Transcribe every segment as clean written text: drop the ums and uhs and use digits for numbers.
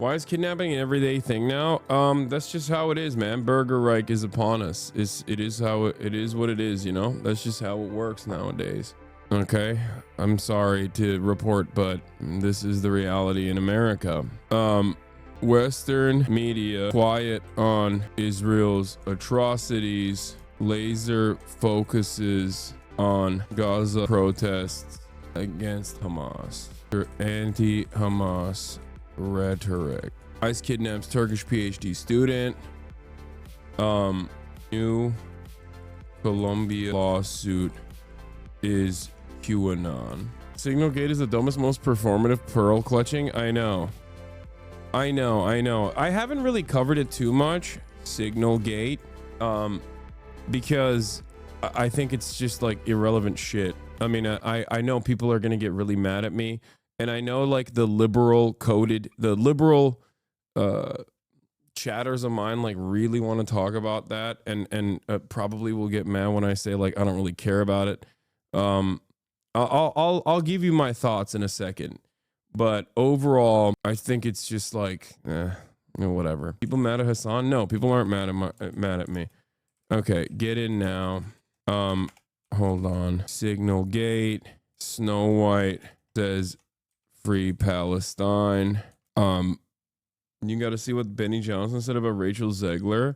Why is kidnapping an everyday thing now? That's just how it is, man. Burger Reich is upon us. It is how it is what it is, you know? That's just how it works nowadays. Okay. I'm sorry to report, but this is the reality in America. Western media quiet on Israel's atrocities. Laser focuses on Gaza protests against Hamas. Or anti-Hamas rhetoric. ICE kidnaps Turkish PhD student. New Colombia lawsuit is QAnon. Signal Gate is the dumbest, most performative pearl clutching. I know. I haven't really covered it too much, Signal Gate, because I think it's just like irrelevant shit. I mean, I know people are gonna get really mad at me, and I know like the liberal chatters of mine like really want to talk about that, and probably will get mad when I say like I don't really care about it. I'll give you my thoughts in a second, but overall, I think it's just like whatever. People mad at Hassan? No, people aren't mad at me. Okay, get in now. Hold on. Signal Gate. Snow White says free Palestine. You got to see what Benny Johnson said about Rachel Zegler.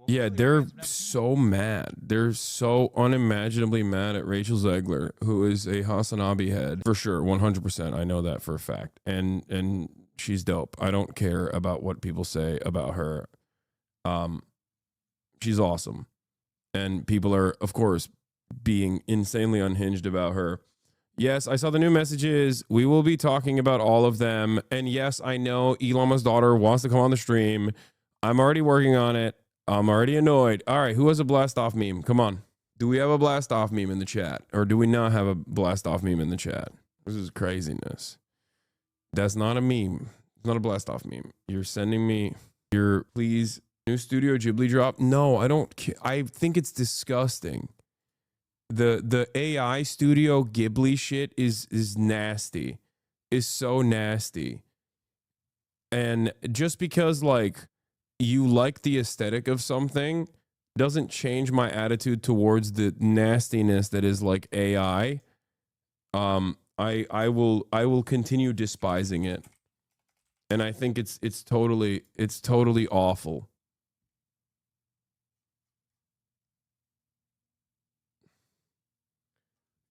Yeah, they're so mad. They're so unimaginably mad at Rachel Zegler, who is a Hasanabi head for sure, 100%. I know that for a fact, and she's dope. I don't care about what people say about her. She's awesome, and people are, of course, being insanely unhinged about her. Yes, I saw the new messages. We will be talking about all of them, and yes, I know Elon's daughter wants to come on the stream. I'm already working on it. I'm already annoyed. All right, who has a blast off meme? Come on. Do we have a blast off meme in the chat? Or do we not have a blast off meme in the chat? This is craziness. That's not a meme. It's not a blast off meme. You're sending me your, please, new Studio Ghibli drop? No, I don't. I think it's disgusting. The AI Studio Ghibli shit is nasty. Is so nasty. And just because like you like the aesthetic of something doesn't change my attitude towards the nastiness that is like AI. I will continue despising it, and I think it's totally awful.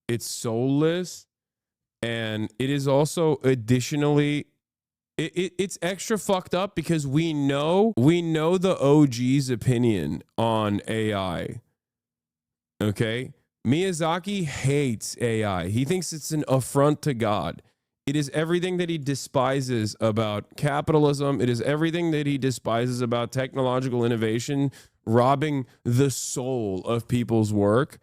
It's soulless, and it is also additionally it's extra fucked up because we know the OG's opinion on AI. Okay? Miyazaki hates AI. He thinks it's an affront to God. It is everything that he despises about capitalism. It is everything that he despises about technological innovation, robbing the soul of people's work.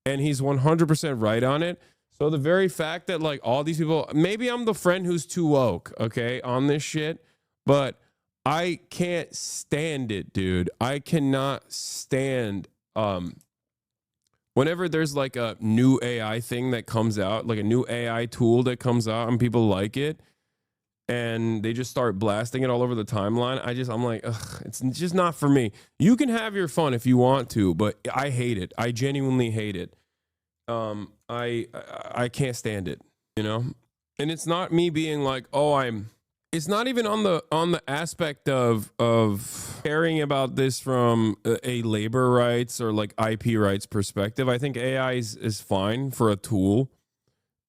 And he's 100% right on it. So the very fact that like all these people, maybe I'm the friend who's too woke, okay, on this shit, but I can't stand it, dude. I cannot stand whenever there's like a new AI thing that comes out, like a new AI tool that comes out and people like it and they just start blasting it all over the timeline. I'm like, ugh, it's just not for me. You can have your fun if you want to, but I hate it. I genuinely hate it. I can't stand it, you know? And it's not me being like, it's not even on the aspect of caring about this from a labor rights or like IP rights perspective. I think AI is fine for a tool.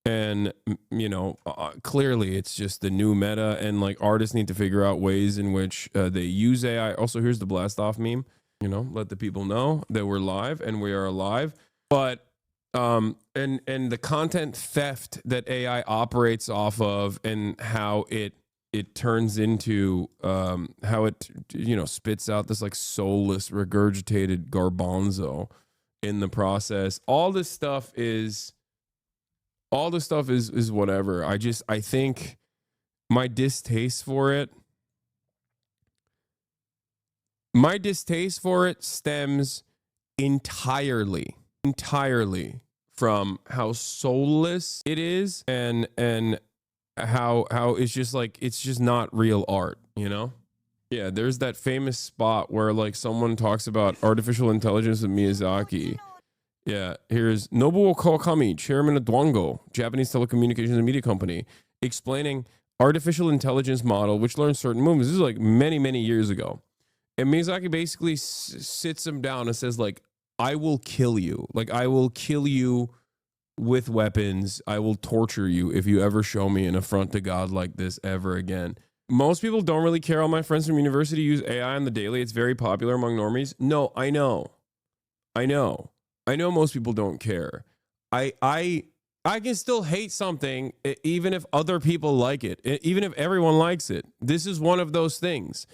And, you know, clearly it's just the new meta, and like artists need to figure out ways in which they use AI. Also, here's the blast off meme, you know, let the people know that we're live and we are alive. But and the content theft that AI operates off of, and how it turns into how it, you know, spits out this like soulless regurgitated garbanzo in the process. All this stuff is whatever. I think my distaste for it stems entirely from how soulless it is, and how it's just like it's just not real art, you know? Yeah, there's that famous spot where like someone talks about artificial intelligence with Miyazaki. Yeah, here's Nobuo Kawakami, chairman of Dwango, Japanese telecommunications and media company, explaining artificial intelligence model which learns certain movements. This is like many, many years ago. And Miyazaki basically sits him down and says like, I will kill you. Like, I will kill you with weapons. I will torture you if you ever show me an affront to God like this ever again. Most people don't really care. All my friends from university use AI on the daily. It's very popular among normies. No, I know. I know most people don't care. I can still hate something even if other people like it, even if everyone likes it. This is one of those things.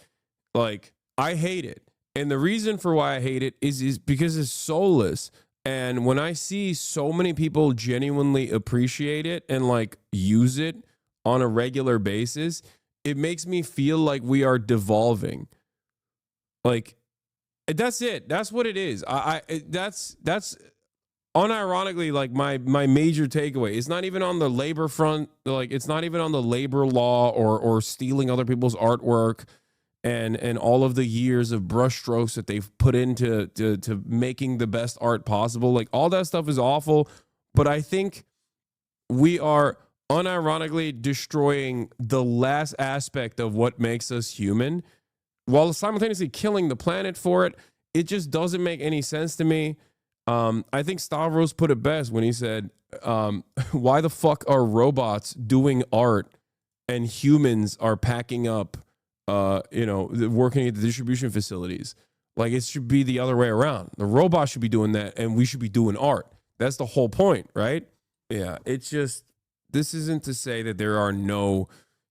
Like, I hate it. And the reason for why I hate it is because it's soulless. And when I see so many people genuinely appreciate it and like use it on a regular basis, it makes me feel like we are devolving. Like, that's it. That's what it is. That's unironically like my major takeaway. It's not even on the labor front. Like, it's not even on the labor law or stealing other people's artwork and all of the years of brushstrokes that they've put into to making the best art possible. Like, all that stuff is awful, but I think we are unironically destroying the last aspect of what makes us human while simultaneously killing the planet for it. It just doesn't make any sense to me. I think Stavros put it best when he said, why the fuck are robots doing art and humans are packing up, working at the distribution facilities? Like, it should be the other way around. The robot should be doing that and we should be doing art. That's the whole point, right? Yeah, it's just, this isn't to say that there are no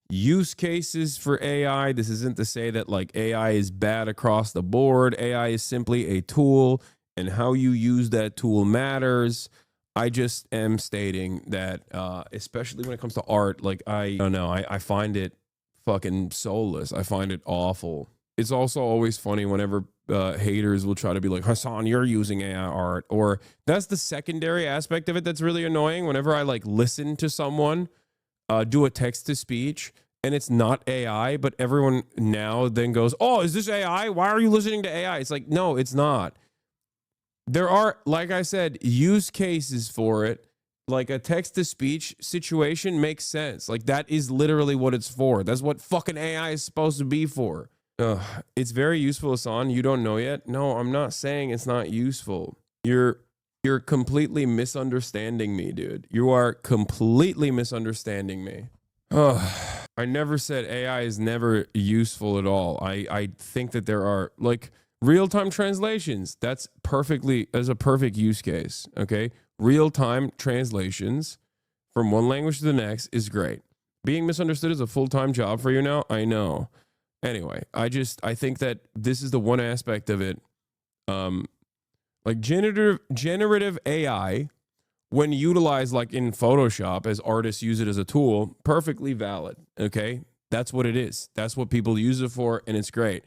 use cases for AI. This isn't to say that like AI is bad across the board. AI is simply a tool, and how you use that tool matters. I just am stating that, especially when it comes to art, like, I don't know, I find it fucking soulless. I find it awful. It's also always funny whenever haters will try to be like, Hassan, you're using AI art. Or that's the secondary aspect of it that's really annoying. Whenever I like listen to someone do a text to speech and it's not AI, but everyone now then goes, oh, is this AI? Why are you listening to AI? It's like, no, it's not. There are, like I said, use cases for it. Like, a text to speech situation makes sense. Like, that is literally what it's for. That's what fucking AI is supposed to be for. It's very useful, Hassan. You don't know yet? No, I'm not saying it's not useful. You're completely misunderstanding me, dude. You are completely misunderstanding me. I never said AI is never useful at all. I think that there are, like, real-time translations. That's a perfect use case, okay? Real-time translations from one language to the next is great. Being misunderstood is a full-time job for you now? I know. Anyway, I think that this is the one aspect of it. Like, generative AI, when utilized like in Photoshop as artists use it as a tool, perfectly valid, okay? That's what it is. That's what people use it for, and it's great.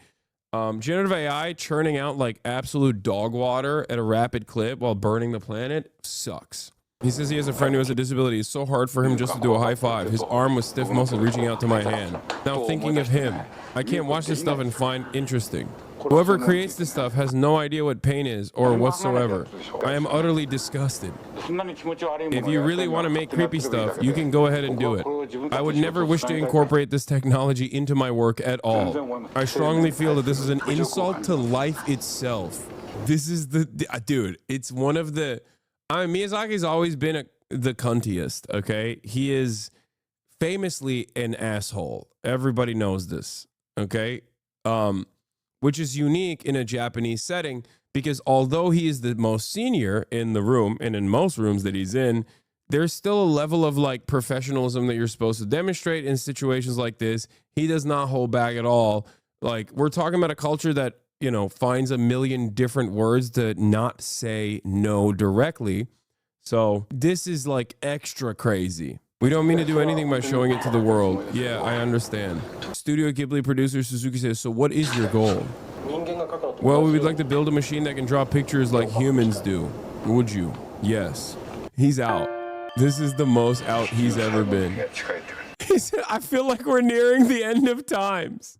Generative AI churning out like absolute dog water at a rapid clip while burning the planet sucks. He says he has a friend who has a disability. It's so hard for him just to do a high five. His arm was stiff muscle reaching out to my hand. Now thinking of him, I can't watch this stuff and find interesting. Whoever creates this stuff has no idea what pain is or whatsoever. I am utterly disgusted. If you really want to make creepy stuff, you can go ahead and do it. I would never wish to incorporate this technology into my work at all. I strongly feel that this is an insult to life itself. This is dude, it's one of the, Miyazaki's always been the cuntiest, okay? He is famously an asshole. Everybody knows this, okay? Which is unique in a Japanese setting, because although he is the most senior in the room and in most rooms that he's in, there's still a level of like professionalism that you're supposed to demonstrate in situations like this. He does not hold back at all. Like, we're talking about a culture that, you know, finds a million different words to not say no directly. So this is like extra crazy. We don't mean to do anything by showing it to the world. Yeah, I understand. Studio Ghibli producer Suzuki says, so what is your goal? Well, we would like to build a machine that can draw pictures like humans do. Would you? Yes. He's out. This is the most out he's ever been. I feel like we're nearing the end of times.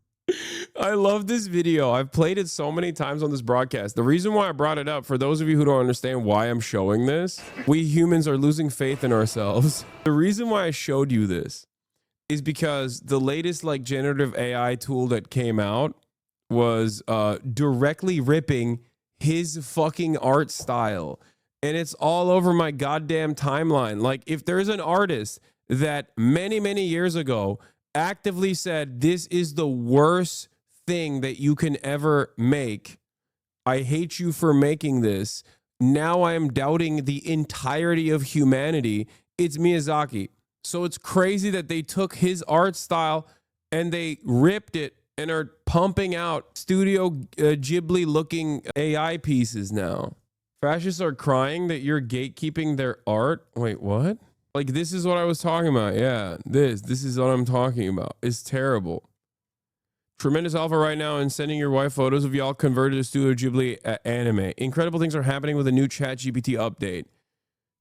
I love this video. I've played it so many times on this broadcast. The reason why I brought it up, for those of you who don't understand why I'm showing this, we humans are losing faith in ourselves. The reason why I showed you this is because the latest like generative AI tool that came out was directly ripping his fucking art style. And it's all over my goddamn timeline. Like, if there's an artist that many, many years ago actively said, this is the worst thing that you can ever make, I hate you for making this, now I am doubting the entirety of humanity, it's Miyazaki. So it's crazy that they took his art style and they ripped it and are pumping out Studio Ghibli looking AI pieces now. Fascists are crying that you're gatekeeping their art. Wait, what? Like, this is what I was talking about. Yeah, this is what I'm talking about. It's terrible. Tremendous alpha right now and sending your wife photos of y'all converted to Studio Ghibli anime. Incredible things are happening with a new ChatGPT update.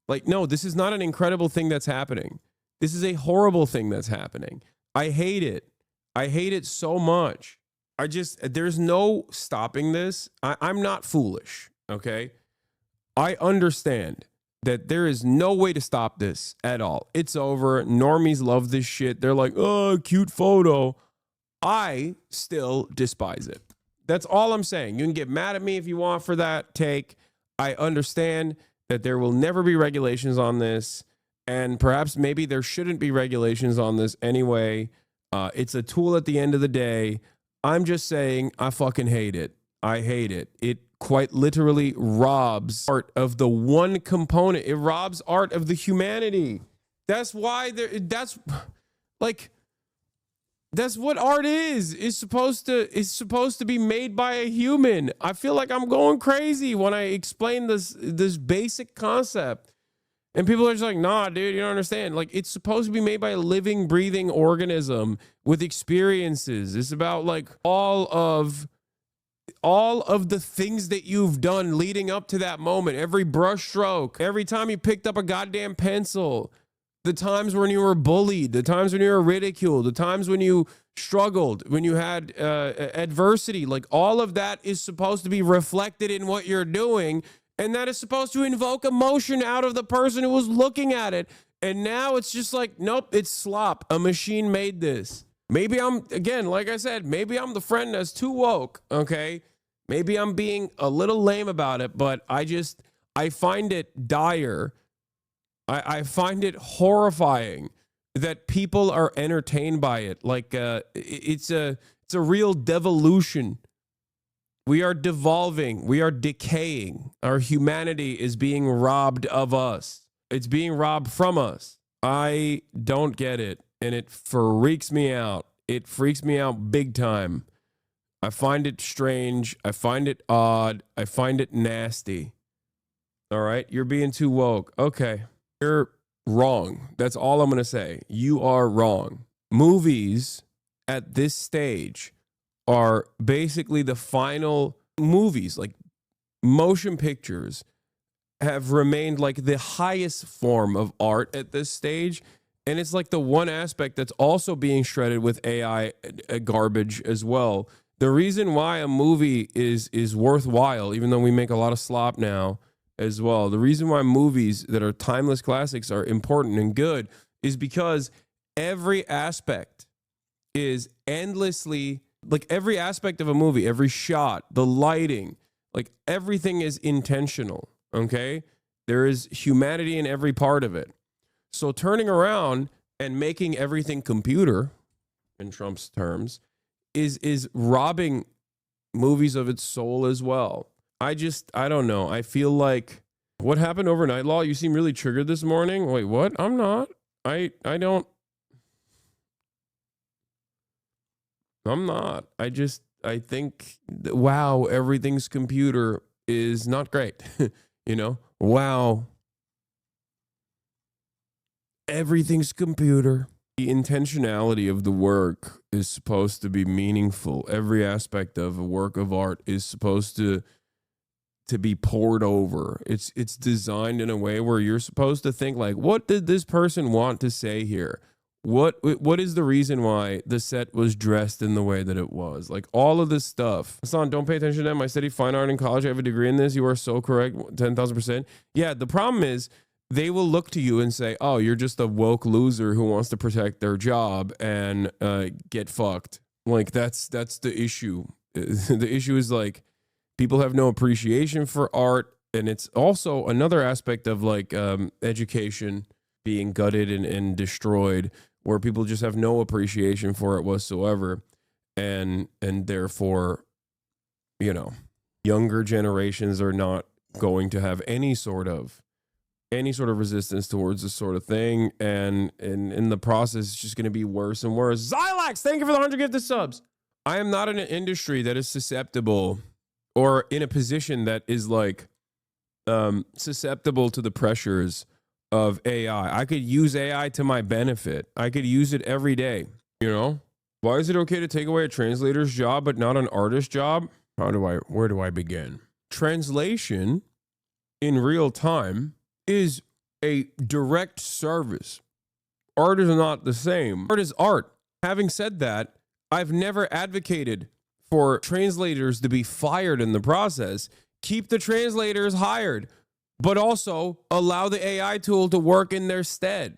Like, no, this is not an incredible thing that's happening. This is a horrible thing that's happening. I hate it. I hate it so much. There's no stopping this. I'm not foolish, okay? I understand that there is no way to stop this at all. It's over. Normies love this shit. They're like, oh, cute photo. I still despise it. That's all I'm saying. You can get mad at me if you want for that take. I understand that there will never be regulations on this. And perhaps maybe there shouldn't be regulations on this anyway. It's a tool at the end of the day. I'm just saying I fucking hate it. I hate it. It quite literally robs art of the one component. It robs art of the humanity. That's why that's what art is. It's supposed to be made by a human. I feel like I'm going crazy when I explain this basic concept. And people are just like, nah, dude, you don't understand. Like, it's supposed to be made by a living, breathing organism with experiences. It's about like all of the things that you've done leading up to that moment. Every brush stroke, every time you picked up a goddamn pencil, the times when you were bullied, the times when you were ridiculed, the times when you struggled, when you had adversity, like all of that is supposed to be reflected in what you're doing. And that is supposed to invoke emotion out of the person who was looking at it. And now it's just like, nope, it's slop. A machine made this. Maybe again, like I said, maybe I'm the friend that's too woke, okay? Maybe I'm being a little lame about it, but I find it dire. I find it horrifying that people are entertained by it. Like, it's a real devolution. We are devolving. We are decaying. Our humanity is being robbed of us. It's being robbed from us. I don't get it, and it freaks me out. It freaks me out big time. I find it strange. I find it odd. I find it nasty. All right? You're being too woke. Okay. You're wrong. That's all I'm going to say. You are wrong. Movies at this stage are basically the final movies. Like, motion pictures have remained like the highest form of art at this stage. And it's like the one aspect that's also being shredded with AI garbage as well. The reason why a movie is worthwhile, even though we make a lot of slop now as well, the reason why movies that are timeless classics are important and good is because every aspect is endlessly, like every aspect of a movie, every shot, the lighting, like everything is intentional, okay? There is humanity in every part of it. So turning around and making everything computer, in Trump's terms, is robbing movies of its soul as well. I don't know. I feel like, what happened overnight, Law? You seem really triggered this morning. Wait, what? I'm not. I'm not. I think, wow, everything's computer is not great. You know? Wow. Everything's computer. The intentionality of the work is supposed to be meaningful. Every aspect of a work of art is supposed to be poured over. It's designed in a way where you're supposed to think like, what did this person want to say here? What is the reason why the set was dressed in the way that it was? Like all of this stuff. Hassan, don't pay attention to them. I studied fine art in college. I have a degree in this. You are so correct, 10,000%. Yeah, the problem is they will look to you and say, "Oh, you're just a woke loser who wants to protect their job and get fucked." Like that's the issue. The issue is like people have no appreciation for art, and it's also another aspect of like education being gutted and destroyed, where people just have no appreciation for it whatsoever, and therefore, younger generations are not going to have any sort of resistance towards this sort of thing, and in the process, it's just going to be worse and worse. Zylax, thank you for the 100 gifted subs. I am not in an industry that is susceptible, or in a position that is like susceptible to the pressures of AI. I could use AI to my benefit. I could use it every day. Why is it okay to take away a translator's job but not an artist's job? Where do I begin? Translation in real time is a direct service. Art is not the same. Art is art. Having said that, I've never advocated for translators to be fired in the process. Keep the translators hired, but also allow the AI tool to work in their stead.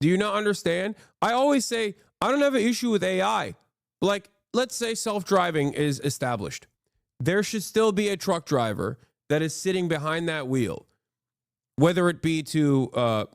Do you not understand? I always say, I don't have an issue with AI. Like, let's say self-driving is established. There should still be a truck driver that is sitting behind that wheel, whether it be to,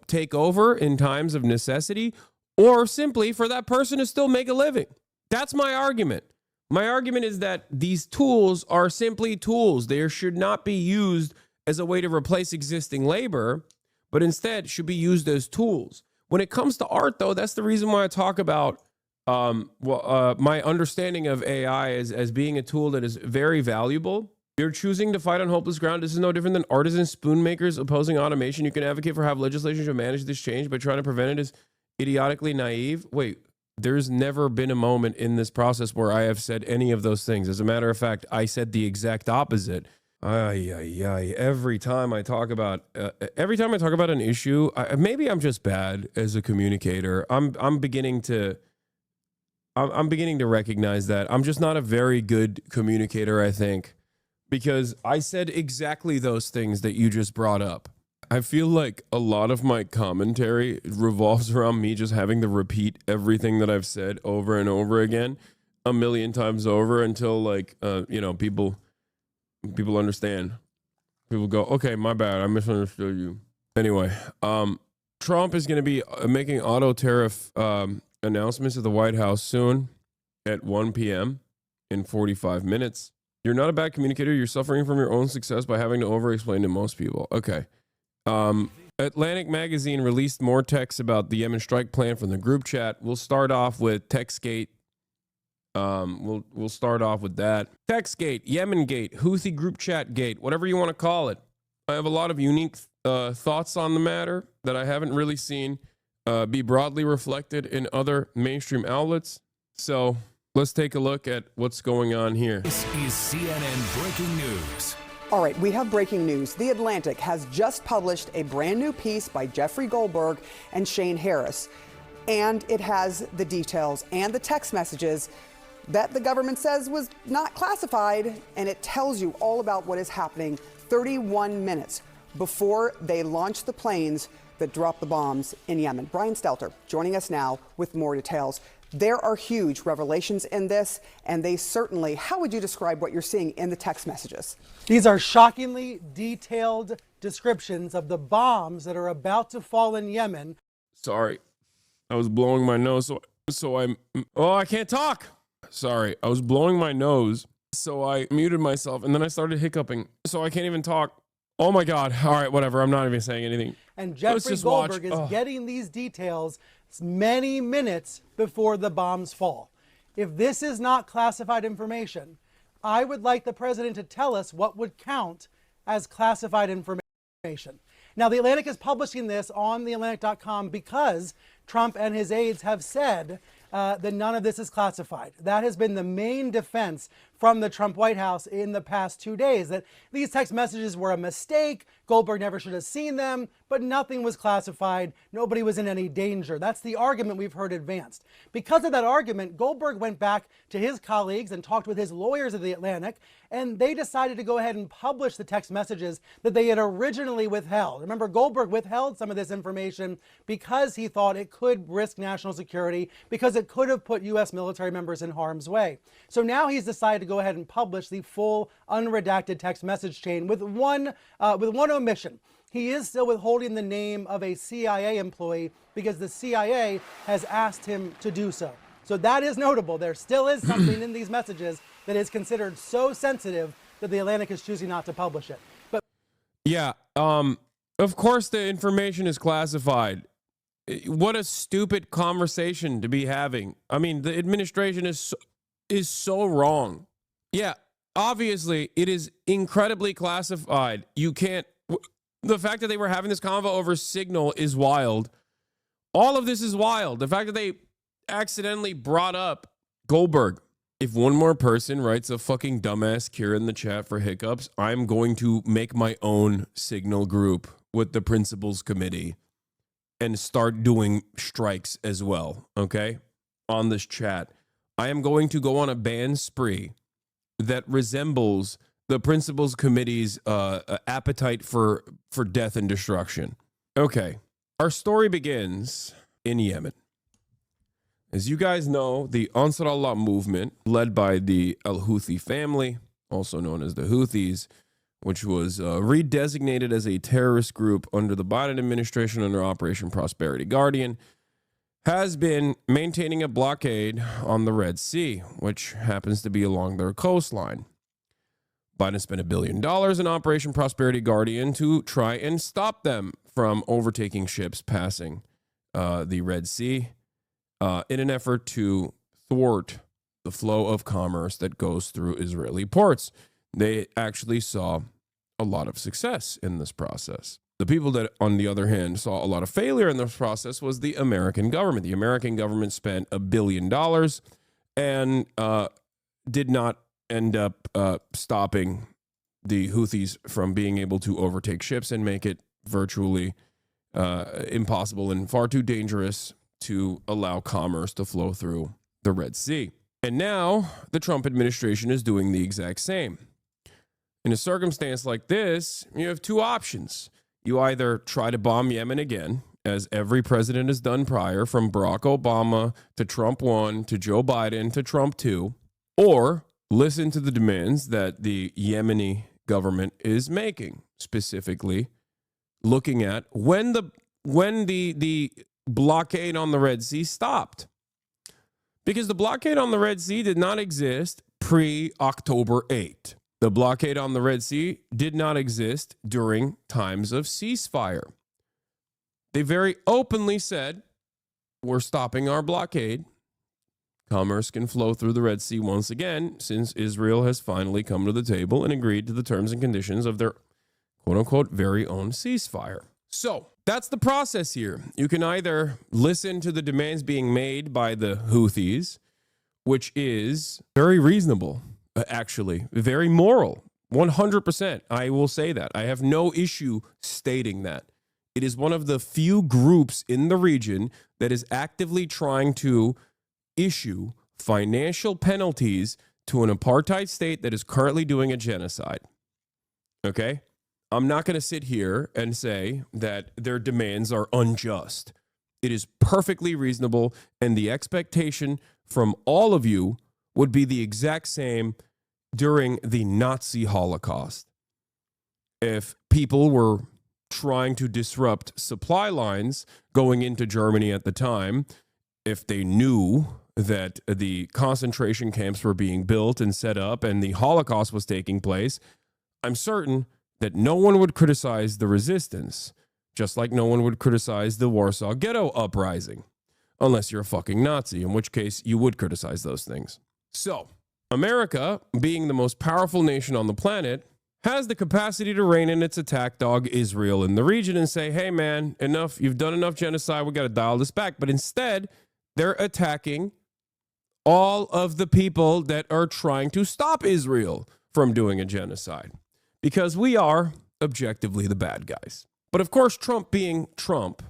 take over in times of necessity, or simply for that person to still make a living. That's my argument. My argument is that these tools are simply tools. They should not be used as a way to replace existing labor, but instead should be used as tools. When it comes to art, though, that's the reason why I talk about my understanding of AI as being a tool that is very valuable. You're choosing to fight on hopeless ground. This is no different than artisan spoon makers opposing automation. You can advocate for have legislation to manage this change, but trying to prevent it is idiotically naive. Wait, there's never been a moment in this process where I have said any of those things. As a matter of fact, I said the exact opposite. Every time I talk about an issue, maybe I'm just bad as a communicator. I'm beginning to recognize that I'm just not a very good communicator, I think, because I said exactly those things that you just brought up. I feel like a lot of my commentary revolves around me just having to repeat everything that I've said over and over again, a million times over, until people understand. People go, okay, my bad, I misunderstood you. Anyway, Trump is going to be making auto tariff announcements at the White House soon at 1 p.m. in 45 minutes. You're not a bad communicator. You're suffering from your own success by having to over-explain to most people. Okay. Atlantic Magazine released more texts about the Yemen strike plan from the group chat. We'll start off with TextGate. We'll start off with that. TextGate, Yemen Gate, Houthi group chat gate, whatever you want to call it. I have a lot of unique thoughts on the matter that I haven't really seen be broadly reflected in other mainstream outlets. So let's take a look at what's going on here. This is CNN Breaking News. All right, we have breaking news. The Atlantic has just published a brand new piece by Jeffrey Goldberg and Shane Harris. And it has the details and the text messages that the government says was not classified. And it tells you all about what is happening 31 minutes before they launch the planes that drop the bombs in Yemen. Brian Stelter joining us now with more details. There are huge revelations in this, and they certainly, how would you describe what you're seeing in the text messages? These are shockingly detailed descriptions of the bombs that are about to fall in Yemen. Sorry, I was blowing my nose, I can't talk. Sorry, I was blowing my nose, so I muted myself, and then I started hiccuping, so I can't even talk. Oh my God. All right, whatever. I'm not even saying anything. And Jeffrey Goldberg is getting these details many minutes before the bombs fall. If this is not classified information, I would like the president to tell us what would count as classified information. Now, The Atlantic is publishing this on theatlantic.com because Trump and his aides have said that none of this is classified. That has been the main defense from the Trump White House in the past 2 days, that these text messages were a mistake. Goldberg never should have seen them, but nothing was classified. Nobody was in any danger. That's the argument we've heard advanced. Because of that argument, Goldberg went back to his colleagues and talked with his lawyers at The Atlantic, and they decided to go ahead and publish the text messages that they had originally withheld. Remember, Goldberg withheld some of this information because he thought it could risk national security, because it could have put U.S. military members in harm's way. So now he's decided to go ahead and publish the full unredacted text message chain with one omission. He is still withholding the name of a CIA employee because the CIA has asked him to do so. So that is notable. There still is something in these messages that is considered so sensitive that The Atlantic is choosing not to publish it. But yeah, of course the information is classified. What a stupid conversation to be having. I mean, the administration is so wrong. Yeah, obviously it is incredibly classified. You can't. The fact that they were having this convo over Signal is wild. All of this is wild. The fact that they accidentally brought up Goldberg. If one more person writes a fucking dumbass cure in the chat for hiccups, I'm going to make my own Signal group with the principals committee and start doing strikes as well, okay? On this chat. I am going to go on a ban spree that resembles the principals committee's appetite for death and destruction. Okay, our story begins in Yemen. As you guys know, the Ansar Allah movement, led by the Al-Houthi family, also known as the Houthis, which was redesignated as a terrorist group under the Biden administration under Operation Prosperity Guardian, has been maintaining a blockade on the Red Sea, which happens to be along their coastline. Biden spent $1 billion in Operation Prosperity Guardian to try and stop them from overtaking ships passing the Red Sea in an effort to thwart the flow of commerce that goes through Israeli ports. They actually saw a lot of success in this process. The people that, on the other hand, saw a lot of failure in this process was the American government. The American government spent $1 billion and did not end up stopping the Houthis from being able to overtake ships and make it virtually impossible and far too dangerous to allow commerce to flow through the Red Sea. And now the Trump administration is doing the exact same. In a circumstance like this, you have two options. You either try to bomb Yemen again, as every president has done prior, from Barack Obama to Trump 1 to Joe Biden to Trump 2, or listen to the demands that the Yemeni government is making, specifically looking at when the blockade on the Red Sea stopped. Because the blockade on the Red Sea did not exist pre-October 8. The blockade on the Red Sea did not exist during times of ceasefire. They very openly said, we're stopping our blockade. Commerce can flow through the Red Sea once again, since Israel has finally come to the table and agreed to the terms and conditions of their quote-unquote very own ceasefire. So that's the process here. You can either listen to the demands being made by the Houthis, which is very reasonable, actually, very moral, 100%. I will say that. I have no issue stating that. It is one of the few groups in the region that is actively trying to issue financial penalties to an apartheid state that is currently doing a genocide. Okay? I'm not going to sit here and say that their demands are unjust. It is perfectly reasonable, and the expectation from all of you would be the exact same during the Nazi Holocaust. If people were trying to disrupt supply lines going into Germany at the time, if they knew that the concentration camps were being built and set up and the Holocaust was taking place, I'm certain that no one would criticize the resistance, just like no one would criticize the Warsaw Ghetto uprising, unless you're a fucking Nazi, in which case you would criticize those things. So, America, being the most powerful nation on the planet, has the capacity to rein in its attack dog Israel in the region and say, hey man, enough, you've done enough genocide, we got to dial this back. But instead, they're attacking all of the people that are trying to stop Israel from doing a genocide, because we are objectively the bad guys. But of course, Trump being Trump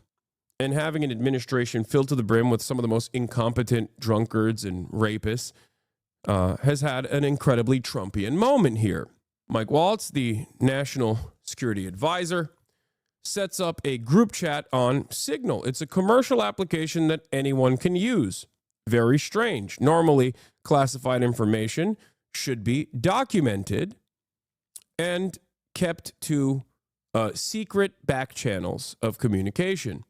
and having an administration filled to the brim with some of the most incompetent drunkards and rapists has had an incredibly Trumpian moment here. Mike Waltz, the National Security Advisor, sets up a group chat on Signal. It's a commercial application that anyone can use. Very strange. Normally, classified information should be documented and kept to secret back channels of communication.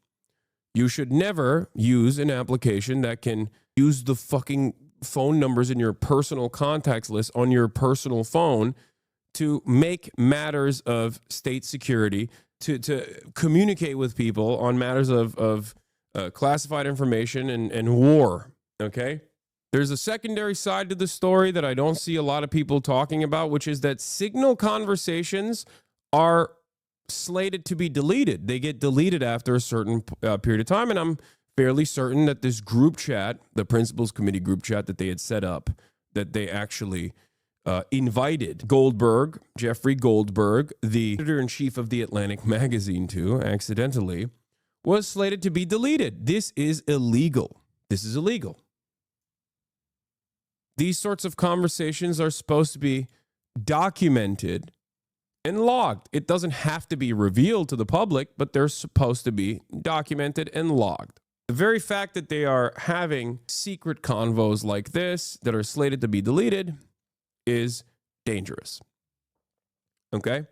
You should never use an application that can use the fucking phone numbers in your personal contacts list on your personal phone to make matters of state security, to communicate with people on matters of classified information and war, okay? There's a secondary side to the story that I don't see a lot of people talking about, which is that Signal conversations are slated to be deleted. They get deleted after a certain period of time, and I'm fairly certain that this group chat, the Principals Committee group chat that they had set up, that they actually invited Goldberg, Jeffrey Goldberg, the editor-in-chief of The Atlantic magazine to, accidentally, was slated to be deleted. This is illegal. This is illegal. These sorts of conversations are supposed to be documented and logged. It doesn't have to be revealed to the public, but they're supposed to be documented and logged. The very fact that they are having secret convos like this that are slated to be deleted is dangerous. Okay?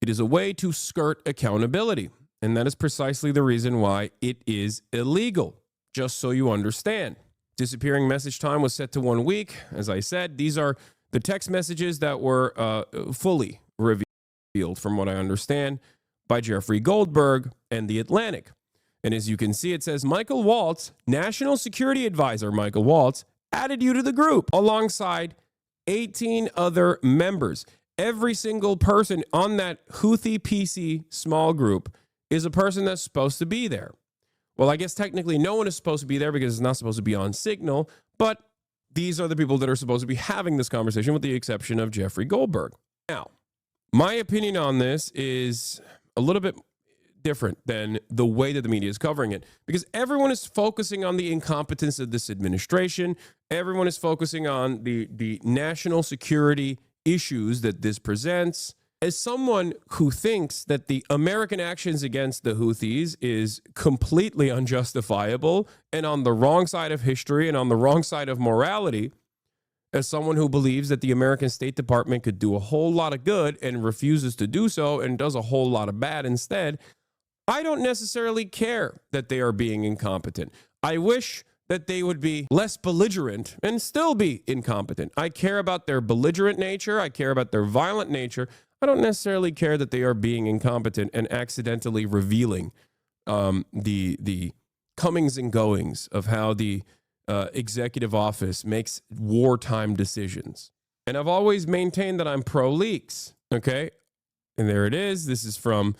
It is a way to skirt accountability, and that is precisely the reason why it is illegal, just so you understand. Disappearing message time was set to 1 week. As I said, these are the text messages that were fully revealed, from what I understand, by Jeffrey Goldberg and The Atlantic. And as you can see, it says, Michael Waltz, National Security Advisor Michael Waltz, added you to the group alongside 18 other members. Every single person on that Houthi PC small group is a person that's supposed to be there. Well, I guess technically no one is supposed to be there because it's not supposed to be on Signal, but these are the people that are supposed to be having this conversation, with the exception of Jeffrey Goldberg. Now, my opinion on this is a little bit different than the way that the media is covering it, because everyone is focusing on the incompetence of this administration. Everyone is focusing on the national security issues that this presents. As someone who thinks that the American actions against the Houthis is completely unjustifiable and on the wrong side of history and on the wrong side of morality, as someone who believes that the American State Department could do a whole lot of good and refuses to do so and does a whole lot of bad instead, I don't necessarily care that they are being incompetent. I wish that they would be less belligerent and still be incompetent. I care about their belligerent nature. I care about their violent nature. I don't necessarily care that they are being incompetent and accidentally revealing the comings and goings of how the executive office makes wartime decisions. And I've always maintained that I'm pro-leaks, okay? And there it is. This is from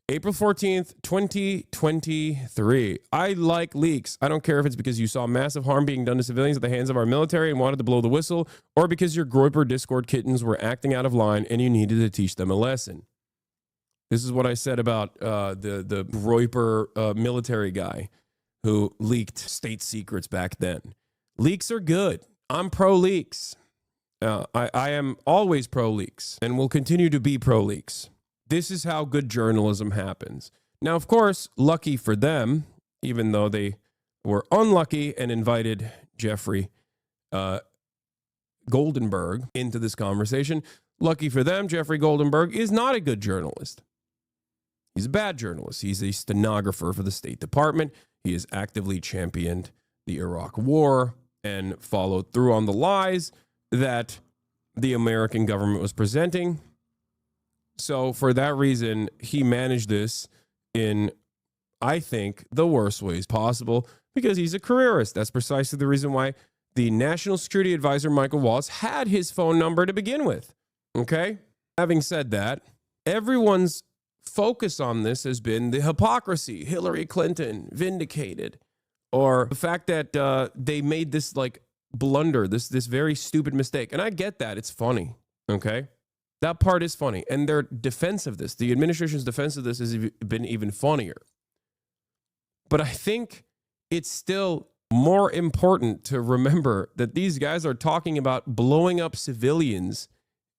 April 14th, 2023. I like leaks. I don't care if it's because you saw massive harm being done to civilians at the hands of our military and wanted to blow the whistle, or because your Groyper Discord kittens were acting out of line and you needed to teach them a lesson. This is what I said about the Groyper military guy who leaked state secrets back then. Leaks are good. I'm pro-leaks. I am always pro-leaks and will continue to be pro-leaks. This is how good journalism happens. Now, of course, lucky for them, even though they were unlucky and invited Jeffrey Goldenberg into this conversation, lucky for them, Jeffrey Goldenberg is not a good journalist. He's a bad journalist. He's a stenographer for the State Department. He has actively championed the Iraq War and followed through on the lies that the American government was presenting. So for that reason, he managed this in, I think, the worst ways possible, because he's a careerist. That's precisely the reason why the National Security Advisor, Michael Waltz, had his phone number to begin with. Okay? Having said that, everyone's focus on this has been the hypocrisy. Hillary Clinton vindicated. Or the fact that they made this like blunder, this very stupid mistake. And I get that. It's funny. Okay. That part is funny. And their defense of this, the administration's defense of this has been even funnier. But I think it's still more important to remember that these guys are talking about blowing up civilians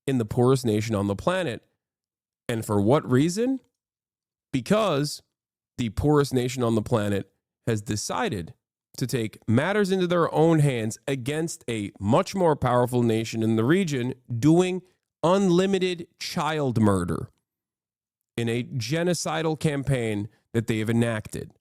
in the poorest nation on the planet. And for what reason? Because the poorest nation on the planet has decided to take matters into their own hands against a much more powerful nation in the region doing unlimited child murder in a genocidal campaign that they have enacted.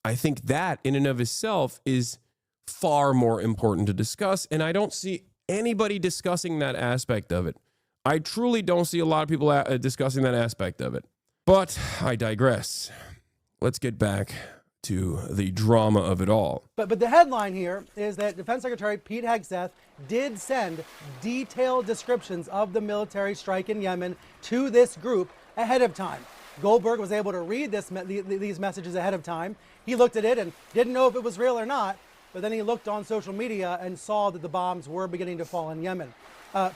I think that in and of itself is far more important to discuss, and I don't see anybody discussing that aspect of it. I truly don't see a lot of people discussing that aspect of it. But I digress. Let's get back to the drama of it all. But the headline here is that Defense Secretary Pete Hegseth did send detailed descriptions of the military strike in Yemen to this group ahead of time. Goldberg was able to read these messages ahead of time. He looked at it and didn't know if it was real or not, but then he looked on social media and saw that the bombs were beginning to fall in Yemen.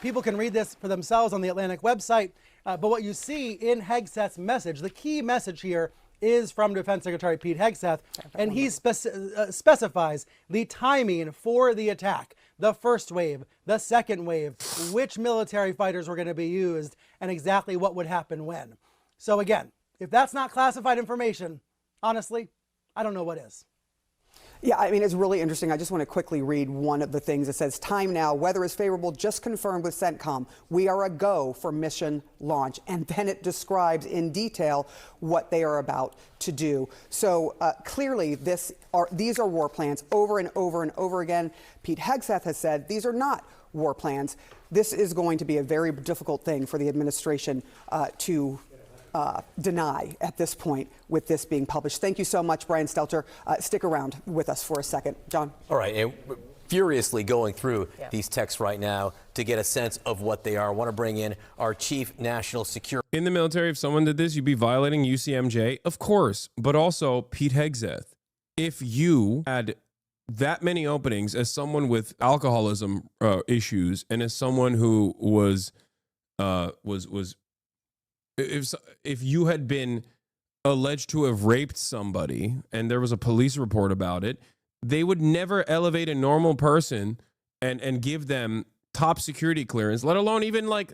People can read this for themselves on the Atlantic website, but what you see in Hegseth's message, the key message here is from Defense Secretary Pete Hegseth, and he specifies the timing for the attack, the first wave, the second wave, which military fighters were going to be used, and exactly what would happen when. So again, if that's not classified information, honestly, I don't know what is. Yeah, I mean, it's really interesting. I just want to quickly read one of the things. It says, time now, weather is favorable, just confirmed with CENTCOM. We are a go for mission launch. And then it describes in detail what they are about to do. So clearly, these are war plans over and over and over again. Pete Hegseth has said these are not war plans. This is going to be a very difficult thing for the administration to deny at this point with this being published. Thank you so much, Brian Stelter. Stick around with us for a second. John? All right. And furiously going through these texts right now to get a sense of what they are. I want to bring in our chief national security. In the military, if someone did this, you'd be violating UCMJ, of course, but also Pete Hegseth. If you had that many openings as someone with alcoholism issues and as someone who was if you had been alleged to have raped somebody and there was a police report about it, they would never elevate a normal person and give them top security clearance, let alone even like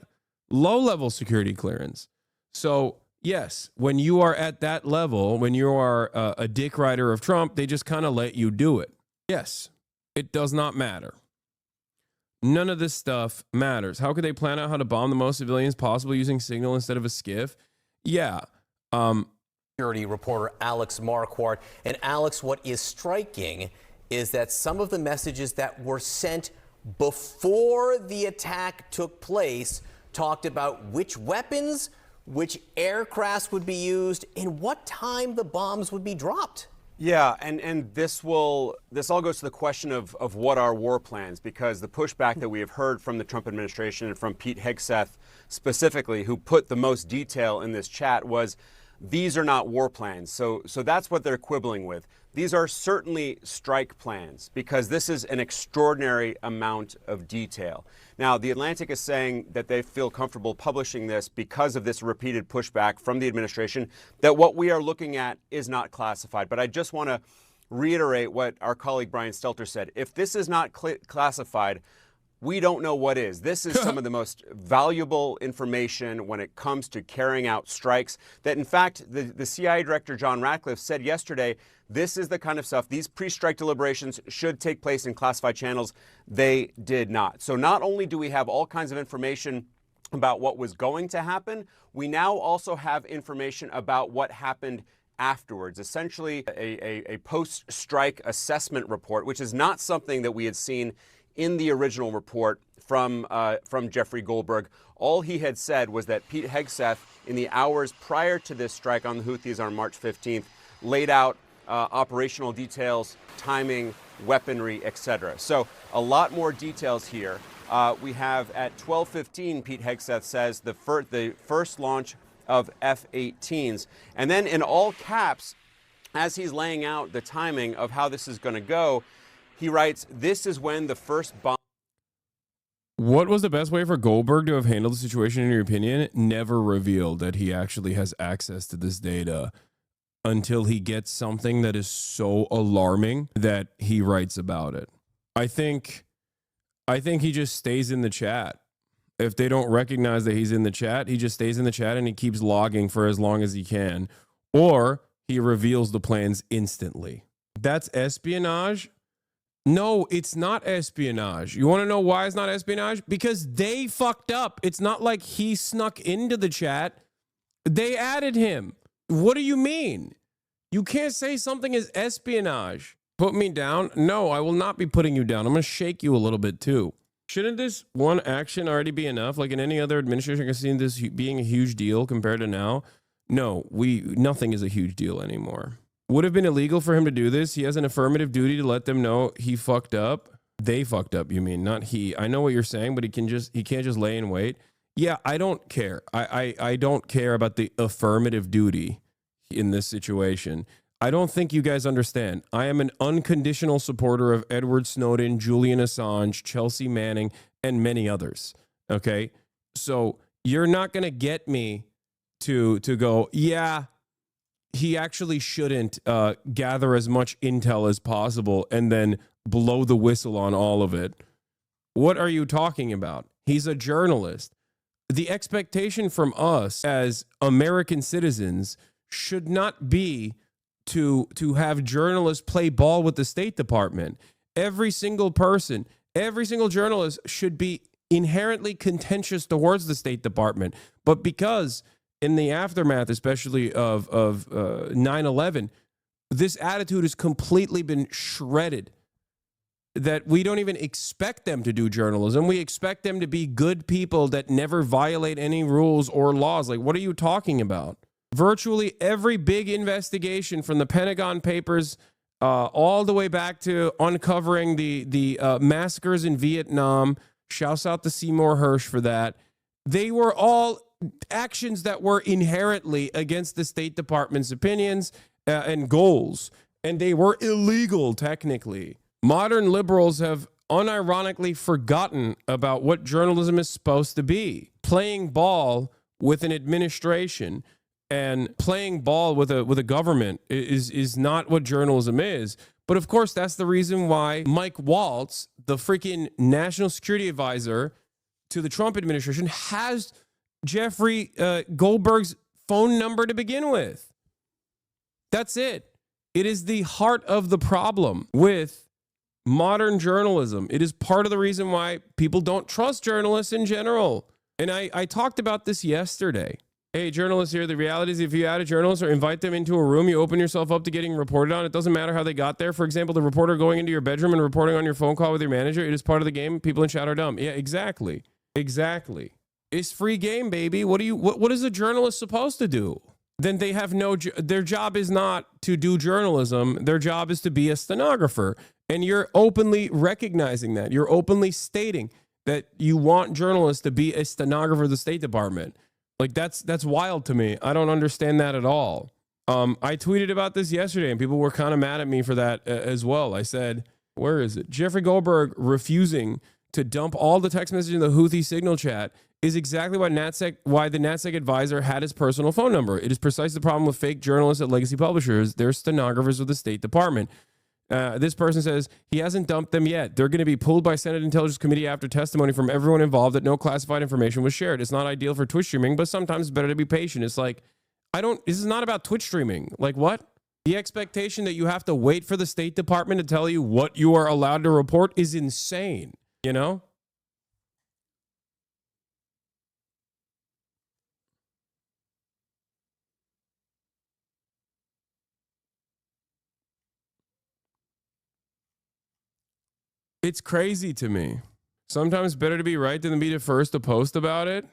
low-level security clearance. So, yes, when you are at that level, when you are a dick rider of Trump, they just kind of let you do it. Yes, it does not matter. None of this stuff matters. How could they plan out how to bomb the most civilians possible using signal instead of a skiff? Yeah. Security reporter Alex Marquardt. And Alex, what is striking is that some of the messages that were sent before the attack took place talked about which weapons, which aircrafts would be used, and what time the bombs would be dropped. Yeah, and this all goes to the question of what are war plans, because the pushback that we have heard from the Trump administration and from Pete Hegseth specifically, who put the most detail in this chat, was these are not war plans. So that's what they're quibbling with. These are certainly strike plans because this is an extraordinary amount of detail. Now, The Atlantic is saying that they feel comfortable publishing this because of this repeated pushback from the administration, that what we are looking at is not classified. But I just want to reiterate what our colleague Brian Stelter said. If this is not classified, we don't know what is. This is some of the most valuable information when it comes to carrying out strikes that, in fact, the CIA Director John Ratcliffe said yesterday, this is the kind of stuff, these pre-strike deliberations should take place in classified channels. They did not. So not only do we have all kinds of information about what was going to happen, we now also have information about what happened afterwards, essentially a post-strike assessment report, which is not something that we had seen in the original report from Jeffrey Goldberg. All he had said was that Pete Hegseth, in the hours prior to this strike on the Houthis on March 15th, laid out operational details, timing, weaponry, etc. So a lot more details here. We have at 12:15, Pete Hegseth says the first launch of F-18s. And then in all caps, as he's laying out the timing of how this is going to go, He writes, "This is when the first bomb." What was the best way for Goldberg to have handled the situation, in your opinion? Never reveal that he actually has access to this data until he gets something that is so alarming that he writes about it. I think he just stays in the chat. If they don't recognize that he's in the chat, he just stays in the chat and he keeps logging for as long as he can. Or he reveals the plans instantly. That's espionage? No, it's not espionage. You want to know why it's not espionage? Because they fucked up. It's not like he snuck into the chat. They added him. What do you mean? You can't say something is espionage. Put me down? No, I will not be putting you down. I'm going to shake you a little bit too. Shouldn't this one action already be enough? Like in any other administration, I can see this being a huge deal compared to now. No, nothing is a huge deal anymore. Would have been illegal for him to do this. He has an affirmative duty to let them know he fucked up. They fucked up, you mean, not he. I know what you're saying, but he can't just lay in wait. Yeah, I don't care. I don't care about the affirmative duty in this situation. I don't think you guys understand. I am an unconditional supporter of Edward Snowden, Julian Assange, Chelsea Manning, and many others. Okay? So you're not going to get me to go, yeah, he actually shouldn't gather as much intel as possible and then blow the whistle on all of it. What are you talking about? He's a journalist. The expectation from us as American citizens should not be to have journalists play ball with the State Department. Every single person, every single journalist should be inherently contentious towards the State Department. But because in the aftermath, especially of 9/11, this attitude has completely been shredded. That we don't even expect them to do journalism. We expect them to be good people that never violate any rules or laws. Like, what are you talking about? Virtually every big investigation from the Pentagon Papers all the way back to uncovering the massacres in Vietnam. Shouts out to Seymour Hersh for that. They were all actions that were inherently against the State Department's opinions and goals, and they were illegal technically. Modern liberals have unironically forgotten about what journalism is supposed to be. Playing ball with an administration and playing ball with a government is not what journalism is. But of course, that's the reason why Mike Waltz, the freaking national security advisor to the Trump administration, has Jeffrey Goldberg's phone number to begin with. That's it. It is the heart of the problem with modern journalism. It is part of the reason why people don't trust journalists in general. And I talked about this yesterday. Hey, journalists here, the reality is if you add a journalist or invite them into a room, you open yourself up to getting reported on. It doesn't matter how they got there. For example, the reporter going into your bedroom and reporting on your phone call with your manager, it is part of the game. People in chat are dumb. Yeah, exactly. Exactly. It's free game, baby. What is a journalist supposed to do? Then they have their job is not to do journalism. Their job is to be a stenographer. And you're openly recognizing that. You're openly stating that you want journalists to be a stenographer of the State Department. Like that's wild to me. I don't understand that at all. I tweeted about this yesterday and people were kind of mad at me for that as well. I said, where is it? Jeffrey Goldberg refusing to dump all the text messages in the Houthi signal chat is exactly why the NatSec advisor had his personal phone number. It is precisely the problem with fake journalists at legacy publishers. They're stenographers of the State Department. This person says he hasn't dumped them yet. They're going to be pulled by Senate Intelligence Committee after testimony from everyone involved that no classified information was shared. It's not ideal for Twitch streaming, but sometimes it's better to be patient. It's like, this is not about Twitch streaming. Like what? The expectation that you have to wait for the State Department to tell you what you are allowed to report is insane, you know? It's crazy to me. Sometimes better to be right than to be the first to post about it.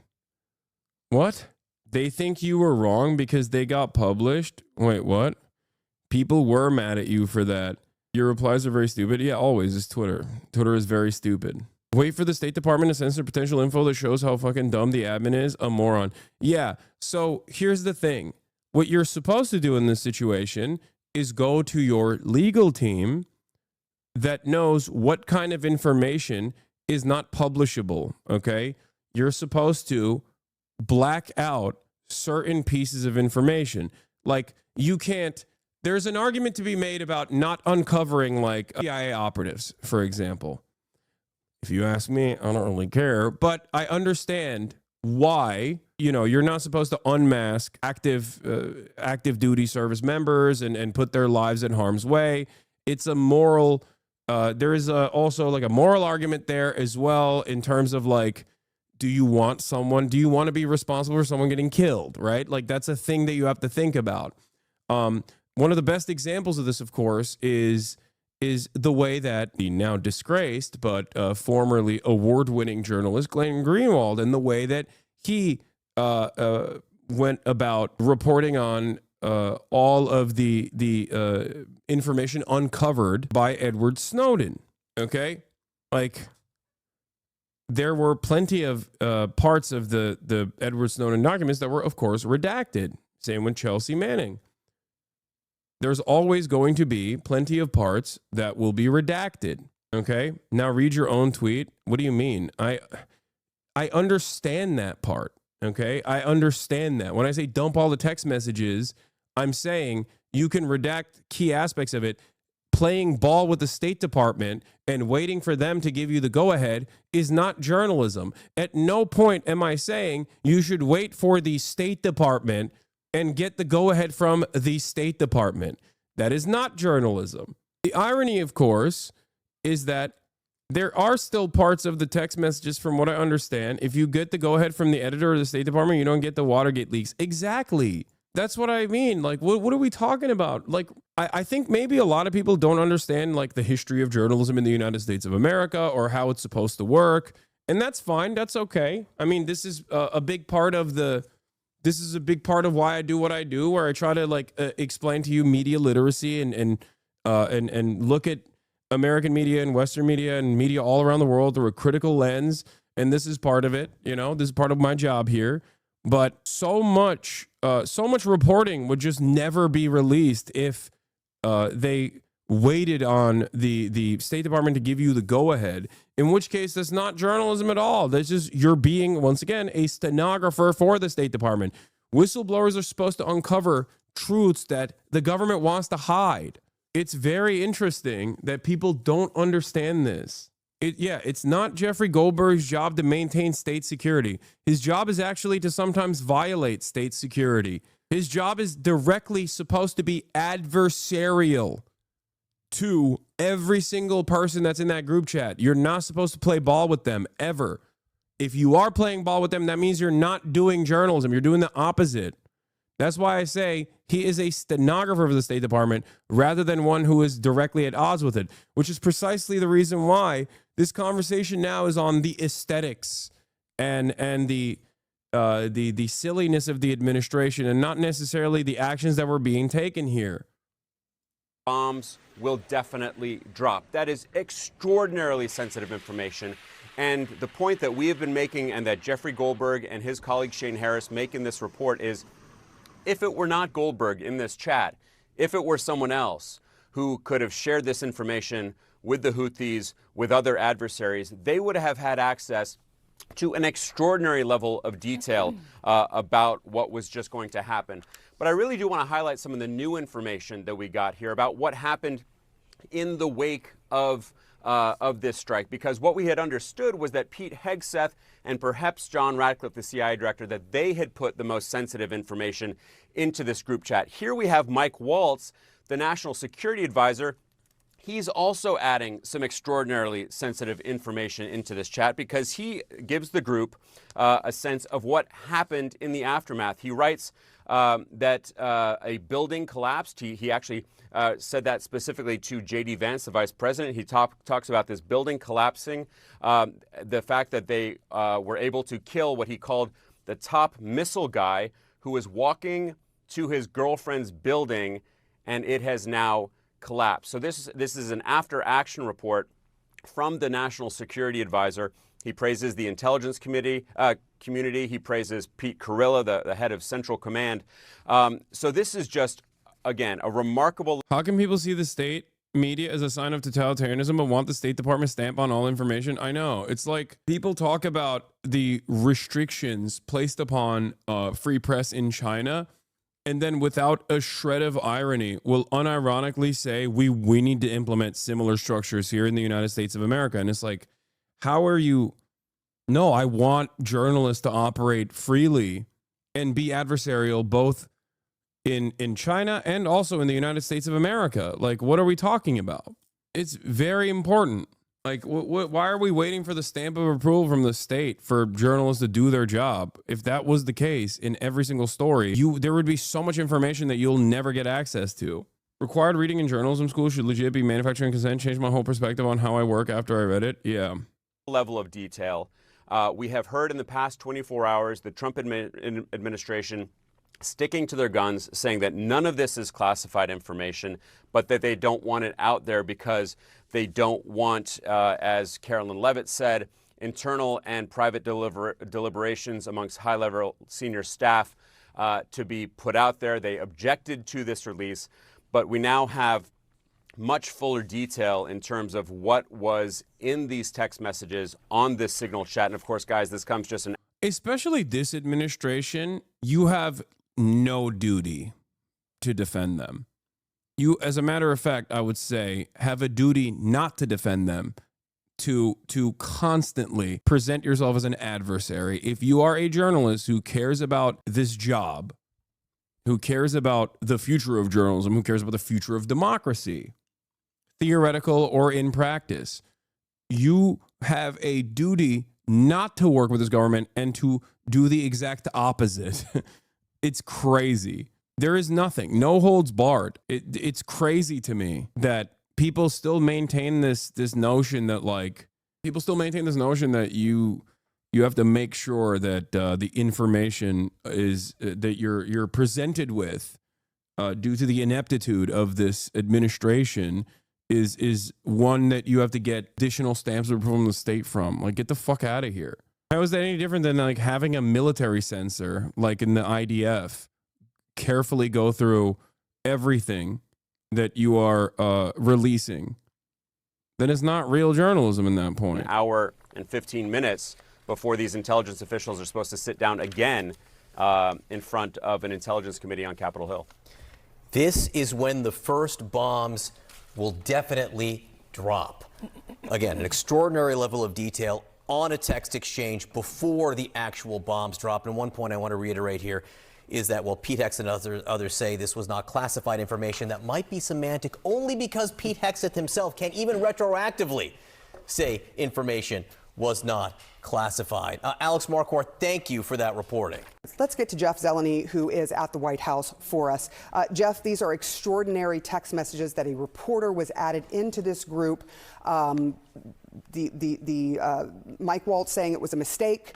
What? They think you were wrong because they got published? Wait, what? People were mad at you for that. Your replies are very stupid. Yeah, always. It's Twitter. Twitter is very stupid. Wait for the State Department to censor potential info that shows how fucking dumb the admin is. A moron. Yeah, so here's the thing. What you're supposed to do in this situation is go to your legal team, that knows what kind of information is not publishable, okay? You're supposed to black out certain pieces of information. Like, you can't, there's an argument to be made about not uncovering, like, CIA operatives, for example. If you ask me, I don't really care, but I understand why, you know, you're not supposed to unmask active duty service members and put their lives in harm's way. It's a moral, there is also like a moral argument there as well, in terms of like, do you want to be responsible for someone getting killed, right? Like, that's a thing that you have to think about. One of the best examples of this, of course, is the way that the now disgraced but formerly award-winning journalist Glenn Greenwald, and the way that he went about reporting on all of the information uncovered by Edward Snowden. Okay, like, there were plenty of parts of the Edward Snowden documents that were, of course, redacted. Same with Chelsea Manning. There's always going to be plenty of parts that will be redacted. Okay, now read your own tweet. What do you mean? I understand that part. Okay, I understand that. When I say dump all the text messages, I'm saying you can redact key aspects of it. Playing ball with the State Department and waiting for them to give you the go-ahead is not journalism. At no point am I saying you should wait for the State Department and get the go-ahead from the State Department. That is not journalism. The irony, of course, is that there are still parts of the text messages, from what I understand, if you get the go-ahead from the editor of the State Department, you don't get the Watergate leaks. Exactly. That's what I mean. Like, what are we talking about? Like, I think maybe a lot of people don't understand, like, the history of journalism in the United States of America, or how it's supposed to work. And that's fine. That's okay. I mean, this is a big part of why I do what I do, where I try to explain to you media literacy and look at American media and Western media and media all around the world through a critical lens. And this is part of it. You know, this is part of my job here. But so much reporting would just never be released if they waited on the State Department to give you the go-ahead, in which case that's not journalism at all. That's just, you're being, once again, a stenographer for the State Department. Whistleblowers are supposed to uncover truths that the government wants to hide. It's very interesting that people don't understand this. It's not Jeffrey Goldberg's job to maintain state security. His job is actually to sometimes violate state security. His job is directly supposed to be adversarial to every single person that's in that group chat. You're not supposed to play ball with them, ever. If you are playing ball with them, that means you're not doing journalism. You're doing the opposite. That's why I say he is a stenographer for the State Department rather than one who is directly at odds with it, which is precisely the reason why this conversation now is on the aesthetics and the silliness of the administration, and not necessarily the actions that were being taken here. Bombs will definitely drop. That is extraordinarily sensitive information. And the point that we have been making, and that Jeffrey Goldberg and his colleague Shane Harris make in this report, is if it were not Goldberg in this chat, if it were someone else who could have shared this information with the Houthis, with other adversaries, they would have had access to an extraordinary level of detail about what was just going to happen. But I really do want to highlight some of the new information that we got here about what happened in the wake of this strike, because what we had understood was that Pete Hegseth and perhaps John Ratcliffe, the CIA director, that they had put the most sensitive information into this group chat. Here we have Mike Waltz, the national security advisor. He's also adding some extraordinarily sensitive information into this chat because he gives the group a sense of what happened in the aftermath. He writes that a building collapsed. He actually said that specifically to J.D. Vance, the vice president. He talks about this building collapsing, the fact that they were able to kill what he called the top missile guy who was walking to his girlfriend's building, and it has now collapsed. So this is an after-action report from the National Security Advisor. He praises the intelligence community. He praises Pete Carrilla, the head of Central Command. So this is just, again, a remarkable... How can people see the state media as a sign of totalitarianism, but want the State Department stamp on all information. I know. It's like people talk about the restrictions placed upon free press in China, and then without a shred of irony will unironically say we need to implement similar structures here in the United States of America. And it's like, how are you? No, I want journalists to operate freely and be adversarial both in China and also in the United States of America. Like, what are we talking about? It's very important. Like, why are we waiting for the stamp of approval from the state for journalists to do their job? If that was the case in every single story, there would be so much information that you'll never get access to. Required reading in journalism school should legit be manufacturing consent. Changed my whole perspective on how I work after I read it. Yeah. Level of detail. We have heard in the past 24 hours the Trump administration sticking to their guns, saying that none of this is classified information, but that they don't want it out there because they don't want, as Carolyn Levitt said, internal and private deliberations amongst high-level senior staff to be put out there. They objected to this release, but we now have much fuller detail in terms of what was in these text messages on this Signal chat. And of course, guys, this comes just especially this administration, you have no duty to defend them. You, as a matter of fact, I would say, have a duty not to defend them, to constantly present yourself as an adversary. If you are a journalist who cares about this job, who cares about the future of journalism, who cares about the future of democracy, theoretical or in practice, you have a duty not to work with this government and to do the exact opposite. It's crazy. There is nothing, no holds barred. It's crazy to me that people still maintain this notion that you have to make sure that the information is that you're presented with due to the ineptitude of this administration is one that you have to get additional stamps of approval from the state from. Like, get the fuck out of here. How is that any different than like having a military censor, like in the IDF, carefully go through everything that you are releasing? Then it's not real journalism in that point. An hour and 15 minutes before these intelligence officials are supposed to sit down again in front of an intelligence committee on Capitol Hill. This is when the first bombs will definitely drop. Again, an extraordinary level of detail on a text exchange before the actual bombs drop. And one point I want to reiterate here is that while Pete Hegseth and others say this was not classified information, that might be semantic only because Pete Hegseth himself can't even retroactively say information was not classified. Alex Marquardt, thank you for that reporting. Let's get to Jeff Zeleny, who is at the White House for us. Jeff, these are extraordinary text messages that a reporter was added into this group. Mike Waltz saying it was a mistake.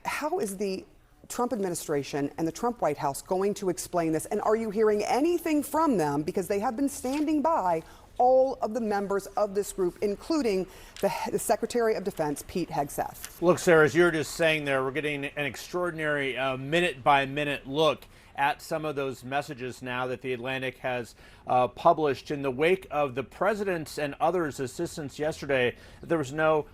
How is the Trump administration and the Trump White House going to explain this? And are you hearing anything from them? Because they have been standing by all of the members of this group, including the Secretary of Defense, Pete Hegseth. Look, Sarah, as you're just saying there, we're getting an extraordinary minute-by-minute look at some of those messages now that The Atlantic has published in the wake of the president's and others' assistance yesterday. There was no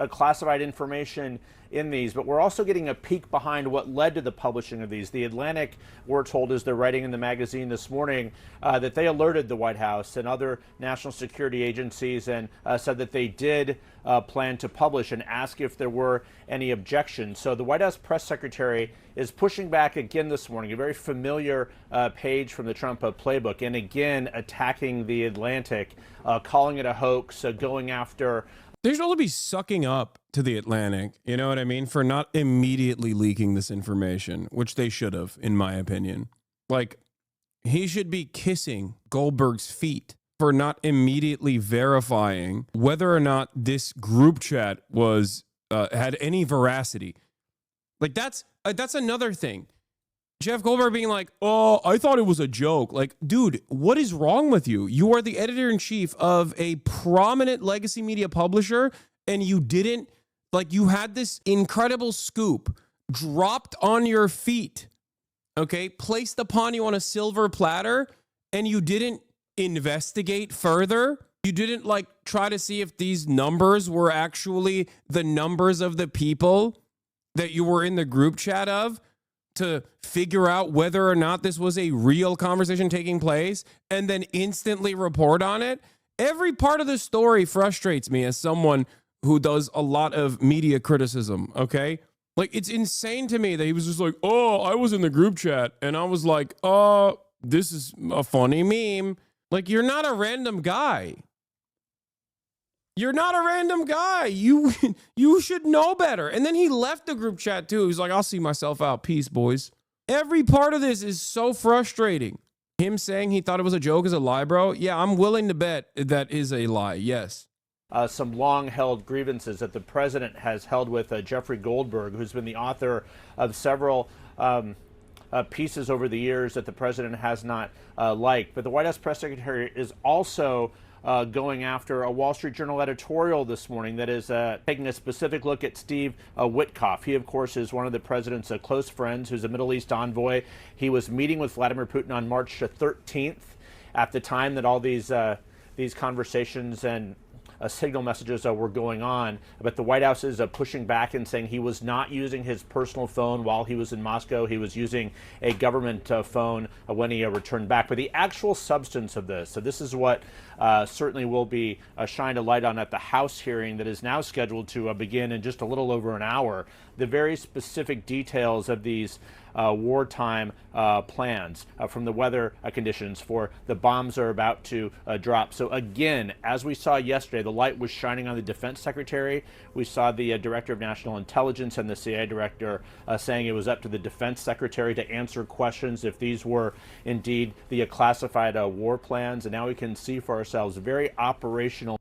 classified information in these, but we're also getting a peek behind what led to the publishing of these. The Atlantic, we're told, as they're writing in the magazine this morning, that they alerted the White House and other national security agencies and said that they did plan to publish and ask if there were any objections. So the White House press secretary is pushing back again this morning, a very familiar page from the Trump playbook, and again attacking the Atlantic, calling it a hoax, going after. They should all be sucking up to the Atlantic, you know what I mean, for not immediately leaking this information, which they should have, in my opinion. Like, he should be kissing Goldberg's feet for not immediately verifying whether or not this group chat was had any veracity. Like, that's another thing. Jeff Goldberg being like, oh, I thought it was a joke. Like, dude, what is wrong with you? You are the editor-in-chief of a prominent legacy media publisher, and you didn't, like, you had this incredible scoop dropped on your feet, okay, placed upon you on a silver platter, and you didn't investigate further? You didn't like try to see if these numbers were actually the numbers of the people that you were in the group chat of, to figure out whether or not this was a real conversation taking place and then instantly report on it? Every part of the story frustrates me as someone who does a lot of media criticism, okay? Like, it's insane to me that he was just like, oh, I was in the group chat and I was like, oh, this is a funny meme. Like, you're not a random guy. You're not a random guy. You should know better. And then he left the group chat too. He's like, I'll see myself out. Peace, boys. Every part of this is so frustrating. Him saying he thought it was a joke is a lie, bro. Yeah, I'm willing to bet that is a lie. Yes. Some long-held grievances that the president has held with Jeffrey Goldberg, who's been the author of several pieces over the years that the president has not liked. But the White House press secretary is also going after a Wall Street Journal editorial this morning that is taking a specific look at Steve Witkoff. He, of course, is one of the president's close friends, who's a Middle East envoy. He was meeting with Vladimir Putin on March 13th, at the time that all these conversations and signal messages were going on. But the White House is pushing back and saying he was not using his personal phone while he was in Moscow. He was using a government phone when he returned back. But the actual substance of this, so this is what certainly will be shined a light on at the House hearing that is now scheduled to begin in just a little over an hour. The very specific details of these wartime plans, from the weather conditions for the bombs are about to drop. So again, as we saw yesterday, the light was shining on the defense secretary. We saw the director of national intelligence and the CIA director saying it was up to the defense secretary to answer questions if these were indeed the classified war plans. And now we can see for ourselves very operational.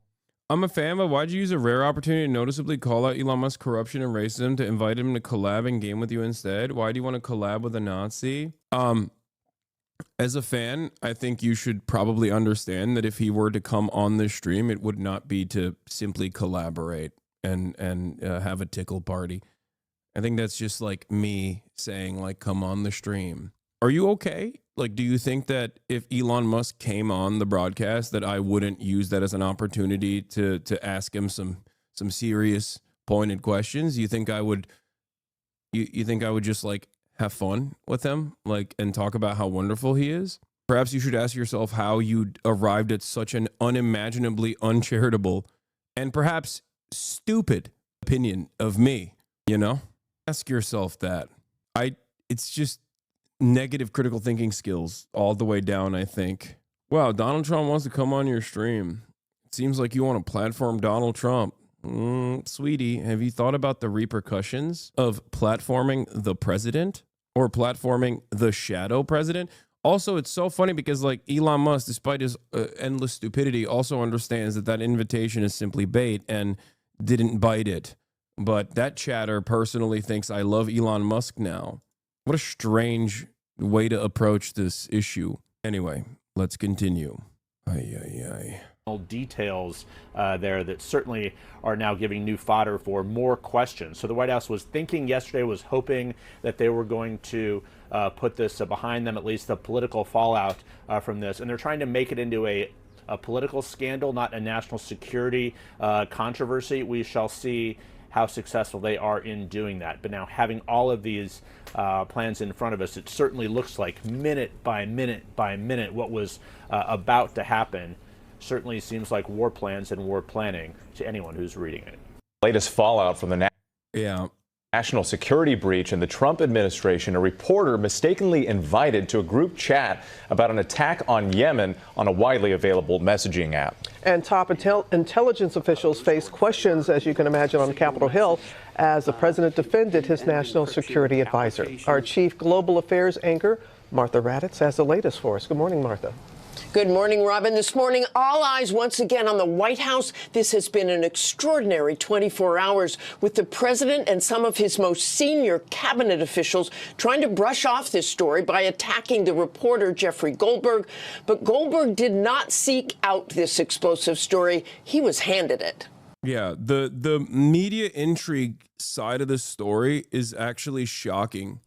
I'm a fan, but why'd you use a rare opportunity to noticeably call out Elon Musk's corruption and racism to invite him to collab and game with you instead? Why do you want to collab with a Nazi? As a fan, I think you should probably understand that if he were to come on this stream, it would not be to simply collaborate and have a tickle party. I think that's just like me saying, like, come on the stream. Are you okay? Like, do you think that if Elon Musk came on the broadcast that I wouldn't use that as an opportunity to ask him some serious pointed questions? You think I would you think I would just like have fun with him, like, and talk about how wonderful he is? Perhaps you should ask yourself how you arrived at such an unimaginably uncharitable and perhaps stupid opinion of me, you know? Ask yourself that. It's just negative critical thinking skills all the way down, I think. Wow, Donald Trump wants to come on your stream. It seems like you want to platform Donald Trump. Sweetie, have you thought about the repercussions of platforming the president or platforming the shadow president? Also, it's so funny because, like, Elon Musk, despite his endless stupidity, also understands that invitation is simply bait and didn't bite it. But that chatter personally thinks I love Elon Musk now. What a strange way to approach this issue. Anyway, let's continue. Details there that certainly are now giving new fodder for more questions. So the White House was thinking yesterday, was hoping that they were going to put this behind them, at least the political fallout from this. And they're trying to make it into a political scandal, not a national security controversy. We shall see how successful they are in doing that. But now, having all of these plans in front of us, it certainly looks like minute by minute by minute what was about to happen. Certainly seems like war plans and war planning to anyone who's reading it. Latest fallout from the national security breach in the Trump administration. A reporter mistakenly invited to a group chat about an attack on Yemen on a widely available messaging app. And top intelligence officials face questions, as you can imagine, on Capitol Hill as the president defended his national security advisor. Our chief global affairs anchor, Martha Raddatz, has the latest for us. Good morning, Martha. Good morning, Robin. This morning, all eyes once again on the White House. This has been an extraordinary 24 hours with the president and some of his most senior cabinet officials trying to brush off this story by attacking the reporter Jeffrey Goldberg. But Goldberg did not seek out this explosive story. He was handed it. Yeah, the media intrigue side of the story is actually shocking.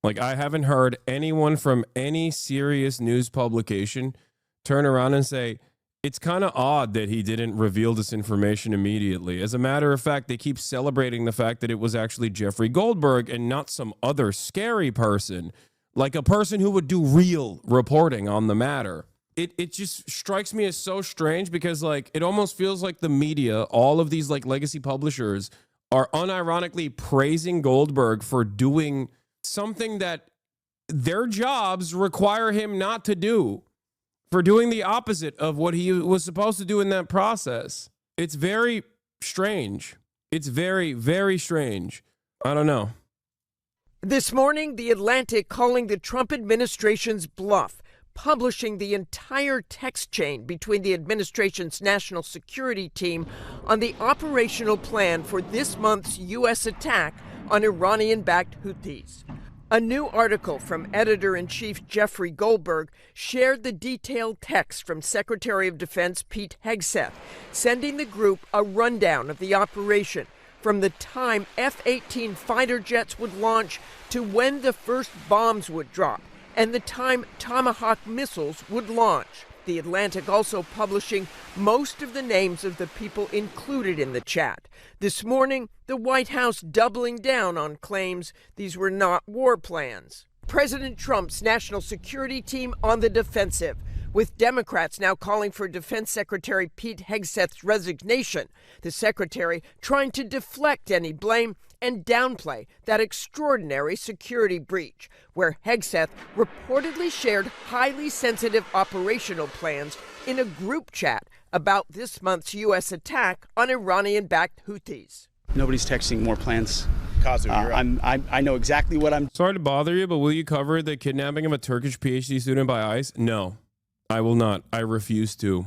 Like, I haven't heard anyone from any serious news publication turn around and say, it's kind of odd that he didn't reveal this information immediately. As a matter of fact, they keep celebrating the fact that it was actually Jeffrey Goldberg and not some other scary person, like a person who would do real reporting on the matter. It just strikes me as so strange because, like, it almost feels like the media, all of these, like, legacy publishers are unironically praising Goldberg for doing something that their jobs require him not to do, for doing the opposite of what he was supposed to do in that process. It's very strange. It's very, very strange. I don't know. This morning, The Atlantic calling the Trump administration's bluff, publishing the entire text chain between the administration's national security team on the operational plan for this month's U.S. attack on Iranian-backed Houthis. A new article from editor-in-chief Jeffrey Goldberg shared the detailed text from Secretary of Defense Pete Hegseth, sending the group a rundown of the operation from the time F-18 fighter jets would launch to when the first bombs would drop, and the time Tomahawk missiles would launch. The Atlantic also publishing most of the names of the people included in the chat. This morning, the White House doubling down on claims these were not war plans. President Trump's national security team on the defensive, with Democrats now calling for Defense Secretary Pete Hegseth's resignation. The secretary trying to deflect any blame and downplay that extraordinary security breach, where Hegseth reportedly shared highly sensitive operational plans in a group chat about this month's U.S. attack on Iranian-backed Houthis. Nobody's texting more plans. I know exactly what I'm... Sorry to bother you, but will you cover the kidnapping of a Turkish PhD student by ICE? No, I will not. I refuse to.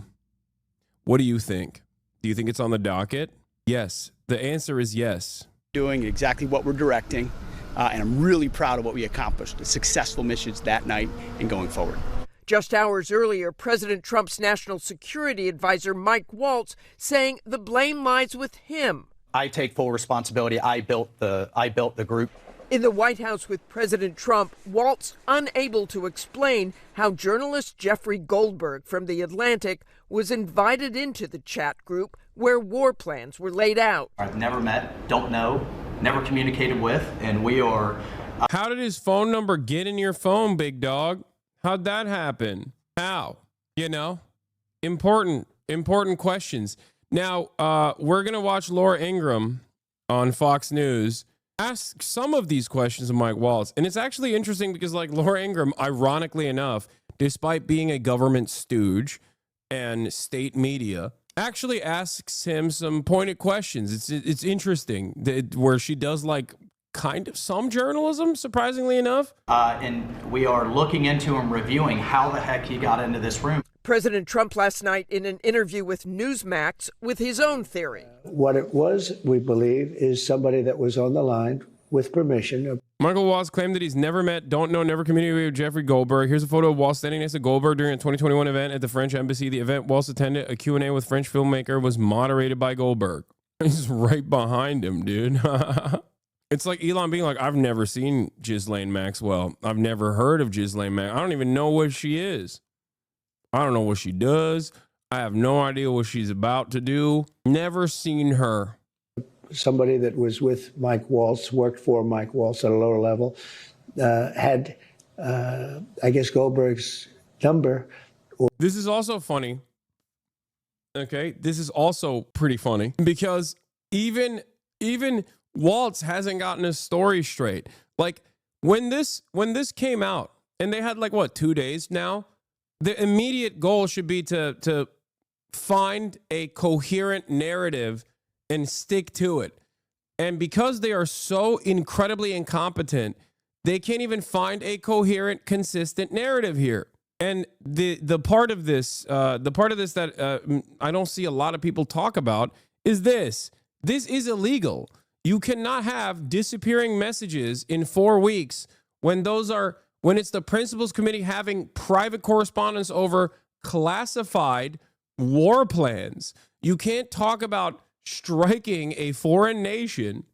What do you think? Do you think it's on the docket? Yes. The answer is yes. Doing exactly what we're directing, and I'm really proud of what we accomplished. The successful missions that night and going forward. Just hours earlier, President Trump's national security advisor Mike Waltz saying the blame lies with him. I take full responsibility. I built the group. In the White House with President Trump, Waltz unable to explain how journalist Jeffrey Goldberg from The Atlantic was invited into the chat group where war plans were laid out. I've never met, don't know, never communicated with, and we are... How did his phone number get in your phone, big dog? How'd that happen? How? You know? Important questions. Now, we're going to watch Laura Ingraham on Fox News ask some of these questions of Mike Waltz. And it's actually interesting because, like, Laura Ingraham, ironically enough, despite being a government stooge and state media, actually asks him some pointed questions. It's interesting where she does, like, kind of some journalism, surprisingly enough. And we are looking into and reviewing how the heck he got into this room. President Trump last night in an interview with Newsmax with his own theory. What it was, we believe, is somebody that was on the line with permission. Michael Waltz claimed that he's never met, don't know, never communicated with Jeffrey Goldberg. Here's a photo of Waltz standing next to Goldberg during a 2021 event at the French embassy. The event Waltz attended, a Q&A with French filmmaker, was moderated by Goldberg. He's right behind him, dude. It's like Elon being like, I've never seen Ghislaine Maxwell. I've never heard of Ghislaine Maxwell. I don't even know what she is. I don't know what she does. I have no idea what she's about to do. Never seen her. Somebody that was with Mike Waltz, worked for Mike Waltz at a lower level, had, I guess, Goldberg's number. This is also funny. Okay, this is also pretty funny because even Waltz hasn't gotten his story straight. Like when this came out, and they had like what 2 days now. The immediate goal should be to find a coherent narrative and stick to it. And because they are so incredibly incompetent, they can't even find a coherent, consistent narrative here. And the part of this that I don't see a lot of people talk about is this. This is illegal. You cannot have disappearing messages in 4 weeks when it's the principals committee having private correspondence over classified war plans. You can't talk about striking a foreign nation,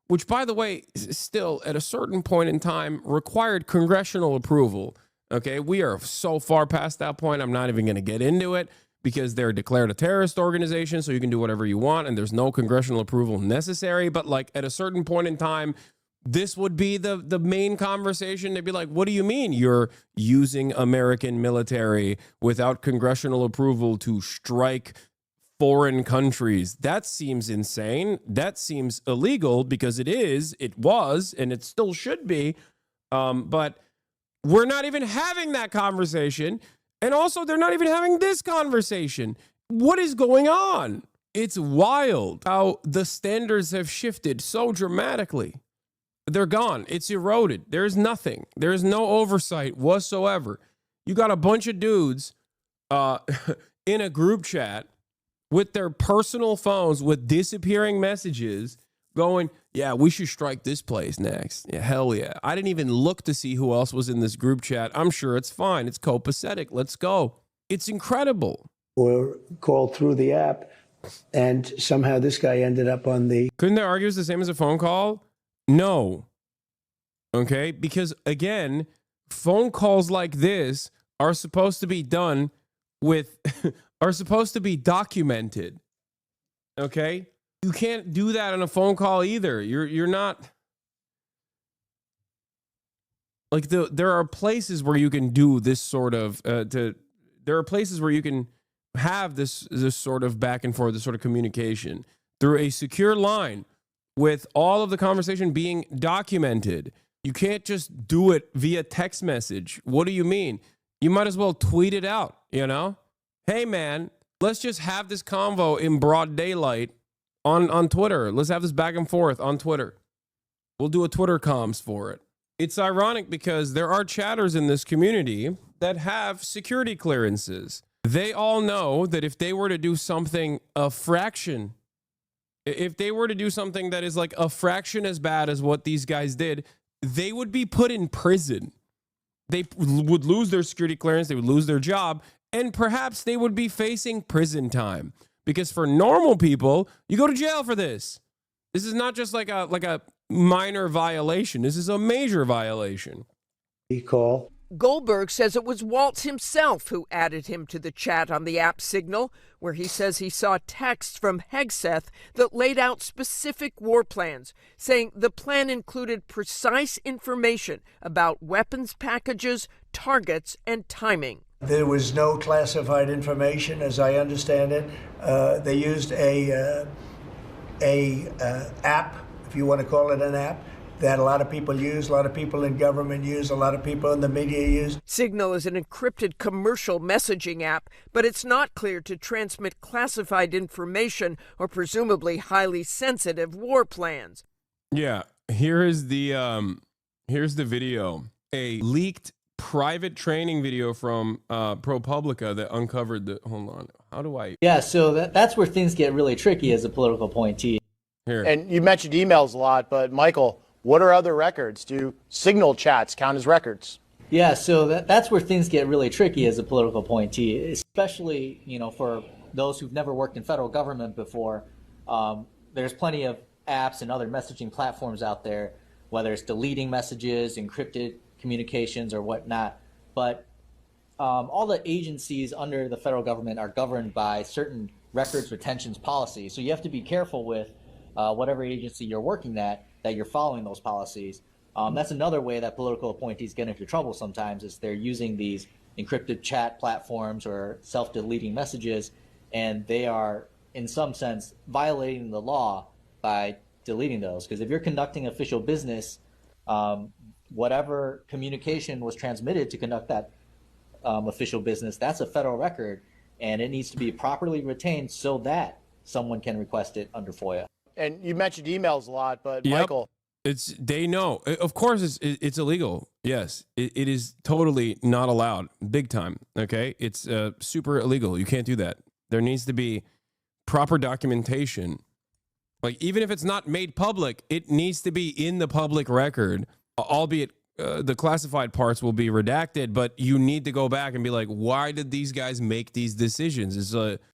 which, by the way, still at a certain point in time required congressional approval. Okay, we are so far past that point. I'm not even going to get into it because they're declared a terrorist organization, so you can do whatever you want, and there's no congressional approval necessary. But like at a certain point in time, this would be the main conversation. They'd be like, what do you mean you're using American military without congressional approval to strike foreign countries? That seems insane. That seems illegal because it was, and it still should be. But we're not even having that conversation. And also, they're not even having this conversation. What is going on? It's wild how the standards have shifted so dramatically. They're gone. It's eroded. There's nothing. There's no oversight whatsoever. You got a bunch of dudes in a group chat with their personal phones with disappearing messages going, yeah, we should strike this place next. Yeah, hell yeah. I didn't even look to see who else was in this group chat. I'm sure it's fine. It's copacetic. Let's go. It's incredible. Or called through the app, and somehow this guy ended up on the... Couldn't they argue it's the same as a phone call? No. Okay? Because, again, phone calls like this are supposed to be done with... are supposed to be documented. Okay? You can't do that on a phone call either. You're not like there are places where you can do this sort of there are places where you can have this sort of back and forth, this sort of communication through a secure line with all of the conversation being documented. You can't just do it via text message. What do you mean? You might as well tweet it out, you know? Hey man, let's just have this convo in broad daylight on Twitter. Let's have this back and forth on Twitter. We'll do a Twitter comms for it. It's ironic because there are chatters in this community that have security clearances. They all know that if they were to do something a fraction, if they were to do something that is like a fraction as bad as what these guys did, they would be put in prison. They would lose their security clearance, they would lose their job, and perhaps they would be facing prison time. Because for normal people, you go to jail for this. This is not just like a minor violation. This is a major violation. Call. Goldberg says it was Waltz himself who added him to the chat on the app Signal, where he says he saw texts from Hegseth that laid out specific war plans, saying the plan included precise information about weapons packages, targets, and timing. There was no classified information, as I understand it. They used a app, if you want to call it an app, that a lot of people use, a lot of people in government use, a lot of people in the media use. Signal is an encrypted commercial messaging app, but it's not clear to transmit classified information or presumably highly sensitive war plans. Yeah, here's the video. A leaked private training video from ProPublica that uncovered the... Hold on. How do I... Yeah, so that's where things get really tricky as a political appointee. Here. And you mentioned emails a lot, but Michael, what are other records? Do Signal chats count as records? Yeah, so that's where things get really tricky as a political appointee, especially, for those who've never worked in federal government before. There's plenty of apps and other messaging platforms out there, whether it's deleting messages, encrypted communications, or whatnot. But all the agencies under the federal government are governed by certain records retentions policies. So you have to be careful with whatever agency you're working at, that you're following those policies. That's another way that political appointees get into trouble sometimes, is they're using these encrypted chat platforms or self-deleting messages, and they are, in some sense, violating the law by deleting those. Because if you're conducting official business, whatever communication was transmitted to conduct that official business, that's a federal record, and it needs to be properly retained so that someone can request it under FOIA. And you mentioned emails a lot, but Yep. Michael. They know. Of course, it's illegal. Yes, it is totally not allowed. Big time. Okay, it's super illegal. You can't do that. There needs to be proper documentation. Like, even if it's not made public, it needs to be in the public record, albeit the classified parts will be redacted, but you need to go back and be like, why did these guys make these decisions?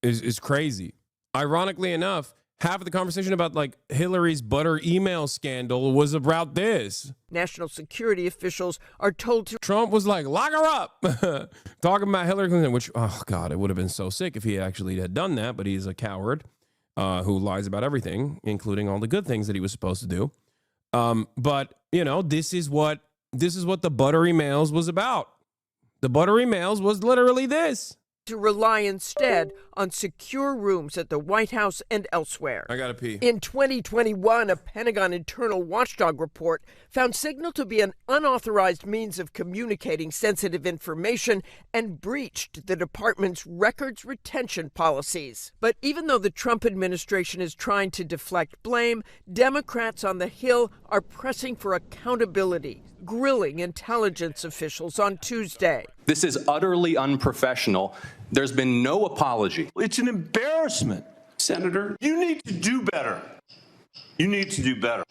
It's crazy. Ironically enough, half of the conversation about like Hillary's butter email scandal was about this. National security officials are told to. Trump was like, lock her up. Talking about Hillary Clinton, which, oh God, it would have been so sick if he actually had done that, but he's a coward who lies about everything, including all the good things that he was supposed to do. But, you know, this is what the buttery mails was about. The buttery mails was literally this. To rely instead on secure rooms at the White House and elsewhere. I gotta pee. In 2021, a Pentagon internal watchdog report found Signal to be an unauthorized means of communicating sensitive information and breached the department's records retention policies. But even though the Trump administration is trying to deflect blame, Democrats on the Hill are pressing for accountability, grilling intelligence officials on Tuesday. This is utterly unprofessional. There's been no apology. It's an embarrassment. Senator, you need to do better. You need to do better.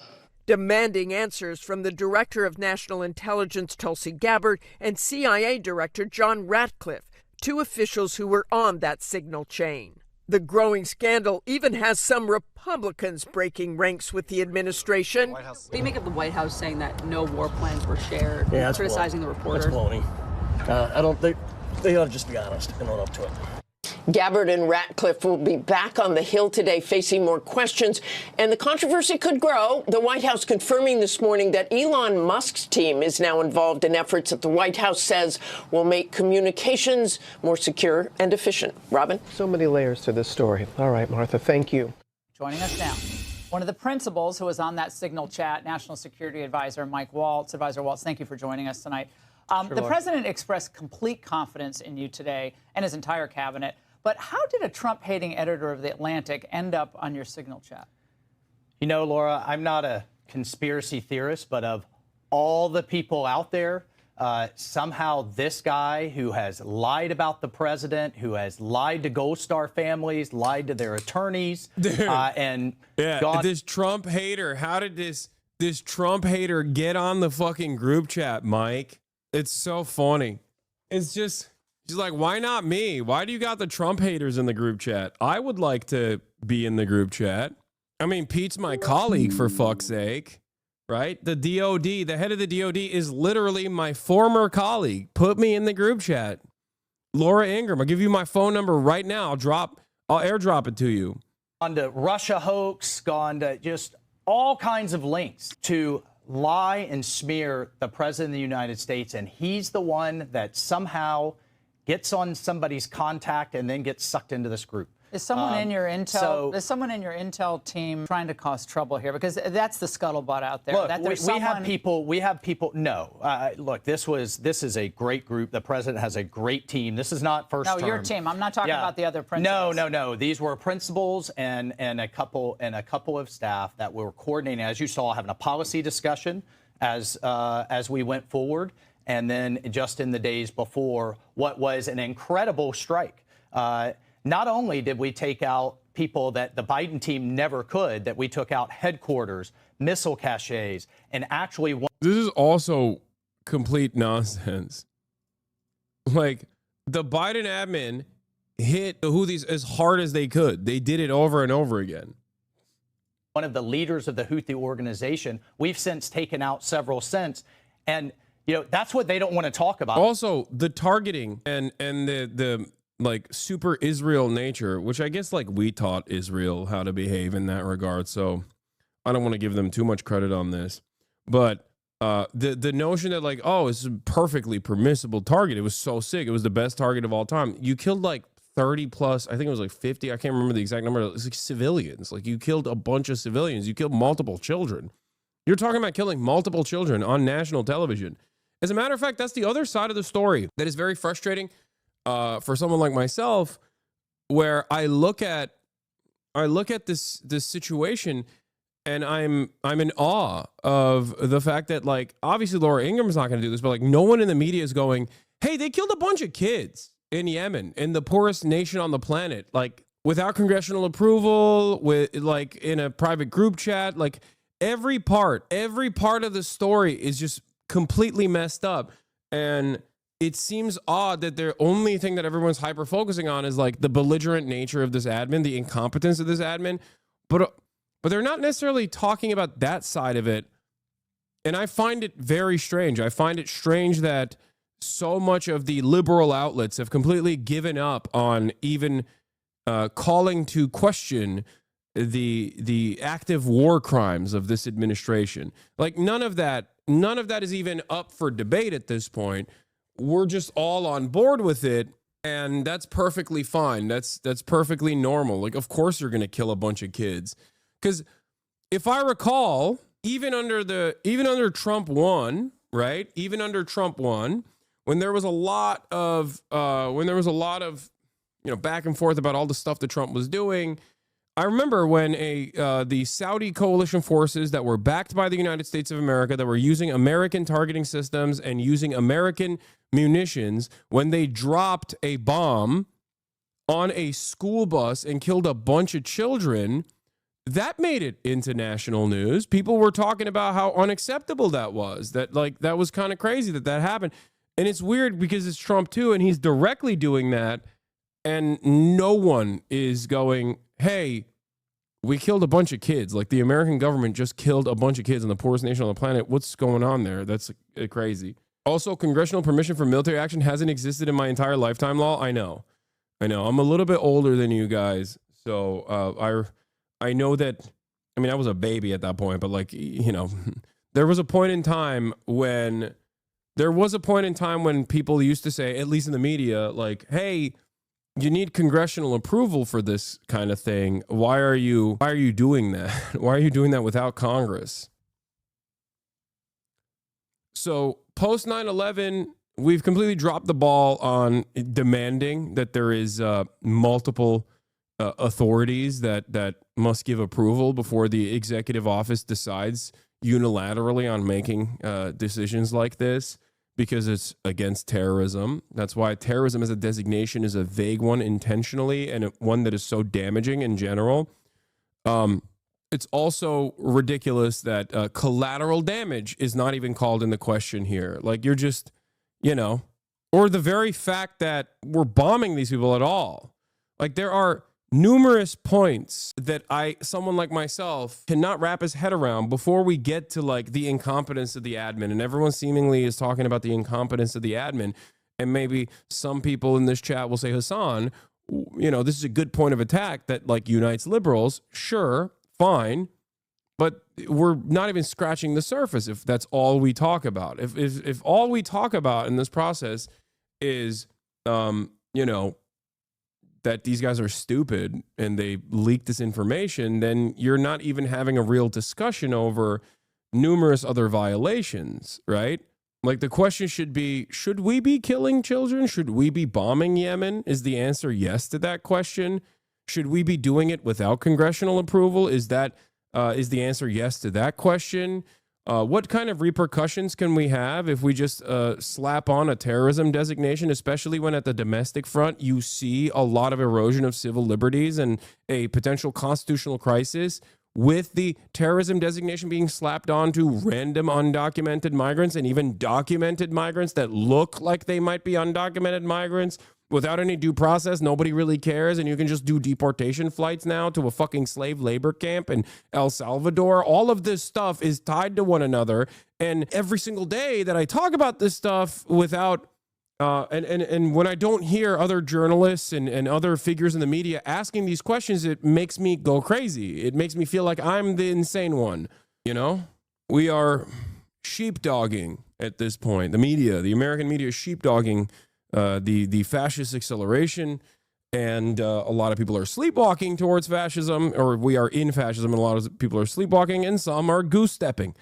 Demanding answers from the Director of National Intelligence, Tulsi Gabbard, and CIA Director John Ratcliffe, two officials who were on that signal chain. The growing scandal even has some Republicans breaking ranks with the administration. What do you make of the White House saying that no war plans were shared, criticizing the reporter? That's baloney. I don't think they ought to just be honest and own up to it. Gabbard and Ratcliffe will be back on the Hill today facing more questions, and the controversy could grow. The White House confirming this morning that Elon Musk's team is now involved in efforts that the White House says will make communications more secure and efficient. Robin? So many layers to this story. All right, Martha, thank you. Joining us now, one of the principals who was on that Signal chat, National Security Advisor Mike Waltz. Advisor Waltz, thank you for joining us tonight. The president expressed complete confidence in you today and his entire cabinet. But how did a Trump-hating editor of The Atlantic end up on your Signal chat? You know, Laura, I'm not a conspiracy theorist, but of all the people out there, somehow this guy who has lied about the president, who has lied to Gold Star families, lied to their attorneys, and this Trump hater, how did this Trump hater get on the fucking group chat, Mike? It's so funny. It's just... She's like, why not me? Why do you got the Trump haters in the group chat? I would like to be in the group chat. I mean, Pete's my colleague, for fuck's sake, right? The DOD, the head of the DOD is literally my former colleague. Put me in the group chat. Laura Ingraham, I'll give you my phone number right now. I'll airdrop it to you. Gone to Russia hoax, gone to just all kinds of links to lie and smear the president of the United States. And he's the one that somehow gets on somebody's contact and then gets sucked into this group. Is someone in your intel? Is someone in your intel team trying to cause trouble here? Because that's the scuttlebutt out there. Look, that we have people. We have people. No, look, this is a great group. The president has a great team. This is not first term. No, your team. I'm not talking about the other principals. No. These were principals and a couple of staff that were coordinating, as you saw, having a policy discussion as we went forward. And then just in the days before, what was an incredible strike. Not only did we take out people that the Biden team never could, that we took out headquarters, missile caches, and actually... This is also complete nonsense. Like, the Biden admin hit the Houthis as hard as they could. They did it over and over again. One of the leaders of the Houthi organization, we've since taken out several since, and... You know, that's what they don't want to talk about. Also, the targeting and the like super Israel nature, which I guess like we taught Israel how to behave in that regard. So I don't want to give them too much credit on this. But the notion that like, oh, it's a perfectly permissible target. It was so sick. It was the best target of all time. You killed like 30 plus, I think it was like 50. I can't remember the exact number. It was like civilians. Like you killed a bunch of civilians. You killed multiple children. You're talking about killing multiple children on national television. As a matter of fact, that's the other side of the story that is very frustrating for someone like myself, where I look at this situation and I'm in awe of the fact that like obviously Laura Ingram's not going to do this, but like no one in the media is going, hey, they killed a bunch of kids in Yemen, in the poorest nation on the planet, like without congressional approval, with like in a private group chat, like every part of the story is just completely messed up. And it seems odd that the only thing that everyone's hyper focusing on is like the belligerent nature of this admin, the incompetence of this admin, but they're not necessarily talking about that side of it. And I find it very strange. I find it strange that so much of the liberal outlets have completely given up on even calling to question the active war crimes of this administration. Like none of that is even up for debate at this point. We're just all on board with it, and that's perfectly fine. That's perfectly normal. Like, of course you're going to kill a bunch of kids. Because if I recall, even under Trump 1, right? Even under Trump 1, when there was a lot of back and forth about all the stuff that Trump was doing, I remember when the Saudi coalition forces that were backed by the United States of America, that were using American targeting systems and using American munitions, when they dropped a bomb on a school bus and killed a bunch of children, that made it into national news. People were talking about how unacceptable that was, that was kind of crazy that happened. And it's weird because it's Trump too, and he's directly doing that. And no one is going, hey, we killed a bunch of kids. Like the American government just killed a bunch of kids in the poorest nation on the planet. What's going on there? That's crazy. Also, congressional permission for military action hasn't existed in my entire lifetime law. I know. I'm a little bit older than you guys. So I know that, I mean, I was a baby at that point, but there was a point in time when people used to say, at least in the media, like, hey, you need congressional approval for this kind of thing. Why are you doing that? Why are you doing that without Congress? So post 9/11, we've completely dropped the ball on demanding that there is multiple authorities that must give approval before the executive office decides unilaterally on making decisions like this, because it's against terrorism. That's why terrorism as a designation is a vague one intentionally, and one that is so damaging in general. It's also ridiculous that collateral damage is not even called into question here. Like, you're just, or the very fact that we're bombing these people at all. Like, there are numerous points that someone like myself cannot wrap his head around before we get to the incompetence of the admin. And everyone seemingly is talking about the incompetence of the admin. And maybe some people in this chat will say, Hassan, this is a good point of attack that unites liberals. Sure, fine. But we're not even scratching the surface if that's all we talk about. If all we talk about in this process is, that these guys are stupid and they leaked this information, then you're not even having a real discussion over numerous other violations, right? Like, the question should be, should we be killing children? Should we be bombing Yemen? Is the answer yes to that question? Should we be doing it without congressional approval? Is the answer yes to that question? What kind of repercussions can we have if we just slap on a terrorism designation, especially when at the domestic front you see a lot of erosion of civil liberties and a potential constitutional crisis, with the terrorism designation being slapped on to random undocumented migrants and even documented migrants that look like they might be undocumented migrants? Without any due process, nobody really cares, and you can just do deportation flights now to a fucking slave labor camp in El Salvador. All of this stuff is tied to one another, and every single day that I talk about this stuff without and when I don't hear other journalists and other figures in the media asking these questions, it makes me go crazy. It makes me feel like I'm the insane one. We are sheepdogging at this point. The media, the American media, is sheepdogging the fascist acceleration, and a lot of people are sleepwalking towards fascism, or we are in fascism, and a lot of people are sleepwalking, and some are goose-stepping.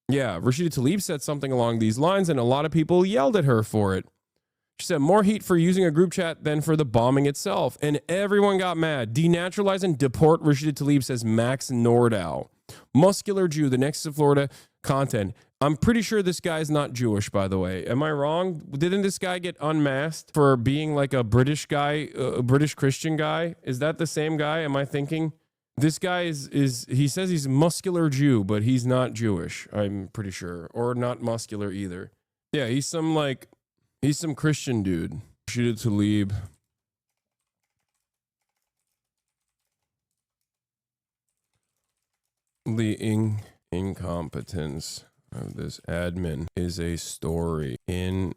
Yeah, Rashida Tlaib said something along these lines, and a lot of people yelled at her for it. She said, more heat for using a group chat than for the bombing itself, and everyone got mad. Denaturalize and deport Rashida Tlaib, says Max Nordau. Muscular Jew, the Nexus of Florida content. I'm pretty sure this guy's not Jewish, by the way. Am I wrong? Didn't this guy get unmasked for being like a British guy, a British Christian guy? Is that the same guy? Am I thinking? This guy is he says he's muscular Jew, but he's not Jewish, I'm pretty sure. Or not muscular either. Yeah, he's some Christian dude. Rashida Tlaib. The incompetence of this admin is a story in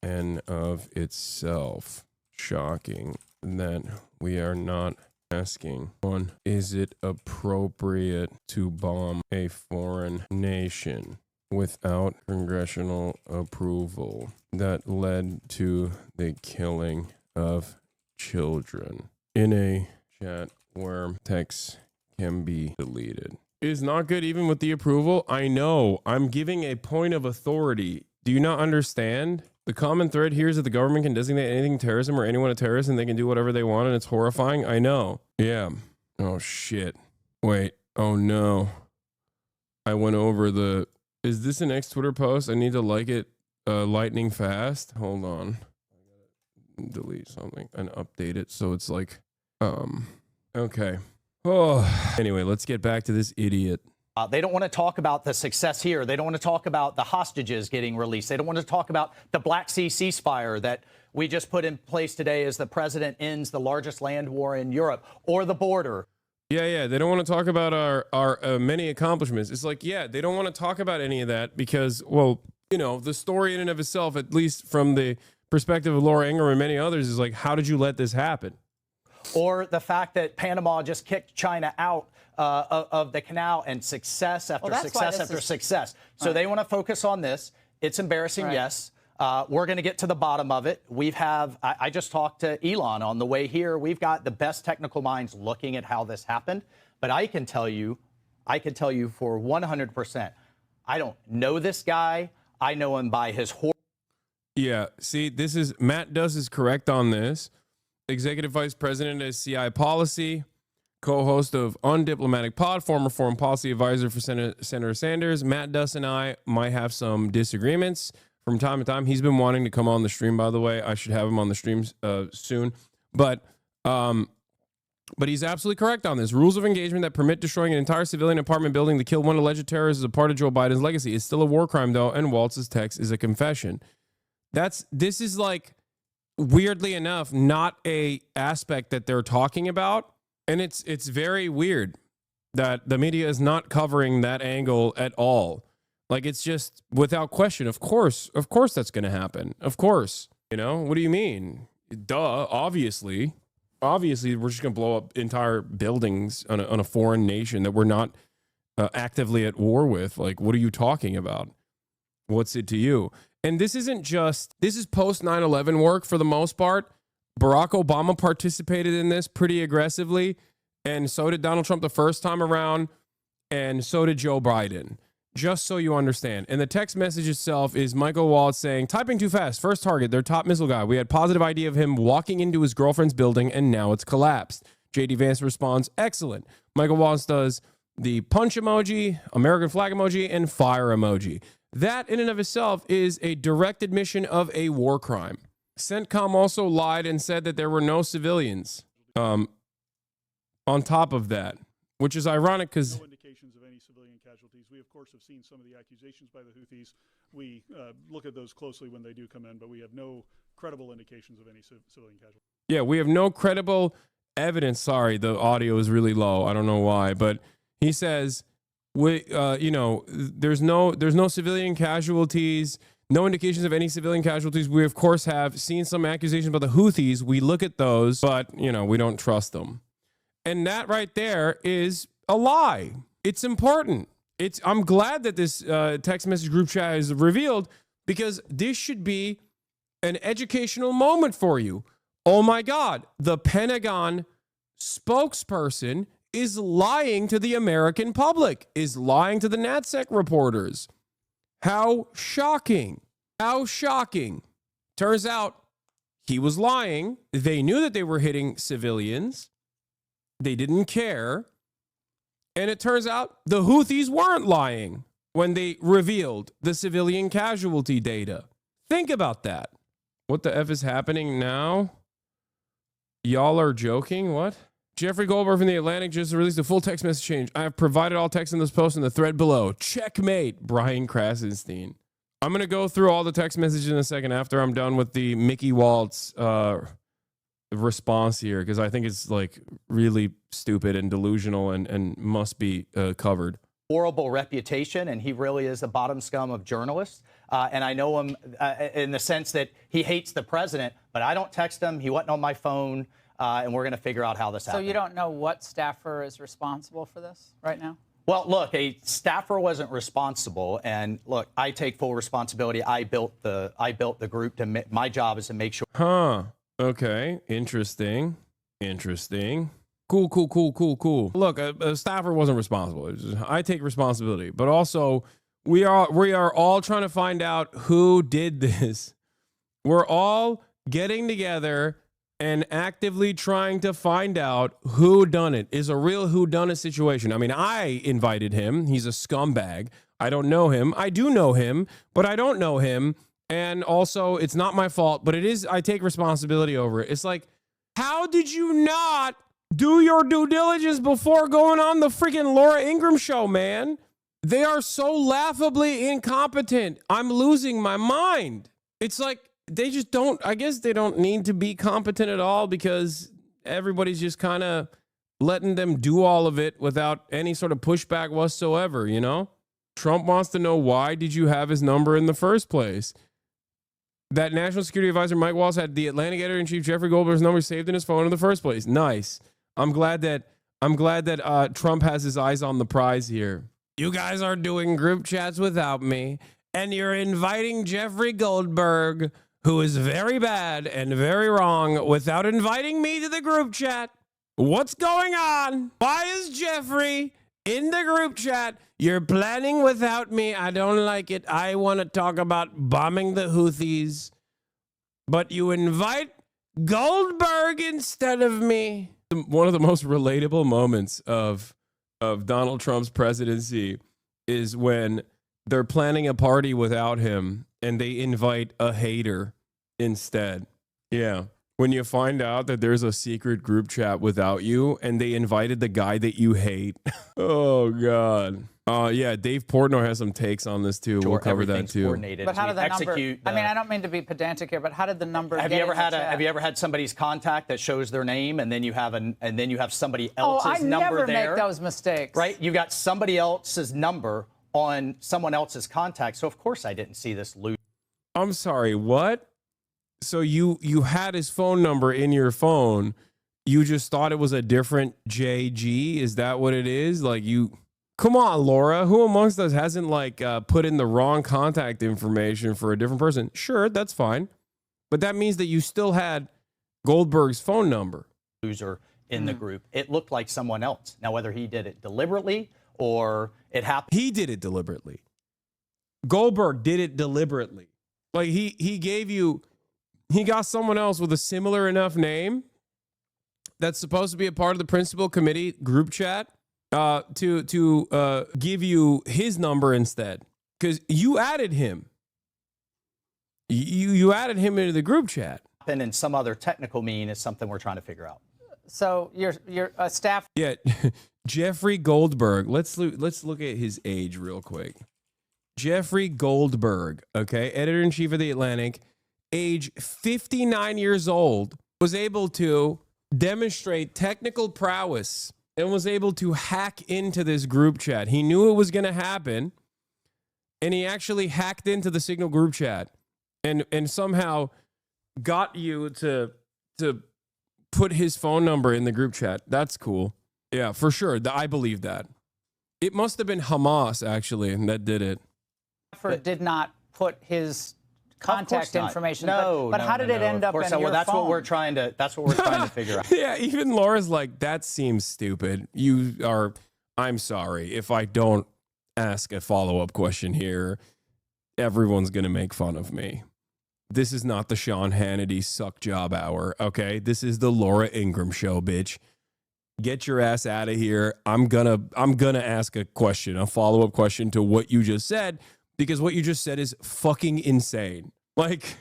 and of itself. Shocking that we are not asking. 1. Is it appropriate to bomb a foreign nation without congressional approval that led to the killing of children? In a chat where text can be deleted. It is not good even with the approval. I know. I'm giving a point of authority. Do you not understand? The common thread here is that the government can designate anything terrorism or anyone a terrorist and they can do whatever they want and it's horrifying. I know. Yeah. Oh, shit. Wait. Oh, no. I went over the... Is this an ex-Twitter post? I need to like it lightning fast. Hold on. Delete something and update it so it's like... Okay. Oh. Anyway, let's get back to this idiot. They don't want to talk about the success here. They don't want to talk about the hostages getting released. They don't want to talk about the Black Sea ceasefire that we just put in place today as the president ends the largest land war in Europe, or the border. Yeah. They don't want to talk about our many accomplishments. It's like, yeah, they don't want to talk about any of that because, well, you know, the story in and of itself, at least from the perspective of Laura Ingraham and many others, is like, how did you let this happen? Or the fact that Panama just kicked China out of the canal, and success after success after success. So they want to focus on this. It's embarrassing, yes. We're going to get to the bottom of it. I just talked to Elon on the way here. We've got the best technical minds looking at how this happened. But I can tell you for 100%, I don't know this guy. I know him by his horror. Yeah, see, this is, Matt Duss is correct on this. Executive Vice President at CI Policy, co-host of Undiplomatic Pod, former foreign policy advisor for Senator Sanders. Matt Duss and I might have some disagreements from time to time. He's been wanting to come on the stream, by the way. I should have him on the streams soon. But he's absolutely correct on this. Rules of engagement that permit destroying an entire civilian apartment building to kill one alleged terrorist is a part of Joe Biden's legacy. It's still a war crime, though, and Waltz's text is a confession. This is like, weirdly enough, not a aspect that they're talking about. And it's very weird that the media is not covering that angle at all. Like, it's just without question. Of course that's going to happen. Of course. You know, what do you mean? Duh. Obviously, we're just going to blow up entire buildings on a foreign nation that we're not actively at war with. Like, what are you talking about? What's it to you? And this is post 9/11 work for the most part. Barack Obama participated in this pretty aggressively, and so did Donald Trump the first time around, and so did Joe Biden. Just so you understand. And the text message itself is Michael Waltz saying, typing too fast, first target, their top missile guy. We had positive idea of him walking into his girlfriend's building, and now it's collapsed. JD Vance responds, excellent. Michael Waltz does the punch emoji, American flag emoji, and fire emoji. That in and of itself is a direct admission of a war crime. CENTCOM also lied and said that there were no civilians on top of that, which is ironic because... No indications of any civilian casualties. We, of course, have seen some of the accusations by the Houthis. We look at those closely when they do come in, but we have no credible indications of any civilian casualties. Yeah, we have no credible evidence. Sorry, the audio is really low. I don't know why, but he says... there's no civilian casualties, no indications of any civilian casualties. We, of course, have seen some accusations about the Houthis. We look at those, but, we don't trust them. And that right there is a lie. It's important. I'm glad that this text message group chat is revealed because this should be an educational moment for you. Oh, my God. The Pentagon spokesperson is lying to the American public, is lying to the NatSec reporters. How shocking. How shocking. Turns out he was lying. They knew that they were hitting civilians. They didn't care. And it turns out the Houthis weren't lying when they revealed the civilian casualty data. Think about that. What the F is happening now? Y'all are joking? What? Jeffrey Goldberg from The Atlantic just released a full text message change. I have provided all text in this post in the thread below. Checkmate, Brian Krasenstein. I'm going to go through all the text messages in a second after I'm done with the Mickey Waltz response here, because I think it's like really stupid and delusional and must be covered. horrible reputation, and he really is the bottom scum of journalists. And I know him in the sense that he hates the president, but I don't text him. He wasn't on my phone, and we're going to figure out how this happened. So you don't know what staffer is responsible for this right now? Well, look, a staffer wasn't responsible, and look, I take full responsibility. I built the group. My job is to make sure. Huh. Okay. Interesting. Cool. Look, a staffer wasn't responsible. It was just, I take responsibility, but also we are all trying to find out who did this. We're all getting together and actively trying to find out who done it. Is a real who done it situation. I mean, I invited him. He's a scumbag. I don't know him. I do know him, but I don't know him. And also, it's not my fault, but it is. I take responsibility over it. It's like, how did you not do your due diligence before going on the freaking Laura Ingraham show, man? They are so laughably incompetent. I'm losing my mind. It's like they just don't, I guess they don't need to be competent at all because everybody's just kind of letting them do all of it without any sort of pushback whatsoever, you know? Trump wants to know, why did you have his number in the first place? That National Security Advisor Mike Waltz had the Atlantic Editor-in-Chief Jeffrey Goldberg's number saved in his phone in the first place. Nice. I'm glad that Trump has his eyes on the prize here. You guys are doing group chats without me, and you're inviting Jeffrey Goldberg, who is very bad and very wrong, without inviting me to the group chat. What's going on? Why is Jeffrey in the group chat? You're planning without me. I don't like it. I want to talk about bombing the Houthis, but you invite Goldberg instead of me. One of the most relatable moments of Donald Trump's presidency is when they're planning a party without him and they invite a hater instead. Yeah. When you find out that there's a secret group chat without you and they invited the guy that you hate. Oh, God. Yeah, Dave Portnoy has some takes on this, too. We'll cover that, too. But how did the number, I mean, I don't mean to be pedantic here, but how did the number have you ever had somebody's contact that shows their name and then you have somebody else's number there? I never make those mistakes. Right? You got somebody else's number on someone else's contact. So, of course, I didn't see this loot. I'm sorry, what? So you had his phone number in your phone. You just thought it was a different JG? Is that what it is? Like, you... Come on, Laura. Who amongst us hasn't, like, put in the wrong contact information for a different person? Sure, that's fine. But that means that you still had Goldberg's phone number. Loser in the group. It looked like someone else. Now, whether he did it deliberately or it happened. He did it deliberately. Goldberg did it deliberately. Like, he gave you... He got someone else with a similar enough name that's supposed to be a part of the principal committee group chat to give you his number instead, because you added him. You added him into the group chat. And in some other technical mean is something we're trying to figure out. So you're a staff. Yeah, Jeffrey Goldberg. Let's look at his age real quick. Jeffrey Goldberg, okay, editor-in-chief of the Atlantic. Age 59 years old, was able to demonstrate technical prowess and was able to hack into this group chat. He knew it was going to happen, and he actually hacked into the Signal group chat and somehow got you to put his phone number in the group chat. That's cool. Yeah, for sure. I believe that. It must have been Hamas, actually, that did it. Did not put his contact information. No, but how did it end up in your that's phone? what we're trying to figure out. Yeah, even Laura's like, that seems stupid. I'm sorry if I don't ask a follow-up question here, everyone's gonna make fun of me. This is not the Sean Hannity suck job hour, okay? This is the Laura Ingraham show, bitch. Get your ass out of here. I'm gonna ask a question, a follow-up question to what you just said, because what you just said is fucking insane. Like,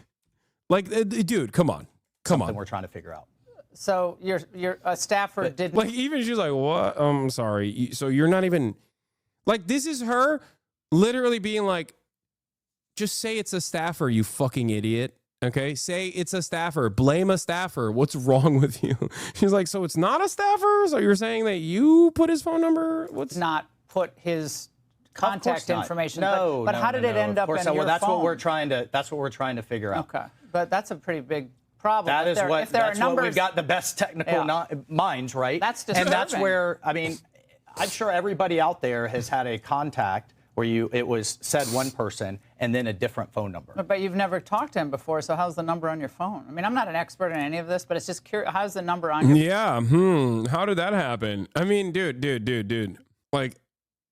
dude, come on. Something we're trying to figure out. So you're a staffer didn't... Like, even she's like, what? I'm sorry. So you're not even... Like, this is her literally being like, just say it's a staffer, you fucking idiot. Okay? Say it's a staffer. Blame a staffer. What's wrong with you? She's like, so it's not a staffer? So you're saying that you put his phone number? Not put his contact information. No, but how did it end up in your well, that's phone? what we're trying to. That's what we're trying to figure out. Okay, but that's a pretty big problem. That is what. That's what we've got the best technical minds, right? That's disturbing. And that's where I mean, I'm sure everybody out there has had a contact where it was said one person and then a different phone number. But you've never talked to him before, so how's the number on your phone? I mean, I'm not an expert in any of this, but it's just curious. How's the number on your phone? How did that happen? I mean, dude. Like,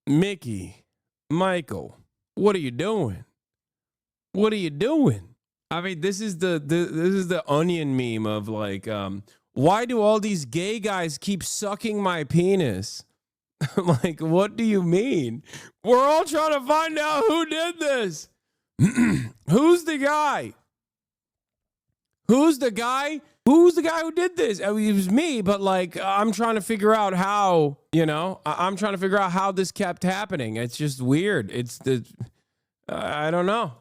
Mickey, Michael, what are you doing? What are you doing? I mean, this is the Onion meme of like, why do all these gay guys keep sucking my penis? Like, what do you mean? We're all trying to find out who did this. Who's the guy? Who's the guy? Who's the guy who did this? I mean, it was me, but like, I'm trying to figure out how, I'm trying to figure out how this kept happening. It's just weird. I don't know.